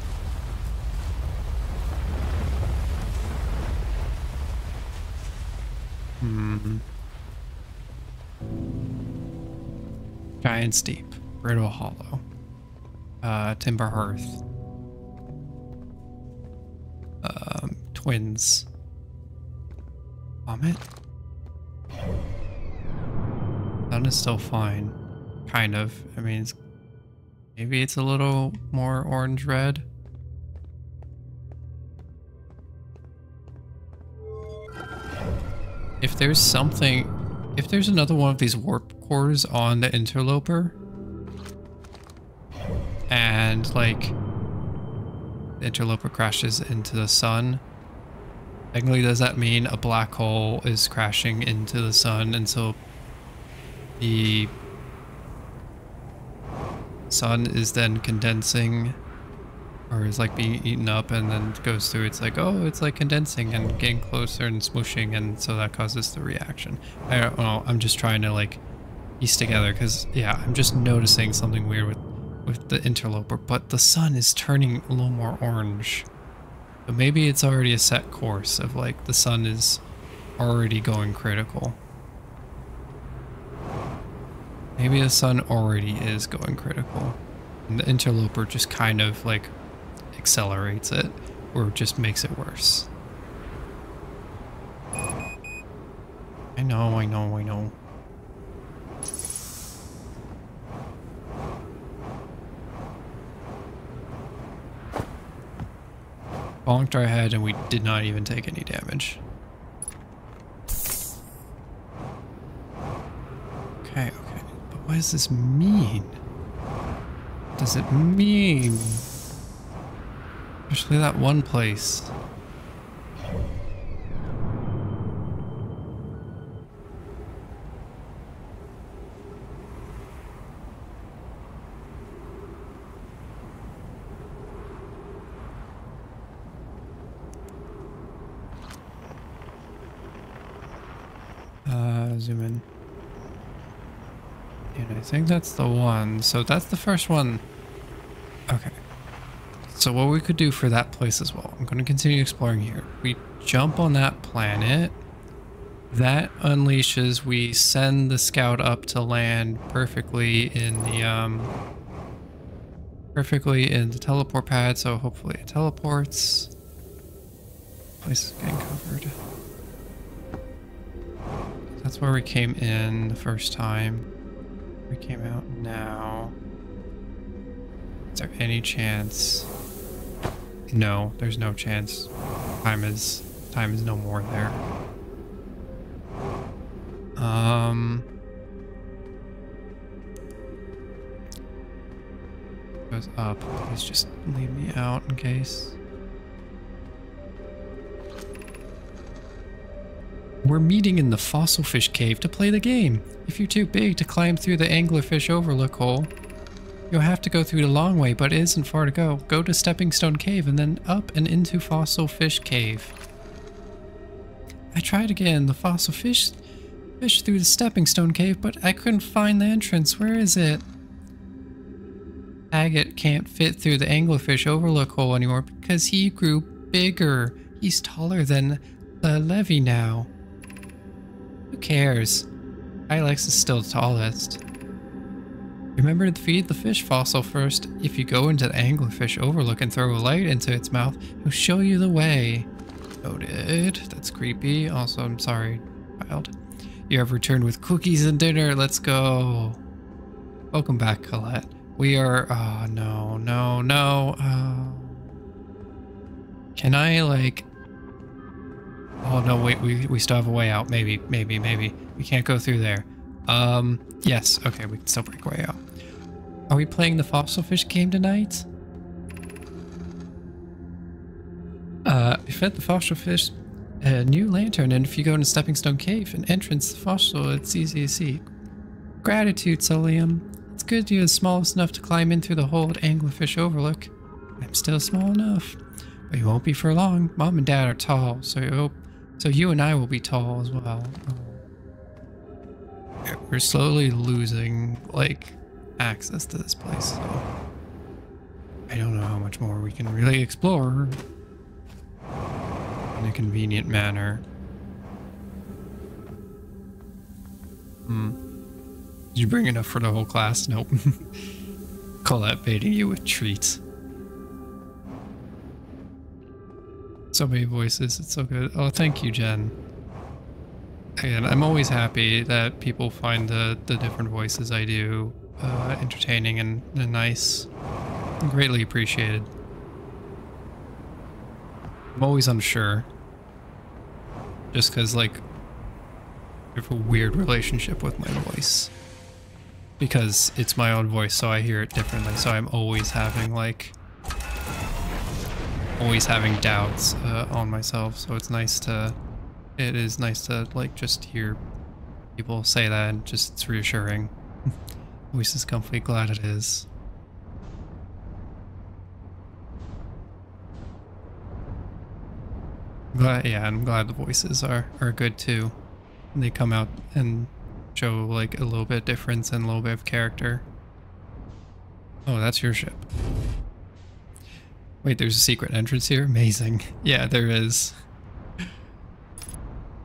Giant's Deep. Brittle Hollow. Timber Hearth. Twins. Vomit? Sun is still fine. Kind of. I mean, maybe it's a little more orange-red. If there's something... If there's another one of these warp cores on the Interloper, and, like, the Interloper crashes into the sun, technically does that mean a black hole is crashing into the sun, and so the sun is then condensing, or is like being eaten up and then goes through, it's like, oh, it's like condensing and getting closer and smooshing, and so that causes the reaction. I don't know, I'm just trying to like piece together, because yeah, I'm just noticing something weird with the Interloper, but the sun is turning a little more orange. So maybe it's already a set course of like the sun is already going critical. Maybe the sun already is going critical. And the interloper just kind of like accelerates it or just makes it worse. I know. Bonked our head and we did not even take any damage. Okay. But what does this mean? What does it mean? Especially that one place. Zoom in. And I think that's the one. So that's the first one. Okay. So what we could do for that place as well. I'm going to continue exploring here. We jump on that planet. That unleashes. We send the scout up to land perfectly in the teleport pad. So hopefully it teleports. Place is getting covered. That's where we came in the first time. We came out now. Is there any chance? No, there's no chance. Time is no more there. Goes up. Please just leave me out in case. We're meeting in the fossil fish cave to play the game. If you're too big to climb through the anglerfish overlook hole, you'll have to go through the long way, but it isn't far to go. Go to Stepping Stone Cave and then up and into Fossil Fish Cave. I tried to get in the fossil fish through the Stepping Stone Cave, but I couldn't find the entrance. Where is it? Agate can't fit through the anglerfish overlook hole anymore because he grew bigger. He's taller than the levee now. Who cares? Ilex is still the tallest. Remember to feed the fish fossil first. If you go into the anglerfish overlook and throw a light into its mouth, it'll show you the way. Noted. That's creepy. Also, I'm sorry, child. You have returned with cookies and dinner. Let's go. Welcome back, Colette. We are... Oh, no. Can I, like... Oh, no, wait. We still have a way out. Maybe. We can't go through there. Yes. Okay, we can still break way out. Are we playing the fossil fish game tonight? We fed the fossil fish a new lantern, and if you go into Stepping Stone Cave, an entrance to the fossil, it's easy to see. Gratitude, Solium. It's good you're small enough to climb in through the hole at Anglerfish Overlook. I'm still small enough, but you won't be for long. Mom and Dad are tall, so you and I will be tall as well. Yeah, we're slowly losing, like, access to this place, so I don't know how much more we can really explore in a convenient manner. Did you bring enough for the whole class? Nope. Colette baiting you with treats. So many voices, it's so good. Oh, thank you, Jen. Again, I'm always happy that people find the different voices I do entertaining and nice. Greatly appreciated. I'm always unsure. Just because, like, I have a weird relationship with my voice. Because it's my own voice, so I hear it differently. So I'm always having, like... always having doubts on myself. So it's nice to... It is nice to, like, just hear people say that, and just, it's reassuring. Voice is comfy, glad it is. I'm glad the voices are good too. They come out and show, like, a little bit of difference and a little bit of character. Oh, that's your ship. Wait, there's a secret entrance here? Amazing. Yeah, there is.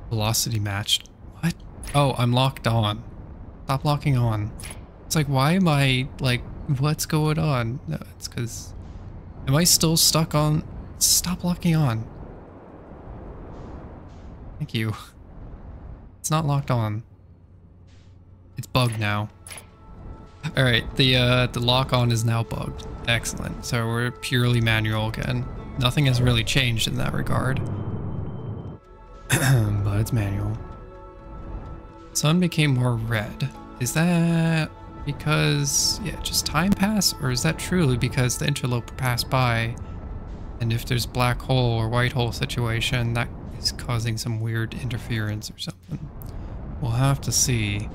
Velocity matched. What? Oh, I'm locked on. Stop locking on. It's like, why am I, like, what's going on? No, it's because, am I still stuck on, stop locking on. Thank you. It's not locked on. It's bugged now. All right, the lock on is now bugged. Excellent. So we're purely manual again. Nothing has really changed in that regard. But it's manual. Sun became more red. Is that because, yeah, just time passed? Or is that truly because the interloper passed by? And if there's black hole or white hole situation, that is causing some weird interference or something. We'll have to see.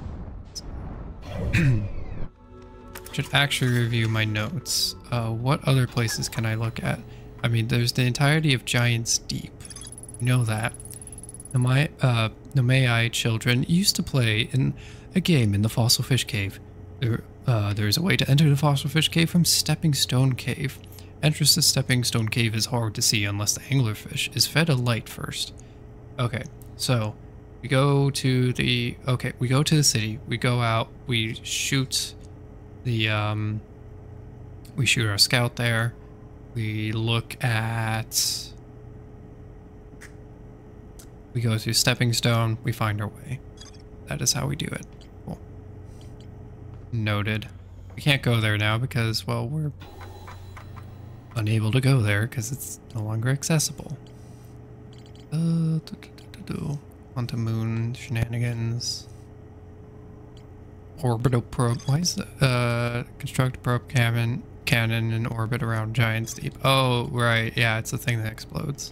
Should actually review my notes. What other places can I look at? I mean, there's the entirety of Giant's Deep. You know that. The Nomai children used to play in a game in the Fossil Fish Cave. There is a way to enter the Fossil Fish Cave from Stepping Stone Cave. Entrance to Stepping Stone Cave is hard to see unless the anglerfish is fed a light first. Okay, so we go to the city. We go out. We shoot the we shoot our scout there. We look at. We go through Stepping Stone. We find our way. That is how we do it. Cool. Noted. We can't go there now because, well, we're unable to go there because it's no longer accessible. Onto moon shenanigans. Orbital probe. Why is the construct probe cannon in orbit around Giant's Deep? Oh, right. Yeah, it's the thing that explodes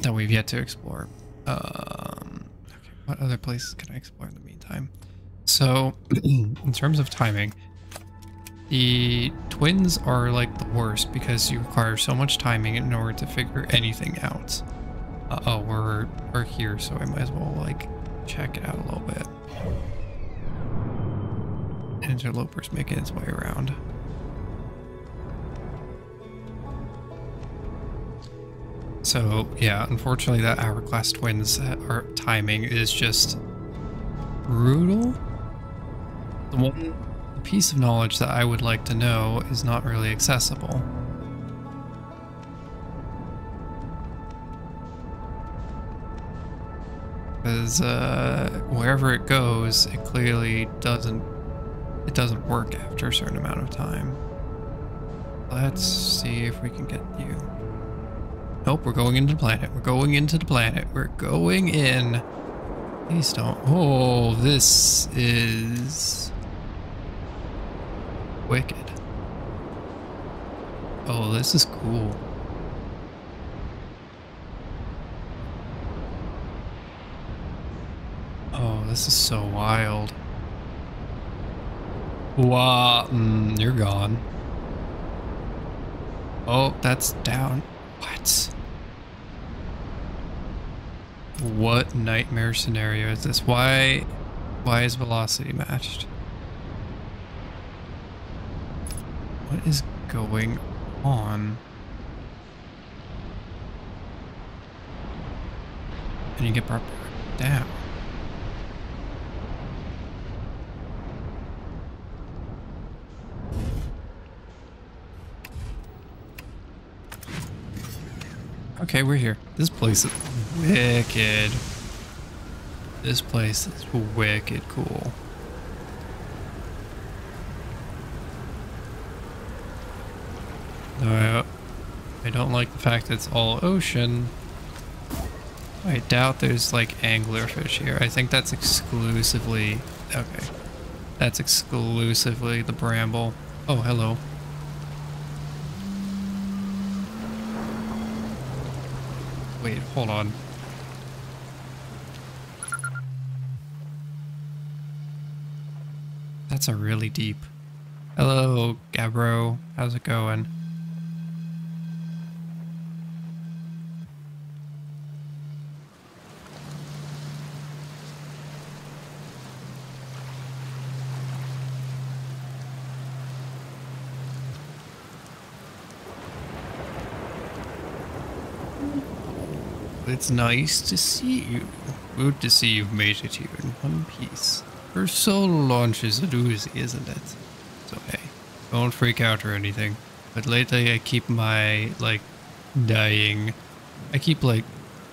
that we've yet to explore. Okay, what other places can I explore in the meantime? So, in terms of timing, the twins are like the worst because you require so much timing in order to figure anything out. Oh, we're here, so I might as well like check it out a little bit. Interloper's making its way around. So yeah, unfortunately that Hourglass Twins our timing is just brutal. The piece of knowledge that I would like to know is not really accessible. Because wherever it goes, it clearly doesn't work after a certain amount of time. Let's see if we can get you. Nope, we're going into the planet. We're going into the planet. We're going in. Please don't. Oh, this is wicked. Oh, this is cool. Oh, this is so wild. Wow, you're gone. Oh, that's down. What? What nightmare scenario is this? Why is velocity matched? What is going on? And you get brought back down. Okay, we're here. This place is wicked. This place is wicked cool. I don't like the fact that it's all ocean. I doubt there's like anglerfish here. I think that's exclusively... Okay. That's exclusively the bramble. Oh, hello. Wait, hold on. That's a really deep. Hello, Gabbro. How's it going? It's nice to see you. Good to see you've made it here in one piece. Her solo launch is a doozy, isn't it? So hey, don't freak out or anything. But lately I keep my, like, dying. I keep, like,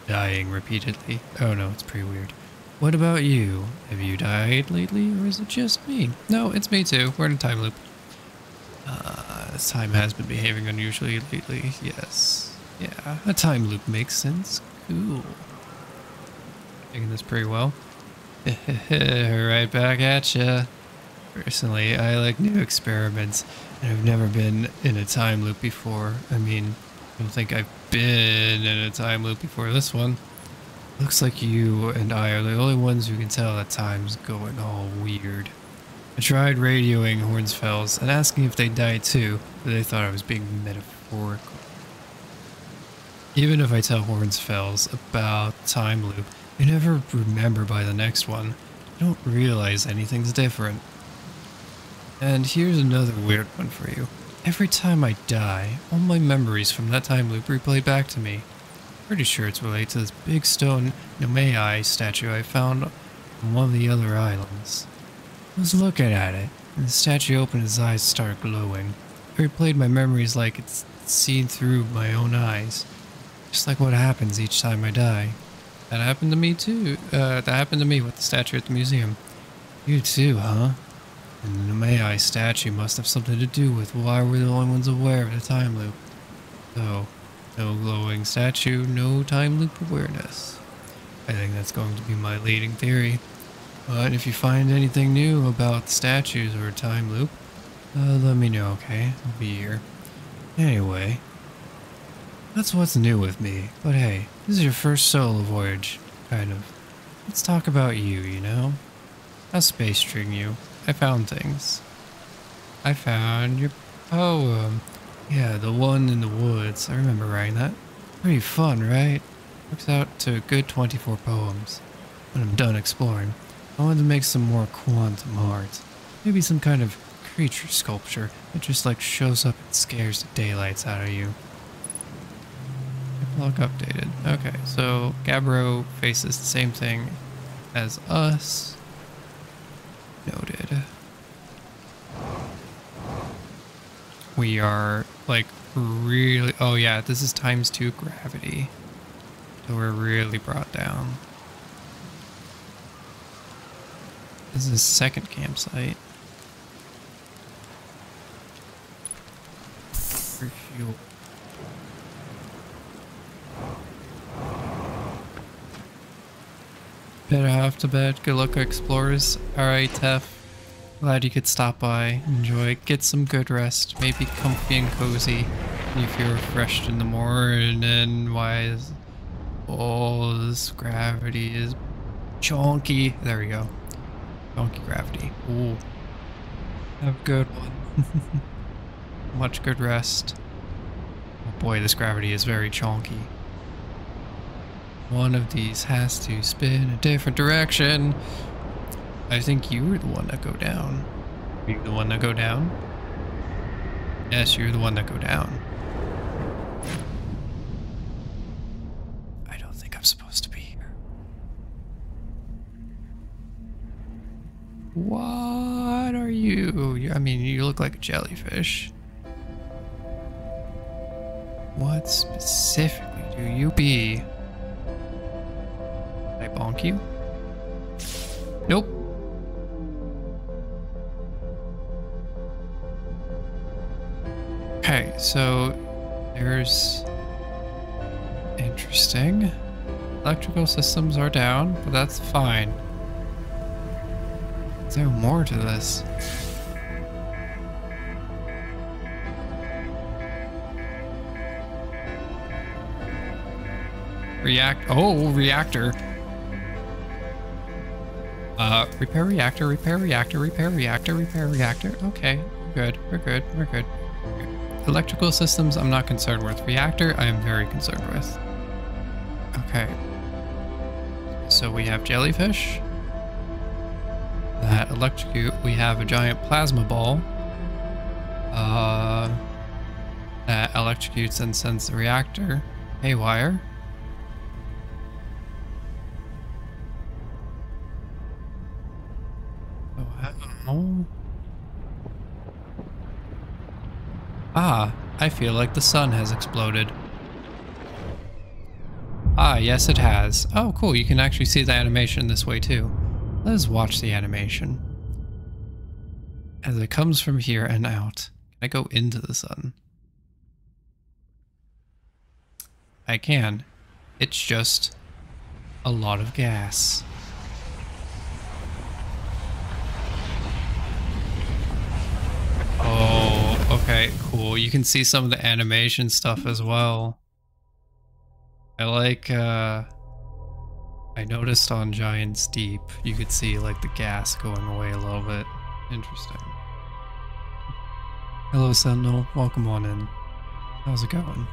dying repeatedly. Oh no, it's pretty weird. What about you? Have you died lately, or is it just me? No, it's me too. We're in a time loop. This time has been behaving unusually lately. Yes. Yeah, a time loop makes sense. Cool. Taking this pretty well. Right back at ya. Personally, I like new experiments, and I've never been in a time loop before. I mean, I don't think I've been in a time loop before this one. Looks like you and I are the only ones who can tell that time's going all weird. I tried radioing Hornsfells and asking if they died too, but they thought I was being metaphorical. Even if I tell Hornsfells about time loop, they never remember by the next one. I don't realize anything's different. And here's another weird one for you. Every time I die, all my memories from that time loop replay back to me. Pretty sure it's related to this big stone Nomei statue I found on one of the other islands. I was looking at it, and the statue opened its eyes and started glowing. I replayed my memories like it's seen through my own eyes. Just like what happens each time I die. That happened to me too. That happened to me with the statue at the museum. You too, huh? And the Nomei statue must have something to do with why we're the only ones aware of the time loop. So, no glowing statue, no time loop awareness. I think that's going to be my leading theory. But if you find anything new about statues or time loop, let me know, okay? I'll be here. Anyway, that's what's new with me. But hey, this is your first solo voyage, kind of. Let's talk about you, you know? How's space treating you? I found things. I found your poem. Yeah, the one in the woods. I remember writing that. Pretty fun, right? Works out to a good 24 poems. When I'm done exploring, I wanted to make some more quantum art. Maybe some kind of creature sculpture that just like shows up and scares the daylights out of you. Log updated. Okay, so Gabbro faces the same thing as us. Noted. We are like really, oh yeah, this is ×2 gravity. So we're really brought down. This is the second campsite. Refuel. Better off to bed. Good luck, explorers. Alright, Tef. Glad you could stop by, enjoy, get some good rest, maybe comfy and cozy. And you feel refreshed in the morning. Why is all this gravity is chonky? There we go. Chonky gravity. Ooh. Have a good one. Much good rest. Oh boy, this gravity is very chonky. One of these has to spin a different direction. I think you were the one that go down. Are you the one that go down? Yes, you're the one that go down. I don't think I'm supposed to be here. What are you? I mean, you look like a jellyfish. What specifically do you be? Can I bonk you? Nope. Okay, so there's interesting. Electrical systems are down, but that's fine. Is there more to this? Reactor. Repair reactor, repair reactor, repair reactor, repair reactor. Okay, we're good. Electrical systems, I'm not concerned with. Reactor, I am very concerned with. Okay. So we have jellyfish that electrocute. We have a giant plasma ball that electrocutes and sends the reactor haywire. Ah, I feel like the sun has exploded. Ah, yes it has. Oh, cool. You can actually see the animation this way too. Let's watch the animation. As it comes from here and out. Can I go into the sun? I can. It's just a lot of gas. Oh, okay, cool. You can see some of the animation stuff as well. I noticed on Giants Deep, you could see like the gas going away a little bit. Interesting. Hello, Sentinel. Welcome on in. How's it going?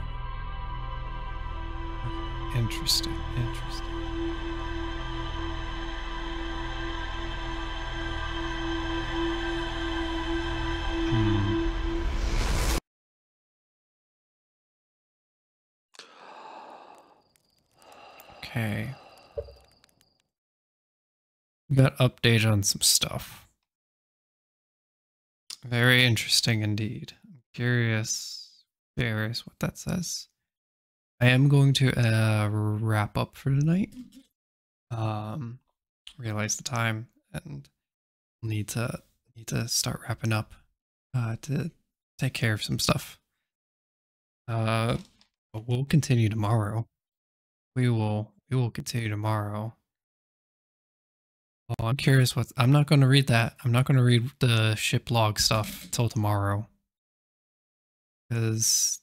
Interesting, interesting. Hmm. Okay. Got update on some stuff. Very interesting indeed. I'm curious what that says. I am going to wrap up for tonight. Realize the time and need to start wrapping up to take care of some stuff. But we'll continue tomorrow. We will continue tomorrow. Oh, I'm curious what I'm not going to read that. I'm not going to read the ship log stuff till tomorrow because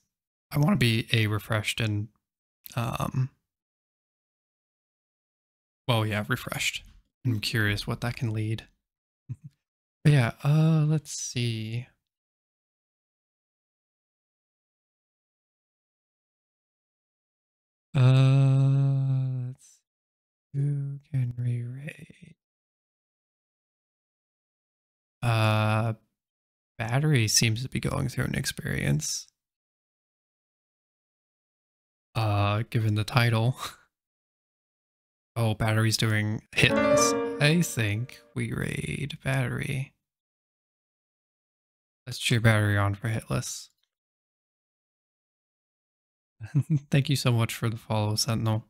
I want to be refreshed and well, yeah, refreshed. I'm curious what that can lead. But yeah, let's see. Let's who can re-rate? Battery seems to be going through an experience. Given the title. Oh, battery's doing hitless. I think we raid battery. Let's cheer battery on for hitless. Thank you so much for the follow, Sentinel.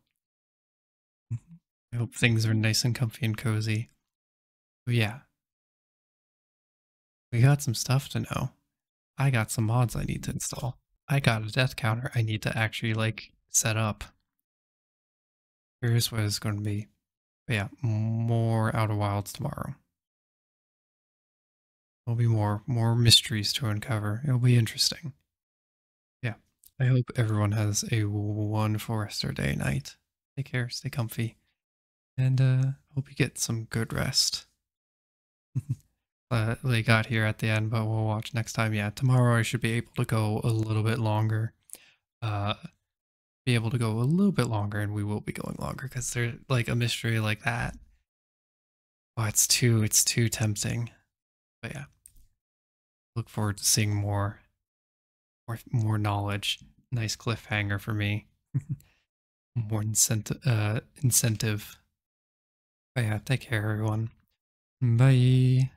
I hope things are nice and comfy and cozy. But yeah. We got some stuff to know. I got some mods I need to install. I got a death counter I need to actually like set up. Here's what it's going to be. But yeah, more Outer Wilds tomorrow. There'll be more mysteries to uncover. It'll be interesting. Yeah. I hope everyone has a wonderful rest of their day, night. Take care, stay comfy, and hope you get some good rest. They got here at the end, but we'll watch next time. Yeah, tomorrow I should be able to go a little bit longer. Be able to go a little bit longer, and we will be going longer because there's like a mystery like that. Oh, it's too tempting. But yeah, look forward to seeing more knowledge. Nice cliffhanger for me. More incentive. But yeah, take care, everyone. Bye.